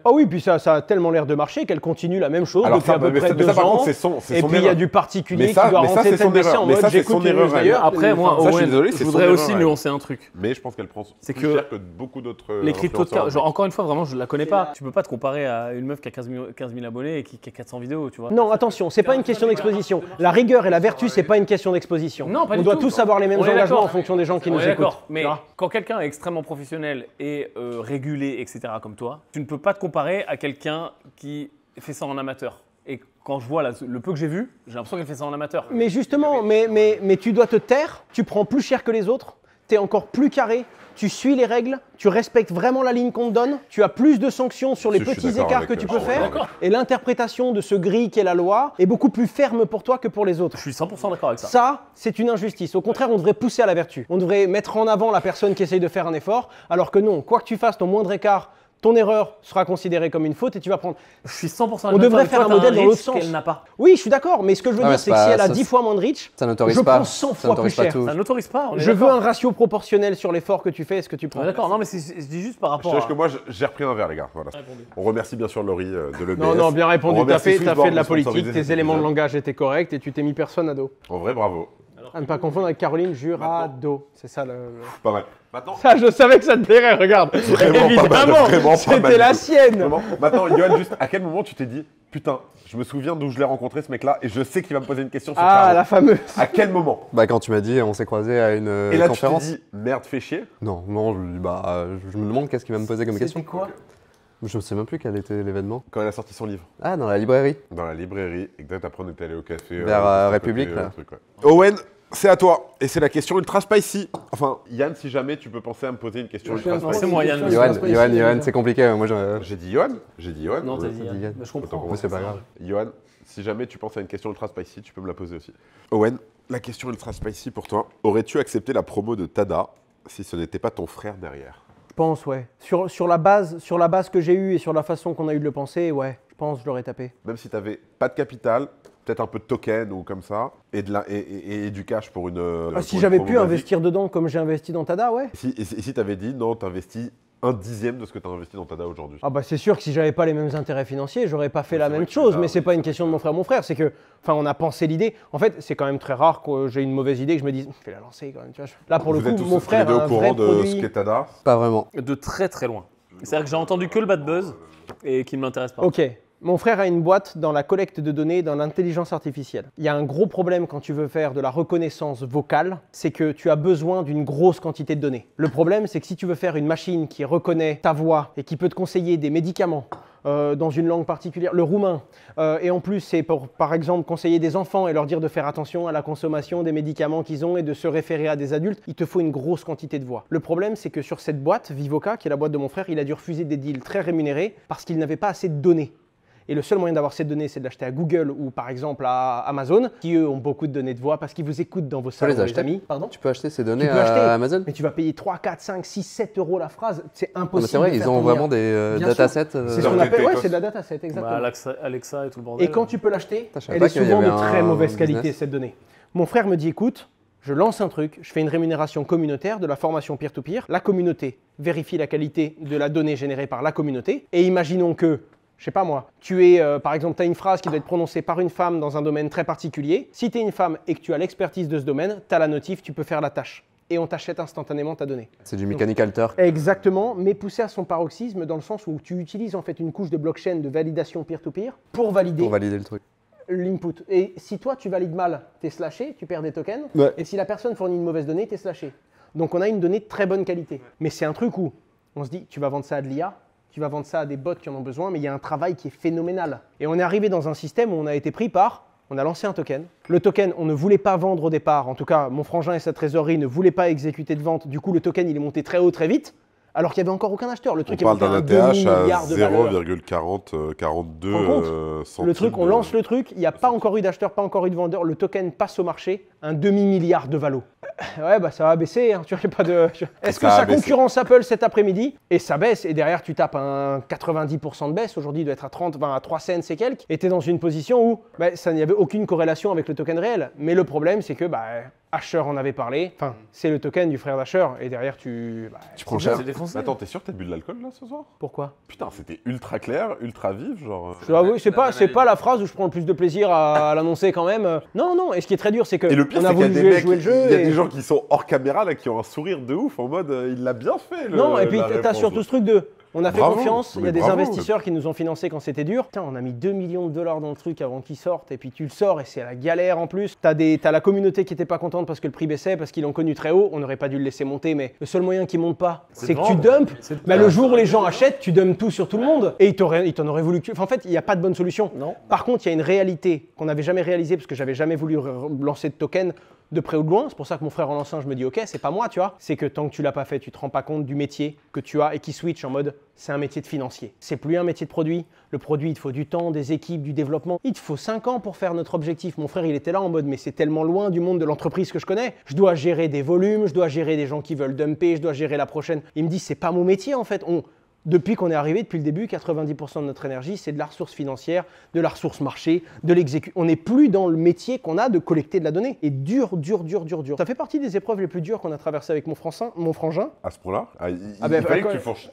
Ah oui, puis ça a tellement l'air de marcher qu'elle continue la même chose Alors depuis à peu près mais 2 ça, par ans. contre, c'est son Et puis il y a erreur. du particulier Mais ça, qui doit mais ça, rentrer c'est tête son baissée erreur. en Mais mode ça, c'est j'écoute son les erreur, news d'ailleurs. Après, moi, Ça, je suis Owen, désolé, je c'est son voudrais erreur, aussi elle. nuancer un truc. Mais je pense qu'elle prend C'est plus que cher que beaucoup d'autres Les cryptos de influenceurs. Caro, genre encore une fois, vraiment, je la connais pas. Tu peux pas te comparer à une meuf qui a 15 000 abonnés et qui a 400 vidéos, tu vois. Non, attention, c'est pas une question d'exposition. La rigueur et la vertu, c'est pas une question d'exposition. Non, pas On du doit tout. tous avoir les mêmes On est engagements d'accord. en fonction des gens qui On nous est écoutent. d'accord, mais Tu vois. quand quelqu'un est extrêmement professionnel et régulé, etc., comme toi, tu ne peux pas te comparer à quelqu'un qui fait ça en amateur. Et quand je vois là, le peu que j'ai vu, j'ai l'impression qu'elle fait ça en amateur. Mais justement, mais tu dois te taire, tu prends plus cher que les autres, tu es encore plus carré, tu suis les règles, tu respectes vraiment la ligne qu'on te donne, tu as plus de sanctions sur les Je suis petits d'accord écarts avec, que tu je peux suis faire, d'accord. et l'interprétation de ce gris qu'est la loi est beaucoup plus ferme pour toi que pour les autres. Je suis 100% d'accord avec ça. Ça, c'est une injustice. Au contraire, on devrait pousser à la vertu. On devrait mettre en avant la personne qui essaye de faire un effort, alors que non, quoi que tu fasses, ton moindre écart, ton erreur sera considérée comme une faute et tu vas prendre. Je suis 100% On devrait faire un modèle dans l'autre sens. qu'elle n'a pas. Oui, je suis d'accord, mais ce que je veux Ah ouais, dire, c'est c'est que si pas- elle a ça, 10 fois moins de reach, Ça n'autorise je pas. prends 100 ça fois n'autorise plus pas cher. tout. Ça n'autorise pas. On est je veux d'accord. un ratio proportionnel sur l'effort que tu fais et ce que tu On prends. est d'accord. Non, mais je dis juste par Je rapport sache à. que moi, j'ai repris un verre, les gars. Voilà. On remercie bien sûr Laurie de l'EBS. Non, bien On répondu, t'as remercie fait Swissborn de la de sponsoriser politique, tes cet éléments de épisode. langage étaient corrects et tu t'es mis personne à dos. En vrai, bravo. À ne pas confondre avec Caroline Jurado. C'est ça le. Pas mal. Maintenant, Ça, je savais que ça te plairait, regarde. Vraiment pas mal, Évidemment, vraiment pas c'était mal la du tout. sienne. vraiment. Maintenant, Yoann, juste à quel moment tu t'es dit, putain, je me souviens d'où je l'ai rencontré ce mec-là et je sais qu'il va me poser une question sur Ah, Caro. la fameuse. À quel moment Bah, quand tu m'as dit, on s'est croisés à une Et là, conférence. tu t'es dit, merde, fais chier. Non, je me demande qu'est-ce qu'il va me poser comme question. quoi Je ne sais même plus quel était l'événement. Quand elle a sorti son livre. Ah, dans la librairie. Dans la librairie, exact, après on était allé au café. Vers, juste à République, côté, là. le truc, ouais. Owen, c'est à toi. Et c'est la question ultra spicy. Enfin, Yann, si jamais tu peux penser à me poser une question ultra Non, spicy. c'est moi, Yann. Johan, c'est compliqué. Moi, je... J'ai dit Yoann. J'ai dit Yoann. Non, t'as Ouais. dit. Yann. Bah, je comprends. Autant Moi, c'est pas grave. Yoann, si jamais tu penses à une question ultra spicy, tu peux me la poser aussi. Owen, la question ultra spicy pour toi. Aurais-tu accepté la promo de Tada si ce n'était pas ton frère derrière? Je pense, ouais. Sur la base que j'ai eue et sur la façon qu'on a eu de le penser, ouais. Je pense que je l'aurais tapé. Même si tu n'avais pas de capital, peut-être un peu de token ou comme ça, et du cash pour une. Si j'avais pu investir dedans comme j'ai investi dans Tada, ouais. Et si tu avais dit non, tu investis 1/10 de ce que tu as investi dans Tada aujourd'hui. Ah bah c'est sûr que si j'avais pas les mêmes intérêts financiers, j'aurais pas fait la même chose, mais c'est pas une question de mon frère. Mon frère, c'est que, enfin, on a pensé l'idée. En fait, c'est quand même très rare que j'ai une mauvaise idée que je me dise, je vais la lancer quand même. Tu vois. Là, pour le coup, mon frère a un vrai de produit. ce qu'est Tada. Pas vraiment. De très très loin. C'est-à-dire que j'ai entendu que le bad buzz et qui ne m'intéresse pas. Ok. Mon frère a une boîte dans la collecte de données dans l'intelligence artificielle. Il y a un gros problème quand tu veux faire de la reconnaissance vocale, c'est que tu as besoin d'une grosse quantité de données. Le problème, c'est que si tu veux faire une machine qui reconnaît ta voix et qui peut te conseiller des médicaments dans une langue particulière, le roumain, et en plus c'est pour, par exemple, conseiller des enfants et leur dire de faire attention à la consommation des médicaments qu'ils ont et de se référer à des adultes, il te faut une grosse quantité de voix. Le problème, c'est que sur cette boîte, Vivoca, qui est la boîte de mon frère, il a dû refuser des deals très rémunérés parce qu'il n'avait pas assez de données. Et le seul moyen d'avoir ces données, c'est de l'acheter à Google ou par exemple à Amazon, qui eux ont beaucoup de données de voix parce qu'ils vous écoutent dans vos salons, les amis. Pardon ? Tu peux acheter ces données Tu peux acheter, à Amazon? mais tu vas payer 3, 4, 5, 6, 7 euros la phrase. C'est Non, mais impossible. c'est vrai, de ils faire ont ton vraiment lien. des Bien datasets. sûr. C'est ce qu'on appelle, ouais, c'est de la dataset, exactement. Bah, Alexa et tout le bordel. Et quand tu peux l'acheter, je savais elle pas est qu'il y souvent de avait très un mauvaise business. qualité, cette donnée. Mon frère me dit, écoute, je lance un truc, je fais une rémunération communautaire de la formation peer-to-peer. La communauté vérifie la qualité de la donnée générée par la communauté. Et imaginons que, je sais pas moi, tu es, par exemple, tu as une phrase qui doit être prononcée par une femme dans un domaine très particulier. Si tu es une femme et que tu as l'expertise de ce domaine, tu as la notif, tu peux faire la tâche. Et on t'achète instantanément ta donnée. C'est du Mechanical Turk. Exactement, mais poussé à son paroxysme dans le sens où tu utilises en fait une couche de blockchain de validation peer-to-peer pour valider Pour valider le truc. l'input. Et si toi tu valides mal, tu es slashé, tu perds des tokens. Ouais. Et si la personne fournit une mauvaise donnée, tu es slashé. Donc on a une donnée de très bonne qualité. Mais c'est un truc où on se dit, tu vas vendre ça à de l'IA, tu vas vendre ça à des bots qui en ont besoin, mais il y a un travail qui est phénoménal. Et on est arrivé dans un système où on a été pris par, on a lancé un token. Le token, on ne voulait pas vendre au départ. En tout cas, mon frangin et sa trésorerie ne voulaient pas exécuter de vente. Du coup, le token, il est monté très haut, très vite. Alors qu'il n'y avait encore aucun acheteur. Le On truc est parle monté à d'un un ATH demi-milliard à de valeur. 0,42 centimes. Le truc, on lance le truc, il n'y a pas encore eu d'acheteur, pas encore eu de vendeur. Le token passe au marché, un demi-milliard de valo. Ouais, bah ça va baisser. Hein. Tu vois, pas de... Est-ce que Ça a ça baissé. concurrence Apple cet après-midi? Et ça baisse. Et derrière, tu tapes un 90% de baisse. Aujourd'hui, il doit être à 30, 20, à 3 cents et quelques. Et tu es dans une position où ça n'y avait aucune corrélation avec le token réel. Mais le problème, c'est que Asher en avait parlé. Enfin, c'est le token du frère d'Asher. Et derrière, tu prends cher. C'est défoncé. Attends, t'es sûr que t'as bu de l'alcool là ce soir? Pourquoi? Putain, c'était ultra clair, ultra vif, genre. Je dois avouer, c'est pas la phrase où je prends le plus de plaisir à l'annoncer quand même. Non. Et ce qui est très dur, c'est que Et le pire, on a c'est qu'il y a voulu des mecs, jouer le jeu. il y a et- des gens qui sont hors caméra là, qui ont un sourire de ouf en mode il l'a bien fait. Non, et puis la t'as réponse. surtout ce truc de. On a fait Bravo, confiance, il y a mais des bravo. investisseurs qui nous ont financé quand c'était dur. Putain, on a mis 2 millions de dollars dans le truc avant qu'il sorte, et puis tu le sors et c'est la galère en plus. T'as la communauté qui était pas contente parce que le prix baissait, parce qu'ils l'ont connu très haut. On n'aurait pas dû le laisser monter, mais le seul moyen qu'il monte pas, C'est c'est de que tu vendre. dumpes. Bah, le jour où les gens achètent, tu dumpes tout sur tout le monde. Et ils t'en auraient voulu. Enfin, en fait, il n'y a pas de bonne solution. Non. Par contre, il y a une réalité qu'on n'avait jamais réalisée parce que j'avais jamais voulu lancer de token de près ou de loin. C'est pour ça que mon frère en lance un, je me dis ok, c'est pas moi, tu vois. C'est que tant que tu l'as pas fait, tu te rends pas compte du métier que tu as et qui switch en mode c'est un métier de financier. C'est plus un métier de produit. Le produit, il te faut du temps, des équipes, du développement. Il te faut 5 ans pour faire notre objectif. Mon frère, il était là en mode mais c'est tellement loin du monde de l'entreprise que je connais. Je dois gérer des volumes, je dois gérer des gens qui veulent dumper, je dois gérer la prochaine. Il me dit c'est pas mon métier en fait. Depuis qu'on est arrivé, depuis le début, 90% de notre énergie, c'est de la ressource financière, de la ressource marché, de l'exécution. On n'est plus dans le métier qu'on a de collecter de la donnée. Et dur. Ça fait partie des épreuves les plus dures qu'on a traversées avec mon frangin. À ce point-là il ben, fallait quoi, que tu fourches.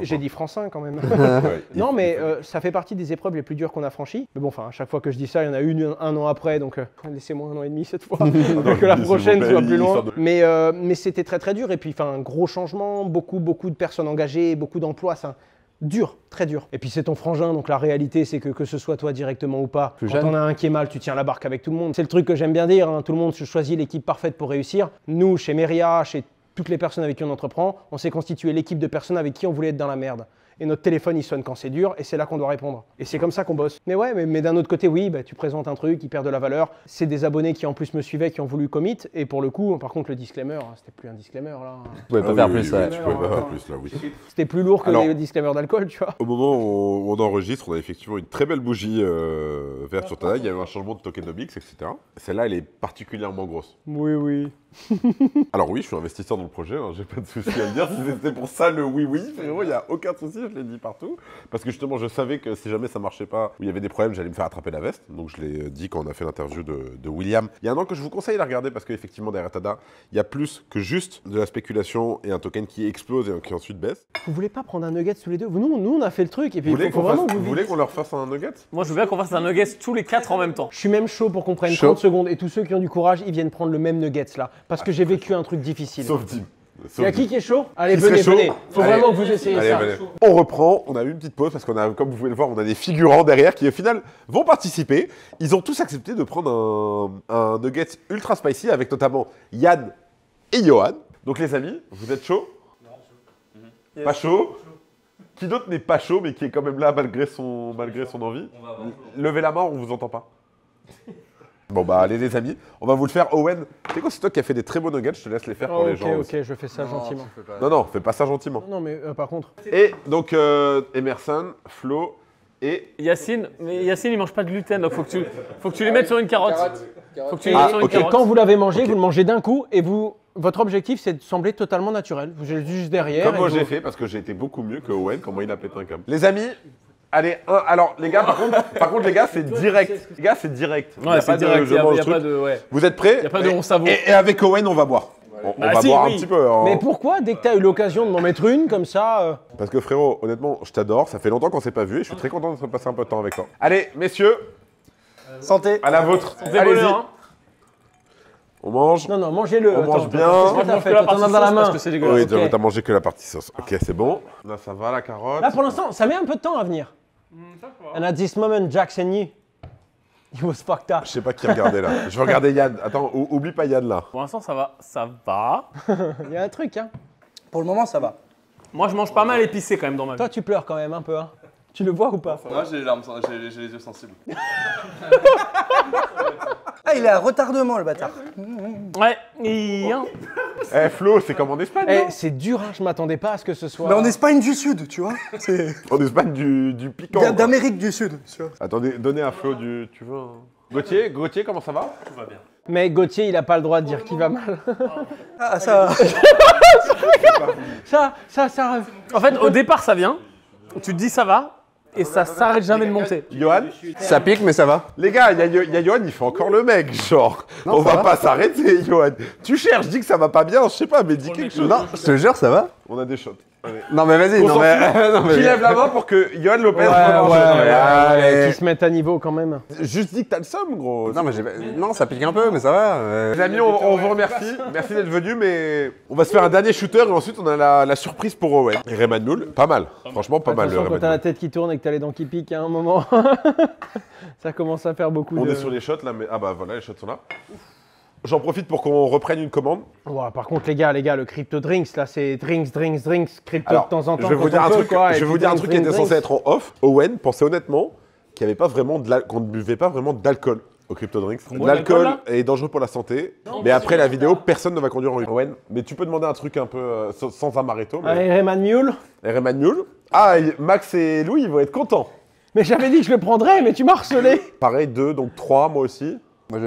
J'ai dit francin quand même. Ouais, Non, mais ça fait partie des épreuves les plus dures qu'on a franchies. Mais bon, enfin, à chaque fois que je dis ça, il y en a un an après, donc laissez-moi 1 an et demi cette fois, que la prochaine soit plus loin. Mais c'était très très dur. Et puis, enfin, un gros changement, beaucoup de personnes engagées, beaucoup d'emplois. Ça, dur, très dur. Et puis c'est ton frangin, donc la réalité c'est que ce soit toi directement ou pas, Plus quand jeune. on a un qui est mal, tu tiens la barque avec tout le monde. C'est le truc que j'aime bien dire, hein, tout le monde choisit l'équipe parfaite pour réussir. Nous, chez Meria, chez toutes les personnes avec qui on entreprend, on s'est constitué l'équipe de personnes avec qui on voulait être dans la merde. Et notre téléphone il sonne quand c'est dur et c'est là qu'on doit répondre. Et c'est comme ça qu'on bosse. Mais ouais, mais d'un autre côté, oui, tu présentes un truc, il perd de la valeur. C'est des abonnés qui en plus me suivaient, qui ont voulu commit. Et pour le coup, par contre, le disclaimer, c'était plus un disclaimer là. Vous pouvez pas faire plus, ouais. Tu pouvais pas faire plus là, oui. C'était plus lourd que Alors- les disclaimers d'alcool, tu vois. Au moment où on enregistre, on a effectivement une très belle bougie verte sur Tada. Il y a eu un changement de tokenomics, etc. Celle-là, elle est particulièrement grosse. Oui. Alors oui, je suis investisseur dans le projet, hein, j'ai pas de souci à le dire. Si c'était pour ça le oui, frérot, il n'y a aucun souci, je l'ai dit partout. Parce que justement, je savais que si jamais ça marchait pas, ou il y avait des problèmes, j'allais me faire attraper la veste. Donc je l'ai dit quand on a fait l'interview de William. Il y a un an que je vous conseille de la regarder parce qu'effectivement, derrière Tada, il y a plus que juste de la spéculation et un token qui explose et qui ensuite baisse. Vous voulez pas prendre un nugget tous les deux? Nous, on a fait le truc et puis Vous voulez il faut vraiment que vous vous voulez qu'on leur fasse un nugget? Moi, je veux bien qu'on fasse un nuggets tous les 4 en même temps. Je suis même chaud pour qu'on prenne Chaud. 30 secondes et tous ceux qui ont du courage, ils viennent prendre le même nuggets là. Parce que j'ai vécu un truc difficile. Sauf Dim. Il y a qui est chaud? Allez, Qui serait venez, chaud venez. Faut Allez. vraiment que vous essayiez Allez, ça. venez. On reprend, on a eu une petite pause parce qu'on a, comme vous pouvez le voir, on a des figurants derrière qui au final vont participer. Ils ont tous accepté de prendre un nugget ultra spicy avec notamment Yann et Johan. Donc les amis, vous êtes chauds? Non. Pas chaud? Qui d'autre n'est pas chaud mais qui est quand même là malgré son envie? Levez la main, on vous entend pas. Bon bah allez les amis, on va vous le faire. Owen, c'est quoi, c'est toi qui as fait des très beaux nuggets, je te laisse les faire pour les gens. Ok, aussi. je fais ça gentiment. Non, fais pas ça gentiment. Non, mais par contre. Et donc Emerson, Flo et... Yacine, mais Yacine, il mange pas de gluten, donc faut que tu lui mettes sur une carotte. Faut que tu lui Ah, mettes sur une ok. Et carotte. quand vous l'avez mangé, Ok. vous le mangez d'un coup et votre objectif c'est de sembler totalement naturel. Vous êtes juste derrière. Comme et moi vous- j'ai fait parce que j'ai été beaucoup mieux que Owen, comment il a pété un câble. Les amis, allez, alors les gars, par contre les gars, c'est direct. Les gars, c'est direct. Il y a Ouais, pas c'est de direct, je il y mange a truc. pas de... Ouais. Vous êtes prêts? Y a pas de on savoure. Et avec Owen, on va boire. On Bah va si, boire un oui. petit peu. Hein. Mais pourquoi, dès que tu as eu l'occasion de m'en mettre une comme ça Parce que frérot, honnêtement, je t'adore. Ça fait longtemps qu'on s'est pas vu et je suis très content de passer un peu de temps avec toi. Allez, messieurs, Santé. à la vôtre. Santé, Allez-y. bonheur, hein. On mange. Non, mangez-le. On Attends, mange bien. qu'est-ce Moi, que je t'as mange fait? que la T'en as partie dans la sauce main. parce que c'est dégueulasse. Oui, ok. t'as mangé que la partie sauce. Ok, c'est bon. Là, ça va la carotte. Là, pour l'instant, ça met un peu de temps à venir. And at this moment, Jackson Yee, he was fucked up. Je sais pas qui regardait là. Je vais regarder Yann. Attends, oublie pas Yann là. Pour l'instant, ça va. Il y a un truc, hein. Pour le moment, ça va. Moi, je mange pas mal épicé quand même dans ma vie. Toi, tu pleures quand même un peu, hein. Tu le vois ou pas? Moi j'ai les larmes, j'ai les yeux sensibles. Ah, il est à retardement, le bâtard. Ouais, hein. Eh Flo, c'est comme en Espagne. Eh, non c'est dur, hein. Je m'attendais pas à ce que ce soit. Mais en Espagne du Sud, tu vois. C'est En Espagne du piquant. quoi. d'Amérique du Sud. Tu vois. Attendez, donnez à Flo du. Tu veux Gauthier, comment ça va? Mais Gauthier, il a pas le droit de dire qu'il va mal. Ah, ça. Ça. En fait, au départ, ça vient. Tu te dis ça va. Et ça s'arrête jamais de monter. Johan? Ça pique, mais ça va. Les gars, il y a Johan, il fait encore le mec, genre. Non, on ça va va. pas s'arrêter, Johan. Tu cherches, dis que ça va pas bien, je sais pas, mais dis quelque chose. Non, je te jure, ça va. On a des shots. Allez. Non, mais vas-y, non, mais. non, mais- Qui lève la main pour que Johan Lopez Ouais, remange. Allez. Qui se mettent à niveau quand même. Juste dis que t'as le somme, gros. Non, mais non, ça pique un peu, mais ça va. Les amis, on vous remercie. Merci d'être venus, mais on va se faire un dernier shooter et ensuite on a la surprise pour Owen. Et Rayman Noul, pas mal. Franchement, pas mal le Attention, quand Rayman t'as la Noul. tête qui tourne et que t'as les dents qui piquent à un moment, ça commence à faire beaucoup On de... est sur les shots là, mais. Ah bah voilà, les shots sont là. J'en profite pour qu'on reprenne une commande. Ouah, par contre, les gars, le crypto drinks, là, c'est drinks, crypto Alors, de temps en temps. je vais vous quand dire on un peut, truc, quoi, et je vais puis vous dire un drinks, truc qui était drinks, censé drinks. être en off. Owen pensait honnêtement qu'il n'y avait pas vraiment qu'on ne buvait pas vraiment d'alcool au crypto drinks. boit de l'alcool, L'alcool est dangereux pour la santé. Mais après la vidéo, personne ne va conduire en Owen. Mais tu peux demander un truc un peu sans amaretto. Mais... Allez, Rayman Mule. Et Rayman Noul. Ah, Max et Louis, ils vont être contents. Mais j'avais dit que je le prendrais, mais tu m'as harcelé. Pareil, 2, donc 3, moi aussi. Moi,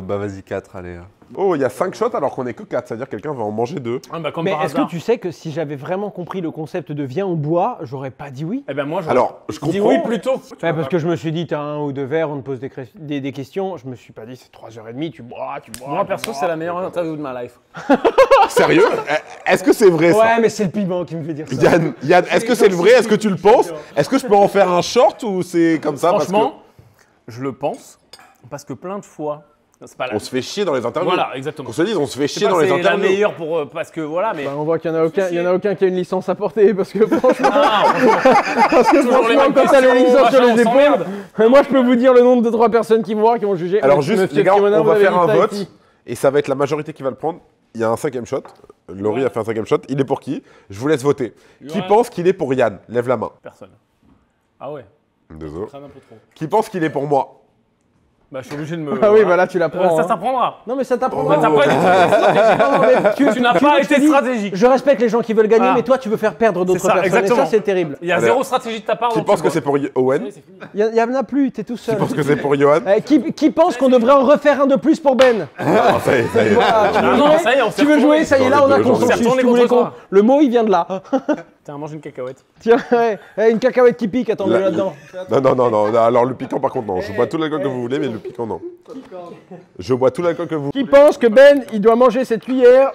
bah, vas-y, 4, allez. Oh, il y a 5 shots alors qu'on est que 4, c'est-à-dire que quelqu'un va en manger 2. Ah, bah, comme Mais par est-ce que hasard. tu sais que si j'avais vraiment compris le concept de viens, on boit, j'aurais pas dit oui? Eh ben moi, je Alors, je dis comprends. oui plutôt. Ouais, parce que je me suis dit, t'as un ou deux verres, on te pose des questions. Je me suis pas dit, c'est 3h30, tu bois. Moi, perso, c'est la meilleure interview de ma life. Sérieux? Est-ce que c'est vrai ça? Ouais, mais c'est le piment qui me fait dire ça. Yann, est-ce que c'est le vrai? Est-ce que tu le penses? Est-ce que je peux en faire un short ou c'est comme ça? parce que Franchement, je le pense. Parce que plein de fois, c'est pas la... on se fait chier dans les interviews. Voilà, exactement. On se dit, on se fait C'est chier pas dans les c'est la interviews. meilleure pour... parce que voilà, mais... Bah, on voit qu'il y en a aucun qui a une licence à porter parce que franchement, Parce que franchement, quand t'as les licences sur les épaules, moi je peux vous dire le nombre de 3 personnes qui vont voir, qui vont juger. Alors Monsieur juste, les gars, Crimonin, on vous va avez faire dit un ça vote ici. et ça va être la majorité qui va le prendre. Il y a un 5e shot. Laurie a fait un 5e shot. Il est pour qui? Je vous laisse voter. Qui Johan. pense qu'il est pour Yann? Lève la main. Personne. Ah ouais, Désolé. traîne un peu trop. Qui pense qu'il est pour moi? Bah, je suis obligé de me. Ah oui, bah là tu la prends. Ça hein. t'apprendra. Non mais ça t'apprendra. Bah, t'as pas été stratégique. Tu n'as pas été stratégique. Je respecte les gens qui veulent gagner, Ah. mais toi tu veux faire perdre d'autres C'est ça, personnes. Et exactement. ça c'est terrible. Il y a Allez. zéro stratégie de ta part. Qui donc pense tu que vois. c'est pour Owen? Il y en a plus, t'es tout seul. Qui pense que c'est pour Johan? Qui pense qu'on devrait en refaire un de plus pour Ben? Ah, ça y est, ça y est. Voilà, tu veux Ah non, jouer ça y est, on s'est Tu veux jouer? Ça y est, là on a retourné. On s'est consensus. retourné Tu voulais contre toi. Le mot il vient de là. Tiens, mange une cacahuète. Tiens, ouais, une cacahuète qui pique, attends, La- là-dedans. Non. Alors le piquant, par contre, non. Je bois tout l'alcool que vous voulez, mais le piquant, non. Je bois tout l'alcool que vous Qui pense que Ben, il doit manger cette cuillère?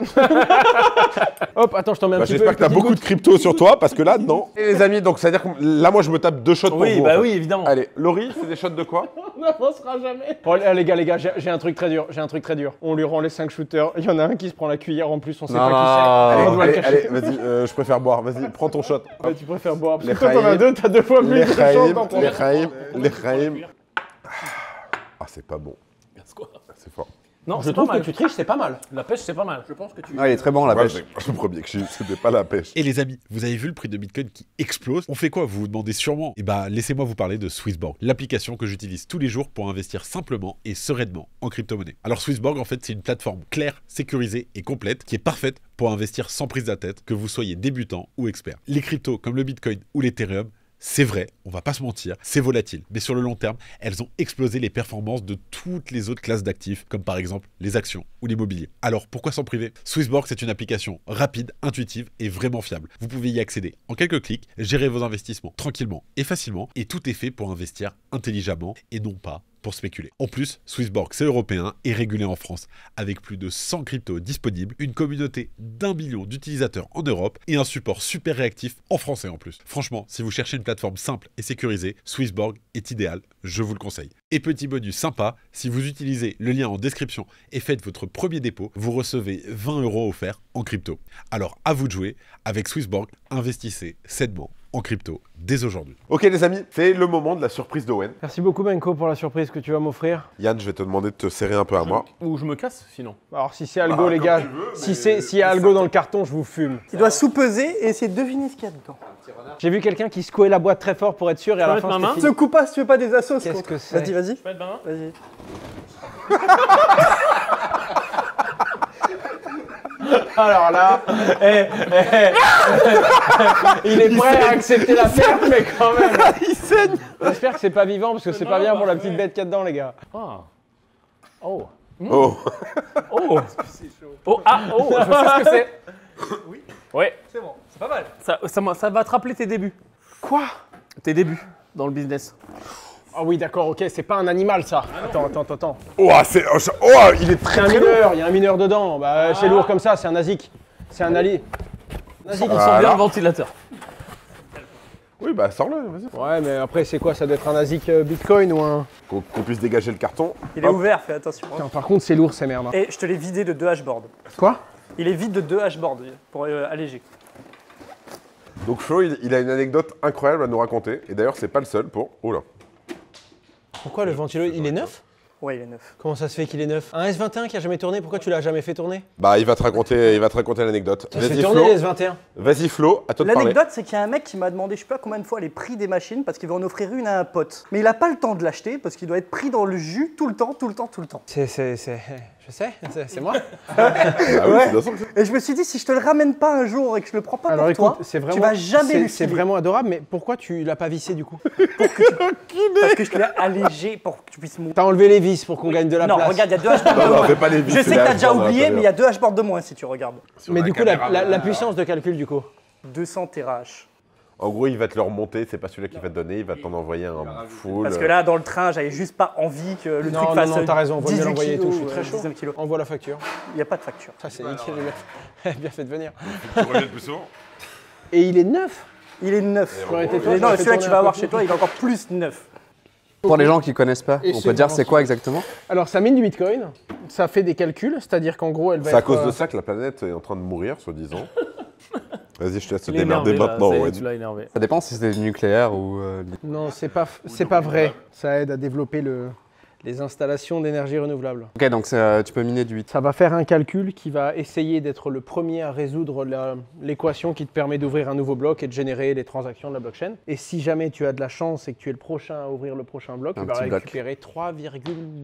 Hop, attends, je t'en mets un Bah, petit peu. j'espère que t'as petite beaucoup de goutte. crypto sur toi, parce que là, non. Et les amis, donc c'est-à-dire que là, moi, je me tape 2 shots pour Oui, vous. bah en fait. oui, évidemment. Allez, Laurie, c'est des shots de quoi? On n'avancera jamais. Oh, les gars, j'ai un truc très dur. On lui rend les 5 shooters. Il y en a un qui se prend la cuillère en plus, on sait Non, pas qui Allez, c'est. On doit le allez, cacher. vas-y, je préfère boire. Vas-y, prends ton shot. Ouais, tu préfères boire. Parce Les que toi, t'en as Chaïm. deux, t'as 2 fois plus Les de chance Chaïm, d'en prendre. les Chaïm. Ah, c'est pas bon. C'est fort. Non, Je c'est pas trouve que mal. tu triches, c'est pas mal. La pêche, c'est pas mal. Je pense que tu. Ah, il est très bon la Ouais, pêche. c'est le premier que j'ai eu, c'était pas la pêche. Et les amis, vous avez vu le prix de Bitcoin qui explose? On fait quoi? Vous vous demandez sûrement. Eh bah, laissez-moi vous parler de Swissborg, l'application que j'utilise tous les jours pour investir simplement et sereinement en crypto-monnaie. Alors Swissborg, en fait, c'est une plateforme claire, sécurisée et complète qui est parfaite pour investir sans prise de tête, que vous soyez débutant ou expert. Les cryptos comme le Bitcoin ou l'Ethereum, c'est vrai, on va pas se mentir, c'est volatile. Mais sur le long terme, elles ont explosé les performances de toutes les autres classes d'actifs, comme par exemple les actions ou l'immobilier. Alors pourquoi s'en priver? Swissborg, c'est une application rapide, intuitive et vraiment fiable. Vous pouvez y accéder en quelques clics, gérer vos investissements tranquillement et facilement, et tout est fait pour investir intelligemment et non pas pour spéculer. En plus, Swissborg, c'est européen et régulé en France, avec plus de 100 cryptos disponibles, une communauté d'1 million d'utilisateurs en Europe et un support super réactif en français en plus. Franchement, si vous cherchez une plateforme simple et sécurisée, Swissborg est idéal, je vous le conseille. Et petit bonus sympa, si vous utilisez le lien en description et faites votre premier dépôt, vous recevez 20 € offerts en crypto. Alors à vous de jouer, avec Swissborg, investissez sainement en crypto dès aujourd'hui. Ok les amis, c'est le moment de la surprise d'Owen. Merci beaucoup, Benko, pour la surprise que tu vas m'offrir. Yann, je vais te demander de te serrer un peu à moi. Ou je me casse, sinon. Alors, si c'est Algo, les gars, s'il y a Algo dans le carton, je vous fume. Il doit sous-peser et essayer de deviner ce qu'il y a dedans. J'ai vu quelqu'un qui secouait la boîte très fort pour être sûr et à la mettre fin, ma main c'était Se fini. coupe pas si tu veux pas des assos. Qu'est-ce contre. que c'est? Vas-y, vas-y. Je peux être main. Vas-y. Alors là, il est prêt à accepter la perte, mais quand même. Il saigne. J'espère que c'est pas vivant parce que c'est pas bien pour la petite bête qu'il y a dedans, les gars. Ah. Oh. Oh, Oh. Oh, ah, oh, je sais ce que c'est. Oui. Ouais. C'est bon, c'est pas mal. Ça va te rappeler tes débuts. Quoi? Tes débuts dans le business. Ah oui, d'accord, ok, c'est pas un animal ça. Attends. oh, il est C'est très un très lourd. mineur, il y a un mineur dedans. Bah, c'est lourd comme ça, c'est un nazik. C'est un ali. Nazik. On sent bien le ventilateur. Oui, bah sors-le, vas-y. Ouais, mais après, c'est quoi? Ça doit être un nazik Bitcoin ou un. Qu'on puisse dégager le carton. Il est ouvert, fais attention. Putain, par contre, c'est lourd ces merdes. hein. Et je te l'ai vidé de 2 hashboards. Quoi? Il est vide de 2 hashboards pour alléger. Donc Flo, il a une anecdote incroyable à nous raconter. Et d'ailleurs, c'est pas le seul pour... Oh là. Pourquoi le ventilo, il est neuf? Ouais, il est neuf. Comment ça se fait qu'il est neuf? Un S21 qui a jamais tourné, pourquoi tu l'as jamais fait tourner? Bah, il va te raconter l'anecdote. Ça fait Vas-y tourner Flo, les S21. vas-y Flo, à toi de parler. L'anecdote, c'est qu'il y a un mec qui m'a demandé, je sais pas combien de fois, les prix des machines parce qu'il veut en offrir une à un pote. Mais il a pas le temps de l'acheter parce qu'il doit être pris dans le jus tout le temps. Je sais, c'est moi. Ah oui, c'est bien sûr que c'est- Et je me suis dit, si je te le ramène pas un jour et que je le prends pas Alors pour écoute, toi, c'est vraiment, tu vas jamais c'est l'utiliser. vraiment adorable, mais pourquoi tu l'as pas vissé du coup? Parce que je te l'ai allégé pour que tu puisses monter. T'as enlevé les vis pour qu'on gagne de la Non, place. regarde, il y a 2 hashboards de Non, non, moins. fais pas les vis, Je c'est sais que les t'as déjà hashboards à oublié, mais il y l'intérieur. a 2 hashboards de moins si tu regardes. Mais du coup, la puissance de calcul du coup. 200 TH. En gros, il va te le remonter, c'est pas celui-là qu'il va te donner, il va t'en envoyer un full. Parce que là, dans le train, j'avais juste pas envie que le Non, truc non, fasse non, t'as raison, vaut mieux 18 l'envoyer et tout, je suis kilos, très chaud. 19 kilos. Envoie la facture. Il n'y a pas de facture. Ça c'est nickel, j'ai bien fait de venir. Tu reviens plus souvent. Et il est neuf. Il est neuf. J'aurais été toi, Non, j'aurais fait celui-là que tourner tu vas un avoir peu chez plus. toi, il est encore plus neuf. Pour les gens qui connaissent pas, Et on c'est peut dire vraiment c'est quoi super. exactement? Alors ça mine du Bitcoin, ça fait des calculs, c'est-à-dire qu'en gros elle va C'est à être, cause de ça que la planète est en train de mourir, soi-disant. Vas-y, je te laisse te Il est démerder énervé, là, maintenant, ça y est, Owen. tu l'as énervé. Ça dépend si c'est nucléaire ou... Non, c'est pas vrai. Ça aide à développer les installations d'énergie renouvelable. Ok, donc tu peux miner du 8. Ça va faire un calcul qui va essayer d'être le premier à résoudre l'équation qui te permet d'ouvrir un nouveau bloc et de générer les transactions de la blockchain. Et si jamais tu as de la chance et que tu es le prochain à ouvrir le prochain bloc, tu vas récupérer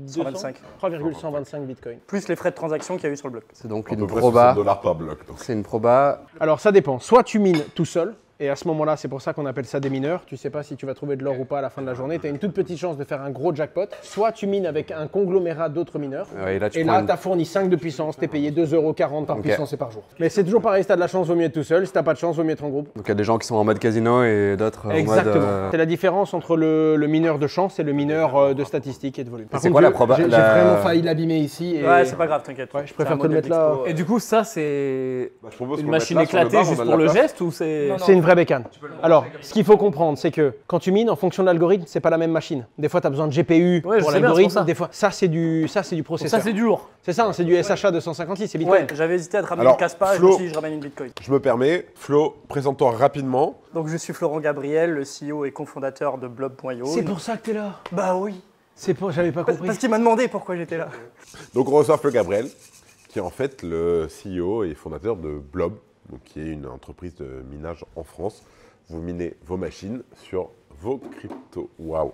3,125 bitcoins. Plus les frais de transaction qu'il y a eu sur le bloc. C'est donc À peu une près proba. 60 $ par bloc. donc. C'est une proba. Alors ça dépend. Soit tu mines tout seul. Et à ce moment-là, c'est pour ça qu'on appelle ça des mineurs. Tu sais pas si tu vas trouver de l'or ou pas à la fin de la journée. Tu as une toute petite chance de faire un gros jackpot. Soit tu mines avec un conglomérat d'autres mineurs. Et là, tu as fourni 5 de puissance. Tu es payé 2,40 € par puissance et par jour. Mais c'est toujours pareil. Si tu as de la chance, vaut mieux être tout seul. Si tu n'as pas de chance, vaut mieux être en groupe. Donc il y a des gens qui sont en mode casino et d'autres en mode... Exactement. C'est la différence entre le mineur de chance et le mineur de statistiques et de volume. C'est quoi la proba? J'ai vraiment failli l'abîmer ici. Et... Ouais, c'est pas grave, t'inquiète. Ouais, je préfère te le mettre là. Et du coup, ça, c'est Je propose une qu'on machine mette là, sur le éclatée bar, juste on a de pour la le place. geste ou c'est. Non, C'est une vraie bécane. Alors, ce qu'il faut comprendre, c'est que quand tu mines, en fonction de l'algorithme, c'est pas la même machine. Des fois, tu as besoin de GPU Ouais, je pour sais bien, l'algorithme. c'est pour ça. Des fois, ça c'est du processeur. Ça, c'est du lourd. C'est ça, hein, c'est du SHA 256, c'est Bitcoin. Ouais, j'avais hésité à te ramener Alors, une Caspa et je Flo- me suis dit je ramène une Bitcoin. Je me permets, Flo, présente-toi rapidement. Donc je suis Florent Gabriel, le CEO et cofondateur de Blob.io. C'est pour ça que t'es là. Bah oui. C'est pour, j'avais pas compris. Parce qu'il m'a demandé pourquoi j'étais là. Donc on reçoit Flo Gabriel, qui est en fait le CEO et fondateur de Blob, donc qui est une entreprise de minage en France. Vous minez vos machines sur vos cryptos. Waouh.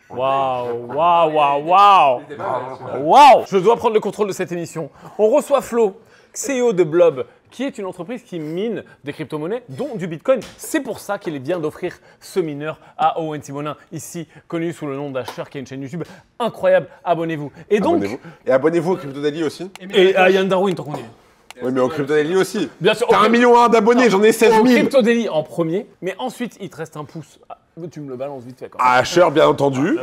Waouh, waouh, waouh, waouh. Waouh. Je dois prendre le contrôle de cette émission. On reçoit Flo, CEO de Blob, qui est une entreprise qui mine des crypto-monnaies, dont du Bitcoin. C'est pour ça qu'il vient d'offrir ce mineur à Owen Simonin, ici connu sous le nom d'Asher, qui a une chaîne YouTube incroyable. Abonnez-vous. Et donc, Abonnez-vous. Et abonnez-vous au Crypto Daily aussi. et à Yann Darwin, tant qu'on y est. Oui, mais au Crypto Daily aussi. Bien sûr. T'as 1,1 million d'abonnés, j'en ai 16 Au 000. Crypto Daily en premier, mais ensuite, il te reste un pouce. Ah, tu me le balances vite fait. Quand même. Ah, Asher, bien entendu.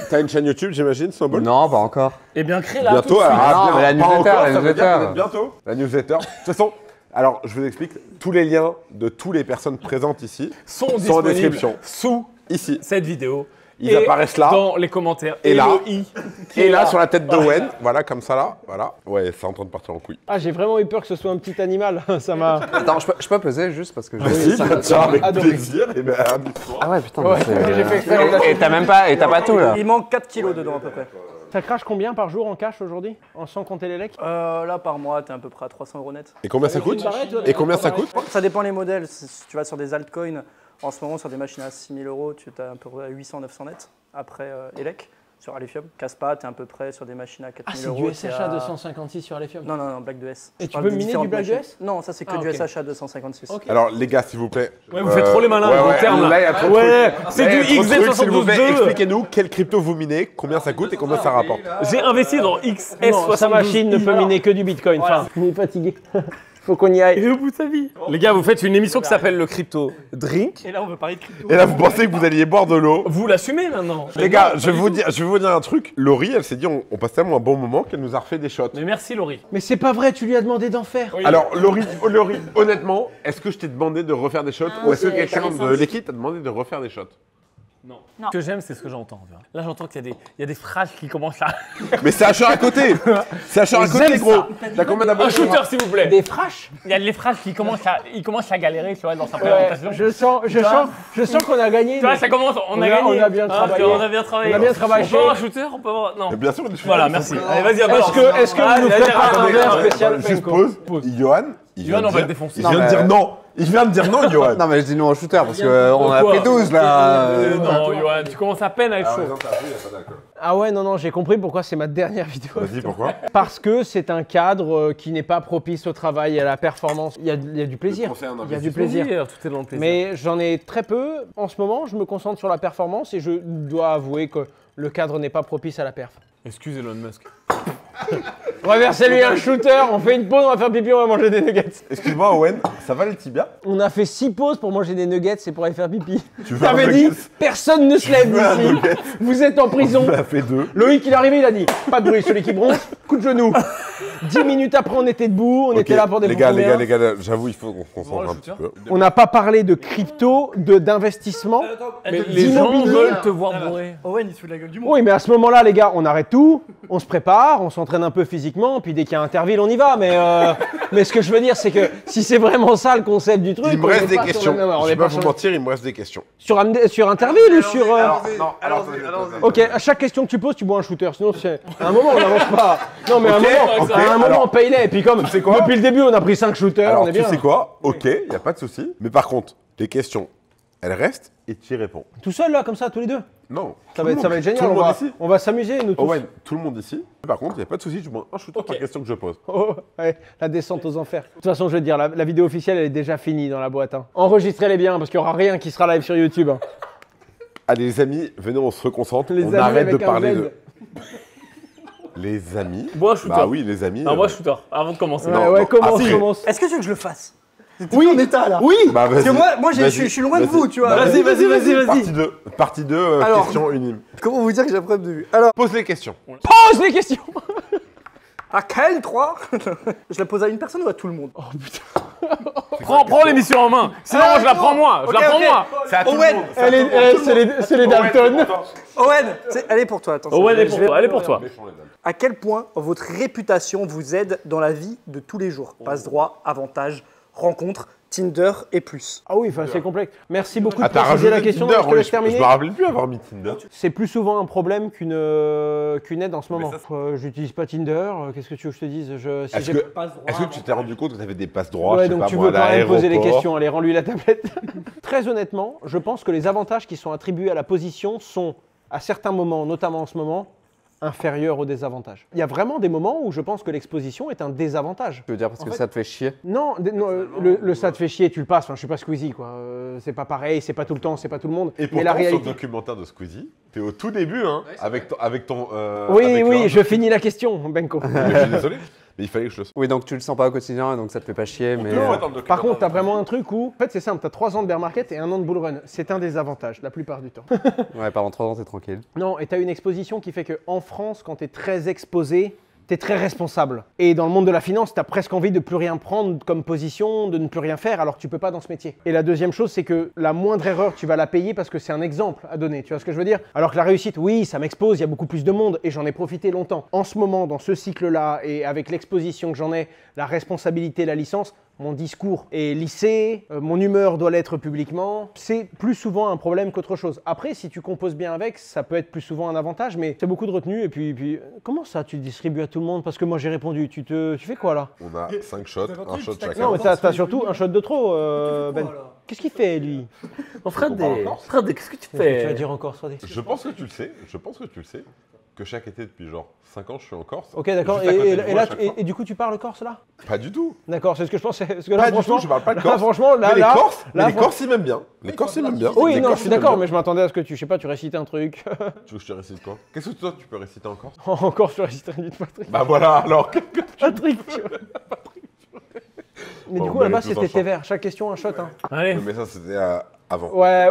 T'as une chaîne YouTube, j'imagine, Snowball. Non, pas encore. Eh bien, crée-la Bientôt, tout de suite. ah, mais la pas newsletter, encore, la ça veut dire newsletter. peut-être bientôt. La newsletter. De toute façon, alors je vous explique, tous les liens de toutes les personnes présentes ici sont en disponibles description. sous Ici. cette vidéo. Ils Et apparaissent là. dans les commentaires. Et là. le i qui Et est là, sur la tête d'Owen, voilà, comme ça là, voilà. Ouais, c'est en train de partir en couille. Ah, j'ai vraiment eu peur que ce soit un petit animal. Ça m'a. Attends, je peux peser juste parce que je... Vas-y, bien sûr, avec adoré. plaisir. Et ben, amuse-toi. Ah ouais, putain, Ouais, mais c'est... j'ai fait exprès. Et t'as même pas, et t'as pas tout là. Il manque 4 kilos dedans à peu près. Ça crache combien par jour en cash aujourd'hui, en sans compter les lecs? Là par mois, t'es à peu près à 300 € net. Et combien ça coûte Et combien ça coûte Ça dépend les modèles. Si tu vas sur des altcoins, en ce moment sur des machines à 6 000 €, tu as à peu près 800-900 net. Après Elec, sur Alephium. Caspa, t'es à peu près sur des machines à 4 Ah, 000 c'est €. du SHA 256 sur Alephium. Non, non, non, Black 2S. Et Je tu parle peux des miner du différentes Black machines. 2S? Non, ça c'est que Ah, du ok. SHA 256. Ok. Alors, les gars, s'il vous plaît. Ouais, vous faites trop les malins, ouais, gros ouais, terme, là. là, il y a trop de Ouais, trucs. c'est Là, il y du a trop de trucs, s'il vous plaît. XZ72. Expliquez-nous quelle crypto vous minez, combien ça coûte et combien ça rapporte. J'ai investi dans Non, XS72. sa machine ne peut miner que du Bitcoin. Enfin, il est fatigué. Faut qu'on y aille. Il est au bout de sa vie. Les gars, vous faites une émission qui s'appelle le Crypto Drink. Et là, on veut parler de crypto. Et là, vous pensez que vous alliez boire de l'eau. Vous l'assumez maintenant. Les gars, je vais vous dire un truc. Laurie, elle s'est dit, on passe tellement un bon moment qu'elle nous a refait des shots. Mais merci, Laurie. Mais c'est pas vrai, tu lui as demandé d'en faire. Oui. Alors, Laurie, honnêtement, est-ce que je t'ai demandé de refaire des shots ou est-ce que quelqu'un de l'équipe t'a demandé de refaire des shots? Non. Non. Ce que j'aime, c'est ce que j'entends. tu vois. Là, j'entends qu'il y a des phrases qui commencent à. Mais c'est Asher à côté. C'est Asher à côté, J'aime les gros. ça. T'as combien Un d'abonnés? shooter, s'il vous plaît. Des fraîches. Il y a des phrases qui commencent à galérer, tu vois, dans sa présentation. Je sens qu'on a gagné. Tu vois, mais ça commence, on a On gagné. a bien travaillé. On a bien travaillé. On a bien travaillé. On peut avoir un shooter, on peut avoir. Non. Mais bien sûr, les shooters, Voilà, ils merci. sont Allez, vas-y, avance. Est-ce que vous nous ferez pas un verre spécial Juste Penko? pause. Johan, il Johan, vient on de va le dire- défoncer. Il Non, vient de mais- dire non. Il vient de dire non, Johan. Non, mais je dis non au shooter parce qu'on a Pourquoi pris 12 là. Non, Johan, tu commences à peine à être chaud. Ah ouais, non, j'ai compris pourquoi c'est ma dernière vidéo. Vas-y, pourquoi? Parce que c'est un cadre qui n'est pas propice au travail et à la performance. Il y a du plaisir. conseil en Il y a du investissement. plaisir. Tout est dans le plaisir. Mais j'en ai très peu. En ce moment, je me concentre sur la performance et je dois avouer que le cadre n'est pas propice à la perf. Excuse Elon Musk. On va verser lui un shooter, on fait une pause, on va faire pipi, on va manger des nuggets. Excuse-moi, Owen, ça va le tibia? On a fait 6 pauses pour manger des nuggets, c'est pour aller faire pipi. Tu veux un T'avais nugget? dit, personne ne se lève veux un d'ici. nugget? Vous êtes en prison. On a fait 2. Loïc, il est arrivé, il a dit, pas de bruit, celui qui bronche, coup de genou. 10 minutes après, on était debout, on était là pour des les gars, j'avoue, il faut qu'on se concentre un petit peu. On n'a pas parlé de crypto, d'investissement. Mais les gens d'immobilier. veulent te voir bourrer. Owen, il se fout de la gueule du monde. Oui, mais à ce moment-là, les gars, on arrête tout, on se prépare, on s'entraîne un peu physiquement. logiquement, puis dès qu'il y a Interville, on y va. Mais ce que je veux dire, c'est que si c'est vraiment ça le concept du truc, Il me reste des questions. Je vais pas vous mentir, il me reste des questions. Sur Interville ou sur... Ok, Attends. à chaque question que tu poses, tu bois un shooter. Sinon, à un moment, on n'avance pas. Non, mais à un moment, paye-les. Et puis comme depuis le début, on a pris 5 shooters, Alors, on est bien. tu sais quoi? Ok, il n'y a pas de souci. Mais par contre, les questions, elles restent et tu y réponds. Tout seul, là, comme ça, tous les deux. Non. Ça va être génial. Tout le monde ici. On va s'amuser, nous tous. Owen, tout le monde ici. Par contre, il n'y a pas de souci, tu prends un shooter par question que je pose. Oh, ouais, la descente aux enfers. De toute façon, je veux te dire, la vidéo officielle, elle est déjà finie dans la boîte. Hein. Enregistrez-les bien, parce qu'il n'y aura rien qui sera live sur YouTube. Hein. Allez, les amis, venez, on se reconcentre. Les on amis arrête de avec un parler Z. de. Les amis. Bois un shooter. Bah oui, les amis. Moi, shooter, avant de commencer. Ouais, commence. Est-ce que tu veux que je le fasse? Oui, en état là. Oui. Bah, Parce que vas-y. moi je Vas-y. suis loin de Vas-y. vous, tu vois. Bah, Vas-y. Partie 2, Alors. question unime. Comment vous dire que j'ai un problème de vue? Alors, Pose les questions. Pose les questions. à quel 3? Je la pose à une personne ou à tout le monde? Oh putain. Prends l'émission en main. Sinon, moi, je la prends moi. Je la prends moi. C'est à tout Owen, C'est les Dalton. Owen, elle est pour toi, attention. Owen, elle est pour toi. Elle est pour toi. À quel point votre réputation vous aide dans la vie de tous les jours? Passe-droit, avantages, rencontres, Tinder et plus. Ah oui, c'est complexe. Merci beaucoup de Ah, t'as préciser rajouté la question. Tinder, Je te laisse je terminer. me rappelle plus avoir mis Tinder. C'est plus souvent un problème qu'une aide en ce moment. ça, J'utilise pas Tinder. Qu'est-ce que tu veux que je te dise? Si Est-ce j'ai- que tu t'es rendu compte que tu avais des passes droits, Ouais, je sais donc pas tu moi, veux à quand même poser les l'aéroport. questions. Allez, rends-lui la tablette. Très honnêtement, je pense que les avantages qui sont attribués à la position sont, à certains moments, notamment en ce moment, inférieurs aux désavantages. Il y a vraiment des moments où je pense que l'exposition est un désavantage. Je veux dire parce que ça te fait chier. Non, le ça te fait chier, tu le passes. Enfin, je suis pas Squeezie, quoi. C'est pas pareil, c'est pas tout le temps, c'est pas tout le monde. Et Mais pourtant, la sur le réalité. documentaire de Squeezie, t'es au tout début, hein, avec ton... Oui, avec oui, l'orge. je finis la question, Benko. Mais je suis désolé, mais il fallait que je le sache. Oui, donc tu le sens pas au quotidien, donc ça te fait pas chier, mais. Par contre, tu as vraiment un truc où, en fait, c'est simple, tu as 3 ans de bear market et 1 an de bull run. C'est un désavantage, la plupart du temps. Ouais, pendant 3 ans, t'es tranquille. Non, et tu as une exposition qui fait qu'en France, quand tu es très exposé, tu es très responsable. Et dans le monde de la finance, tu as presque envie de plus rien prendre comme position, de ne plus rien faire, alors que tu peux pas dans ce métier. Et la deuxième chose, c'est que la moindre erreur, tu vas la payer parce que c'est un exemple à donner. Tu vois ce que je veux dire? Alors que la réussite, oui, ça m'expose, il y a beaucoup plus de monde et j'en ai profité longtemps. En ce moment, dans ce cycle-là, et avec l'exposition que j'en ai, la responsabilité, la licence, mon discours est lissé, mon humeur doit l'être publiquement. C'est plus souvent un problème qu'autre chose. Après, si tu composes bien avec, ça peut être plus souvent un avantage, mais c'est beaucoup de retenue. Et puis, comment ça, tu distribues à tout le monde? Parce que moi, j'ai répondu. Tu fais quoi là? On a 5 shots, un shot chacun. Non, mais t'as surtout un shot de trop, Ben. Qu'est-ce qu'il fait, lui? Fred, qu'est-ce que tu Tu fais? vas dire encore soit des... Je pense que tu le sais, que chaque été depuis genre 5 ans, je suis en Corse. Ok, d'accord. Juste à côté de vous à Là, chaque fois. et du coup, tu parles corse là? Pas du tout. D'accord, c'est ce que je pensais. Parce que là, Pas du franchement, tout, je parle pas de là, Corse. franchement, là, Mais les là, Corses, là, les Corses, ils m'aiment bien. Les Corses, ils m'aiment bien. Oui, Les non, je Corses, suis ils m'aiment d'accord, bien. mais je m'attendais à ce que tu, je sais pas, tu récites un truc. Tu veux que je te récite quoi? Qu'est-ce que toi, tu peux réciter en Corse? Encore, je réciterai du Patrick. Bah voilà, alors. Patrick. Mais du Bon, coup, bah, là-bas, les tous c'était en thé vert. Chaque question, un shot. Hein. Allez. Mais ça, c'était avant. Ouais.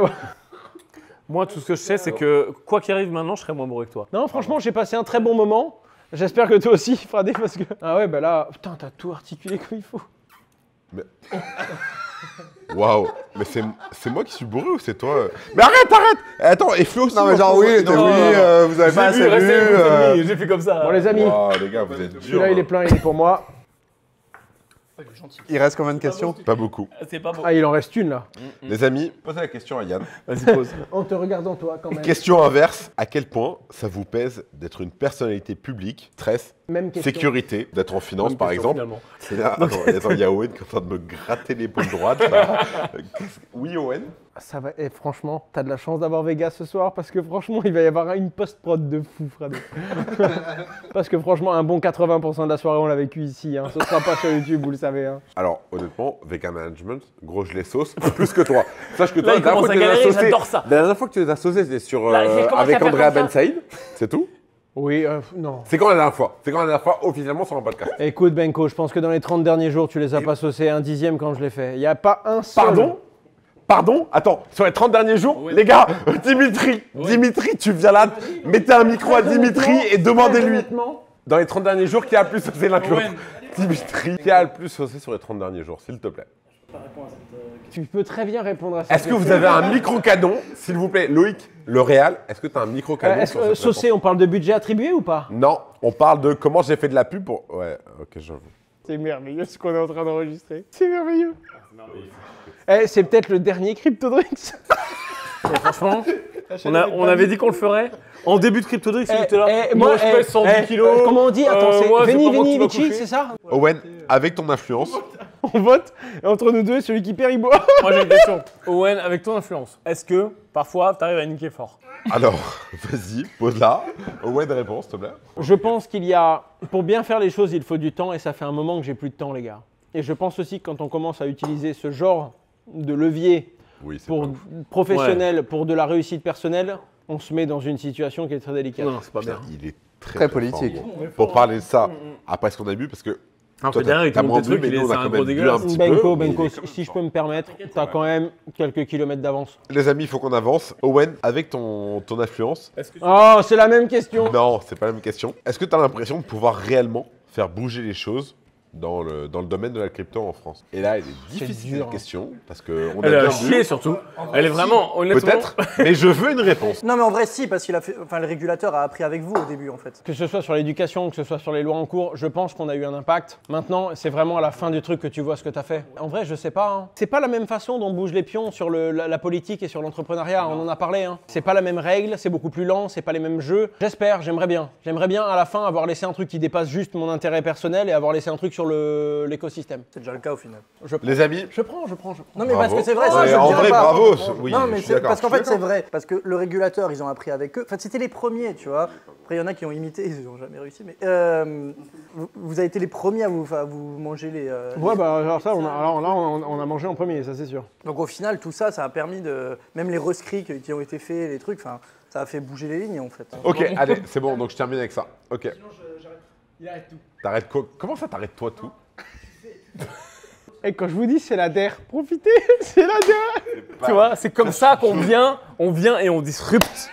Moi, tout ce que je sais, c'est que quoi qu'il arrive maintenant, je serai moins bourré que toi. Non, franchement, j'ai passé un très bon moment. J'espère que toi aussi, Fradé, parce que... Ah ouais, bah là, putain, t'as tout articulé comme il faut. Waouh, mais c'est moi qui suis bourré ou c'est toi? Mais arrête! Attends, et Flo aussi. Non, mais genre, oui, vous avez pas assez vu. J'ai fait comme ça. Bon, les amis, Waouh, les gars, vous êtes durs. celui-là, il est plein, il est pour moi. Il reste combien de questions? Pas beaucoup. C'est pas bon. Ah, il en reste une, là. Les amis, posez la question à Yann. Vas-y, pose. En te regardant, toi, quand même. Question inverse. À quel point ça vous pèse d'être une personnalité publique? Stress, Même question. sécurité, d'être en finance Même par question, exemple. finalement. Et là, attends, il y a Owen qui est en train de me gratter l'épaule droite. là. Oui, Owen? Ça va, et franchement, t'as de la chance d'avoir Vegas ce soir parce que franchement, il va y avoir une post-prod de fou, Fradé. Parce que franchement, un bon 80% de la soirée, on l'a vécu ici. Hein. Ce sera pas sur YouTube, vous le savez. Hein. Alors, honnêtement, VK Management, gros, je les sauce plus que toi. Sache que toi, Là, il commence à galérer, j'adore ça. La dernière fois que tu les as saucés, c'était sur, Là, j'ai commencé avec à faire Andrea comme Ben ça. Saïd. C'est tout? Oui, non. C'est quand la dernière fois? C'est quand la dernière fois officiellement sur un podcast? Écoute, Benko, je pense que dans les 30 derniers jours, tu les as pas saucés un dixième quand je l'ai fait. Il n'y a pas un seul. Pardon? Attends, sur les 30 derniers jours, les gars, Dimitri, tu viens là, mettez un micro à Dimitri et demandez-lui. Honnêtement, Dans les 30 derniers jours, qui a le plus saucé l'un que l'autre? Dimitri, qui a le plus saucé sur les 30 derniers jours, s'il te plaît? Tu peux très bien répondre à ça. Est-ce que vous avez un micro-canon, s'il vous plaît, Loïc, le Real, est-ce que tu as un micro-canon sur cette Saucé, on parle de budget attribué ou pas? Non, on parle de comment j'ai fait de la pub pour... Ouais, ok, j'avoue. C'est merveilleux ce qu'on est en train d'enregistrer. C'est merveilleux. C'est peut-être le dernier CryptoDrix. Franchement, on avait dit qu'on le ferait. En début de CryptoDrix, il était là. Moi, je pèse 110 kilos. Comment on dit? Attends, moi, c'est c'est pas moi qui Veni va Vici, coucher. c'est ça? Owen, avec ton influence, On vote, et entre nous deux, celui qui perd, il boit. Moi j'ai une question. Owen, avec ton influence, est-ce que parfois t'arrives à niquer fort? alors, vas-y, pose-la. Owen, réponse, s'il te plaît. Je pense qu'il y a, pour bien faire les choses, il faut du temps, et ça fait un moment que j'ai plus de temps, les gars. Et je pense aussi que quand on commence à utiliser ce genre de levier Oui, c'est pour pas ouf. professionnel, pour de la réussite personnelle, on se met dans une situation qui est très délicate. Non, c'est pas bien. Putain, il est Très politique. fort, gros. Pour parler de ça, après ce qu'on a bu, parce que Alors toi, que derrière, il t'as te moins montre des bu, trucs, mais il nous, on est a un quand gros même bu un dégueulasse. petit Benko, peu. mais il Benko, est quand même si je fort. peux me permettre, t'as quand même quelques kilomètres d'avance. Les amis, il faut qu'on avance. Owen, avec ton influence, Oh, c'est la même question. non, c'est pas la même question. Est-ce que tu as l'impression de pouvoir réellement faire bouger les choses dans le domaine de la crypto en France? Et là, elle est difficile dur, cette hein. question, parce qu'on a Elle a bien chier vu. surtout. Elle est vraiment, honnêtement. Peut-être, mais je veux une réponse. Non mais en vrai si, parce qu'il a fait, enfin le régulateur a appris avec vous au début en fait. Que ce soit sur l'éducation, que ce soit sur les lois en cours, je pense qu'on a eu un impact. Maintenant, c'est vraiment à la fin du truc que tu vois ce que tu as fait. En vrai, je sais pas. Hein. C'est pas la même façon dont bougent les pions sur la politique et sur l'entrepreneuriat. On en a parlé. Hein. C'est pas la même règle, c'est beaucoup plus lent, c'est pas les mêmes jeux. J'espère, j'aimerais bien. J'aimerais bien à la fin avoir laissé un truc qui dépasse juste mon intérêt personnel et avoir laissé un truc sur l'écosystème. C'est déjà le cas au final. Les amis, Je prends. Non mais Bravo. parce que c'est vrai, Ouais, ça je le en dirais vrai, pas. bravo. Oui, non je mais suis c'est d'accord, parce qu'en je suis fait c'est vrai, parce que le régulateur ils ont appris avec eux. Enfin c'était les premiers, tu vois. Après il y en a qui ont imité, ils n'ont jamais réussi. Mais vous avez été les premiers à vous manger les. Ouais, bah alors ça, on a mangé en premier, ça c'est sûr. Donc au final tout ça, ça a permis de, même les rescrits qui ont été faits, les trucs, enfin ça a fait bouger les lignes en fait. ok, allez, c'est bon, donc je termine avec ça. Ok. Il arrête tout. T'arrêtes quoi? Comment ça t'arrêtes toi tout? Et quand je vous dis c'est la DER, profitez, c'est la DER. Tu vois, c'est comme ça qu'on vient et on disrupte.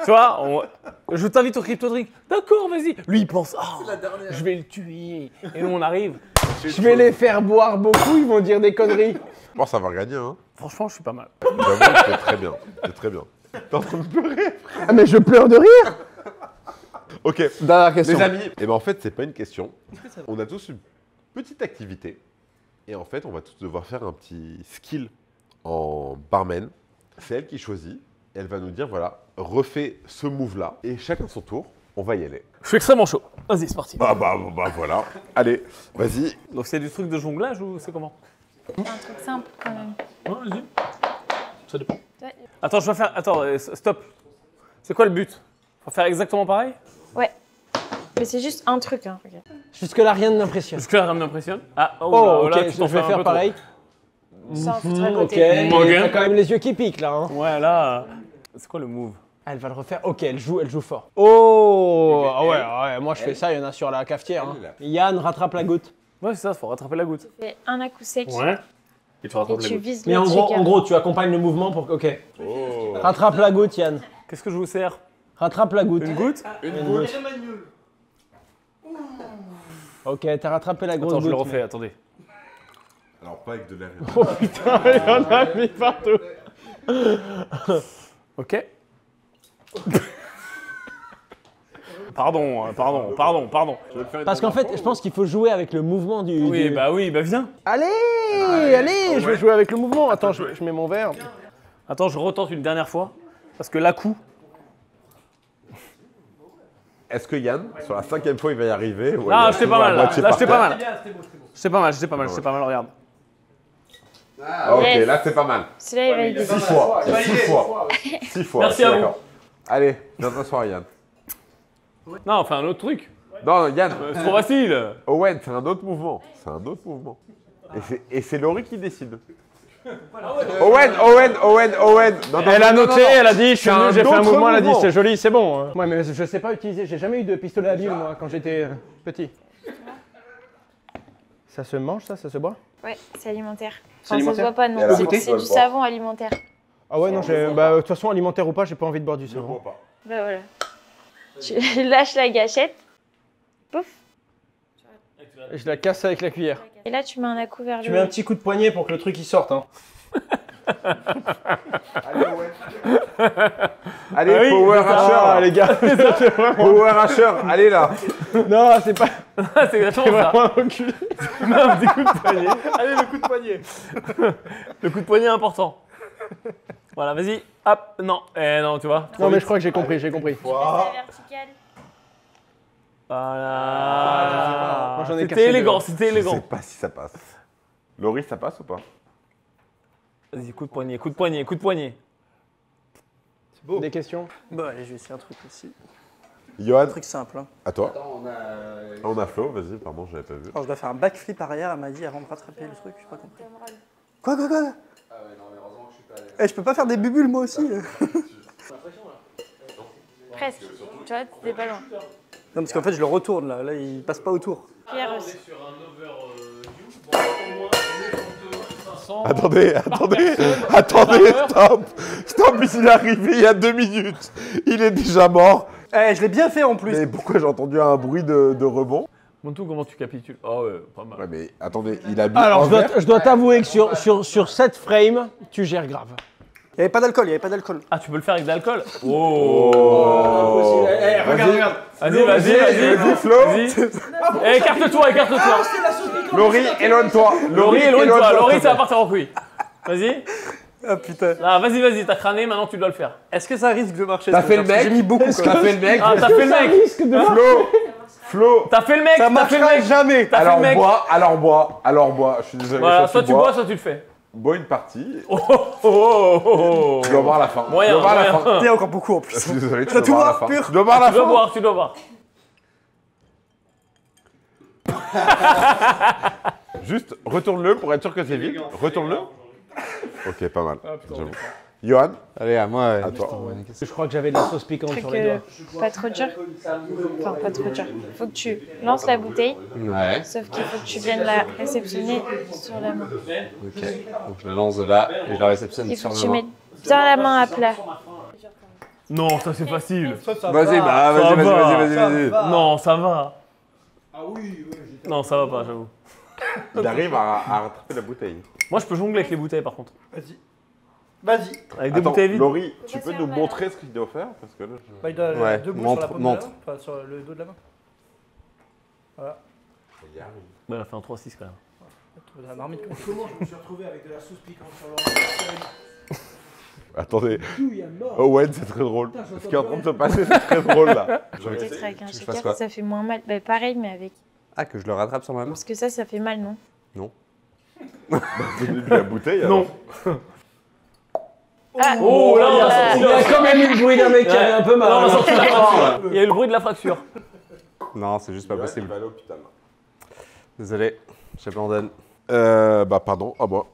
Tu vois, je t'invite au CryptoDrink. D'accord, vas-y. Lui, il pense, oh, je vais le tuer. Et nous, on arrive. Je vais les faire boire beaucoup, ils vont dire des conneries. Bon, ça va gagner, hein. Franchement, je suis pas mal. J'avoue que c'est très bien. C'est très bien. T'es en train de pleurer. Ah mais je pleure de rire. Ok. Dernière question. Les amis, et ben en fait, c'est pas une question. On a tous une petite activité. Et en fait, on va tous devoir faire un petit skill en barman. C'est elle qui choisit. Et elle va nous dire, voilà, refais ce move-là. Et chacun son tour, on va y aller. Je suis extrêmement chaud. Vas-y, c'est parti. Bah voilà. Allez, vas-y. Donc, c'est du truc de jonglage ou c'est comment? Un truc simple quand même. Ouais, vas-y. Ça dépend. Ouais. Attends, je vais faire. Attends, stop. C'est quoi le but? Faut faire exactement pareil? Ouais. Mais c'est juste un truc. Hein. Ok. Jusque-là, rien ne m'impressionne. Parce que là, ça m'impressionne. Ah, Oh, là, ok, tu t'en je vais fais un faire peu pareil. Ça, faut très Ok, côté. Ok. t'as quand même les yeux qui piquent là. Hein. trop. Ouais, là. C'est quoi le move? Elle va le refaire. Ok, elle joue fort. Oh, ah ouais, moi je fais ça, il y en a sur la cafetière. Hein. Yann rattrape la goutte. Ouais, c'est ça, faut rattraper la goutte. Tu fais un à coup sec Ouais. Et tu et rattrapes la tu goutte. vises Mais le en gros, tu accompagnes le mouvement pour. Ok. Oh. Rattrape la goutte, Yann. Qu'est-ce que je vous sers? Rattrape la goutte. Une goutte? Une goutte. Ok, t'as rattrapé la grosse Attends, je le goutte. refais, attendez. Alors, pas avec de l'air. Oh putain, il y en a mis partout. Ok. Pardon. Parce qu'en fait, je pense qu'il faut jouer avec le mouvement du. Oui, du- bah viens. Allez, je vais jouer avec le mouvement. Attends, je mets mon verre. Attends, je retente une dernière fois. Parce que là, coup. Est-ce que Yann, sur la 5e fois, il va y arriver? ou Ah, il va j'étais toujours pas à mal là. moitié Là, par j'étais terre? pas mal. J'étais pas mal, regarde. Ah, ok, Yes. là, c'est pas mal. Celui-là, il va aider. 6 fois. 6 fois. Merci je suis à vous. d'accord. Allez, viens t'asseoir, Yann. Non, on fait un autre truc. Non, Yann. C'est trop facile. Owen, c'est un autre mouvement. C'est un autre mouvement. Et c'est Laurie qui décide. Owen. Non, Elle a non, noté, non. elle a dit, je suis C'est venu, un j'ai fait un autre mouvement, elle a dit, mouvement. c'est joli, c'est bon. Ouais, mais je sais pas utiliser, j'ai jamais eu de pistolet à billes, moi, quand j'étais petit. Ça se mange, ça se boit? Ouais, c'est alimentaire. C'est Enfin, ça se alimentaire voit pas, non. Et alors, C'est goûter du savon alimentaire. Ah ouais, non, de toute façon, alimentaire ou pas, j'ai pas envie de boire du savon. Bah voilà. Tu lâches la gâchette. Pouf. Et je la casse avec la cuillère. Et là, tu mets un à-coup vers le Tu mets un haut. petit coup de poignet pour que le truc il sorte. Hein. Allez, Ah oui, Power c'est ça. Rasher, les gars. Power Rasher, allez là. Non, c'est pas C'est exactement ça. vraiment un enculé. Un petit coup de poignet. Allez, le coup de poignet. Le coup de poignet est important. Voilà, vas-y. Hop. Non. Non, tu vois. Non, mais je crois que j'ai compris, j'ai compris. Tu passes à la verticale. Voilà. Moi, j'en ai cassé C'était élégant, deux. c'était Je sais élégant. pas si ça passe. Laurie, ça passe ou pas? Vas-y, coup de poignet, coup de poignet, coup de poignet. Des questions? Bon, allez, je vais essayer un truc aussi. Johan, Un truc simple. Hein. à toi. On a Flo, vas-y, pardon, j'avais pas vu. Alors, je dois faire un backflip arrière, elle m'a dit, avant de rattraper le truc, j'ai pas compris. Quoi? Ah ouais, non, mais heureusement que je suis pas allé. Eh, je peux pas faire des bubules, moi aussi. Presque. Tu vois, t'es pas loin. Non, parce qu'en fait, je le retourne, là il passe pas autour. Pierre aussi. Attendez, stop. Stop, il est arrivé il y a 2 minutes. Il est déjà mort. Eh, je l'ai bien fait en plus. Mais pourquoi j'ai entendu un bruit de rebond? Montou, comment tu capitules? Ah ouais, pas mal. Ouais, mais attendez, il a bu Alors, un verre. je dois t'avouer que sur cette frame, tu gères grave. Il y avait pas d'alcool, il y avait pas d'alcool. Ah, tu peux le faire avec de l'alcool? Oh. Regarde. Vas-y, Flo. Eh, écarte-toi. Laurie, éloigne-toi. Laurie, éloigne-toi. Laurie, ça va partir en couille. Vas-y. Ah putain. Là, vas-y, t'as crâné, maintenant tu dois le faire. Est-ce que ça risque de marcher? T'as ça, fait le parce que mec? J'ai mis beaucoup. T'as fait le mec? Ah, t'as fait le mec. Flo. T'as fait le mec. Ça marchera jamais. T'as fait le mec. Alors bois. Je suis désolé. Voilà, soit tu bois, soit tu le fais. Bois une partie. Oh. Tu dois boire à la fin. Moyen, Tu dois boire à la moyen. fin. Il y a encore beaucoup en plus. Je suis désolé, tu T'as dois tout boire à la boire, fin. pur. Tu dois boire à la Tu dois fin. boire, tu dois boire. Juste retourne-le pour être sûr que c'est vide. Retourne-le. Ok, pas mal. J'avoue. Johan, Allez, à moi. à toi. Je crois que j'avais de la sauce piquante Truc sur les doigts. pas trop dur. Enfin, pas trop dur. Faut que tu lances la bouteille, Ouais. sauf qu'il faut que tu viennes la réceptionner sur la main. Ok. Donc je la lance de là et je la réceptionne Il faut sur que tu ma main. mettes bien la main à plat. Non, ça c'est facile. Vas-y, bah Ça va. vas-y. Non, ça va. Non, ça va pas, j'avoue. Il arrive à rattraper la bouteille. Moi, je peux jongler avec les bouteilles, par contre. Vas-y. Avec des Attends, bouteilles vides. Laurie, Faut tu pas peux se nous faire montrer ce qu'il doit faire? Parce que là, Bah, il doit Ouais, debout montre, sur la paume montre. de la main, enfin sur le dos de la main. Voilà. Ouais, elle a fait un 3-6 quand même. De la marmite. Comment je me suis retrouvé avec de la sauce piquante sur Attendez. Owen, c'est très drôle. Ce qui est en train de se passer, c'est très drôle là. Peut-être avec un je fasse shaker, quoi ça fait moins mal. Bah, pareil, mais avec. Ah, que je le rattrape sur ma main? Parce que ça fait mal, non? Donnez-lui la bouteille. Non. Ah, Oh là, on a sorti Il y a quand même eu le bruit d'un mec qui avait un peu Non, on a mal. sorti la fracture. Il y a eu le bruit de la fracture. Non, c'est juste pas Il possible. va à l'hôpital. Désolé, j'abandonne. Bah pardon, à moi.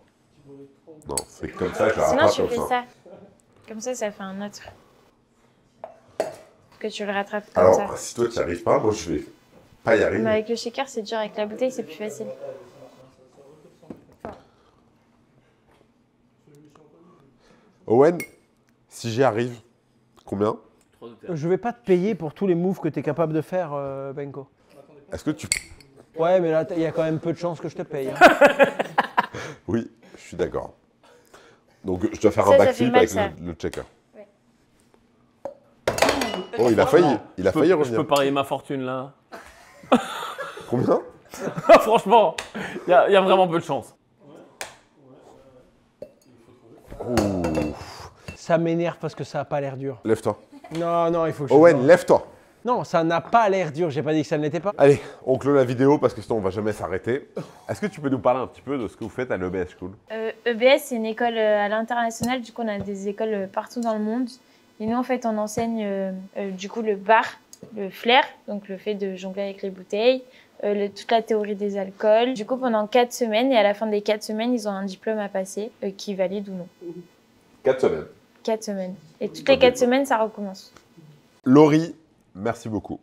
Non, c'est comme ça que je la Sinon, rattrape tu comme fais ça. ça. Comme ça fait un autre. Que tu le rattrapes comme ça. Alors, si toi tu n'y arrives pas, moi je vais pas y Mais arriver. avec le shaker, c'est dur. Avec la bouteille, c'est plus facile. Owen, si j'y arrive, combien? Je vais pas te payer pour tous les moves que tu es capable de faire, Benko. Est-ce que tu... Ouais, mais là, il y a quand même peu de chances que je te paye. Hein. Oui, je suis d'accord. Donc je dois faire Ça, un ça backflip fait mal, avec ça. le checker. Ouais. Oh, il a failli Je revenir. peux parier ma fortune là. Combien? Franchement, il y a vraiment peu de chance. Ça m'énerve parce que ça a pas l'air dur. Lève-toi. Non, il faut que je... Owen, lève-toi. Non, ça n'a pas l'air dur. J'ai pas dit que ça ne l'était pas. Allez, on clôt la vidéo parce que sinon on va jamais s'arrêter. Est-ce que tu peux nous parler un petit peu de ce que vous faites à l'EBS School? EBS, c'est une école à l'international. Du coup, on a des écoles partout dans le monde. Et nous, en fait, on enseigne du coup le bar, le flair, donc le fait de jongler avec les bouteilles, toute la théorie des alcools. Du coup, pendant 4 semaines, et à la fin des 4 semaines, ils ont un diplôme à passer qui valide ou non. 4 semaines. 4 semaines. Et toutes les 4 semaines, ça recommence. Laurie, merci beaucoup.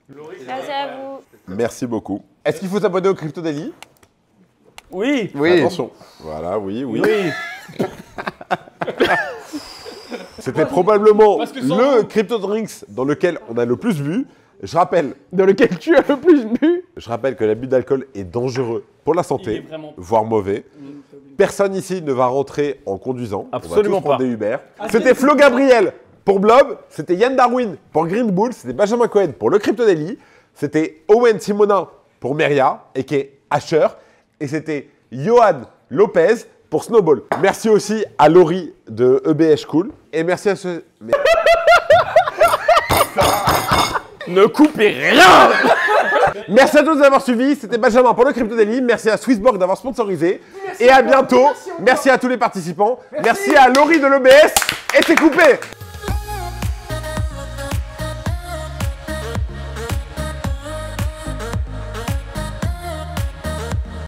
Merci à vous. Merci beaucoup. Est-ce qu'il faut s'abonner au Crypto Daily? Oui. Attention. Voilà, oui. Oui. C'était probablement Parce que sans le vous- Crypto Drinks dans lequel on a le plus bu. Je rappelle, Dans lequel tu as le plus bu. Je rappelle que l'abus d'alcool est dangereux pour la santé, voire mauvais. Personne ici ne va rentrer en conduisant. Absolument on va tous prendre pas. des Uber. C'était Flo Gabriel pour Blob, c'était Yann Darwin pour Green Bull, c'était Benjamin Cohen pour le Crypto Daily, c'était Owen Simonin pour Meria, et qui est Asher, et c'était Johan Lopez pour Snowball. Merci aussi à Laurie de EBH Cool, et merci à ceux... Ne coupez rien. Merci à tous d'avoir suivi, c'était Benjamin pour le Crypto Daily, merci à Swissborg d'avoir sponsorisé, et à bientôt, merci à tous les participants, merci à Laurie de l'EBS, et c'est coupé.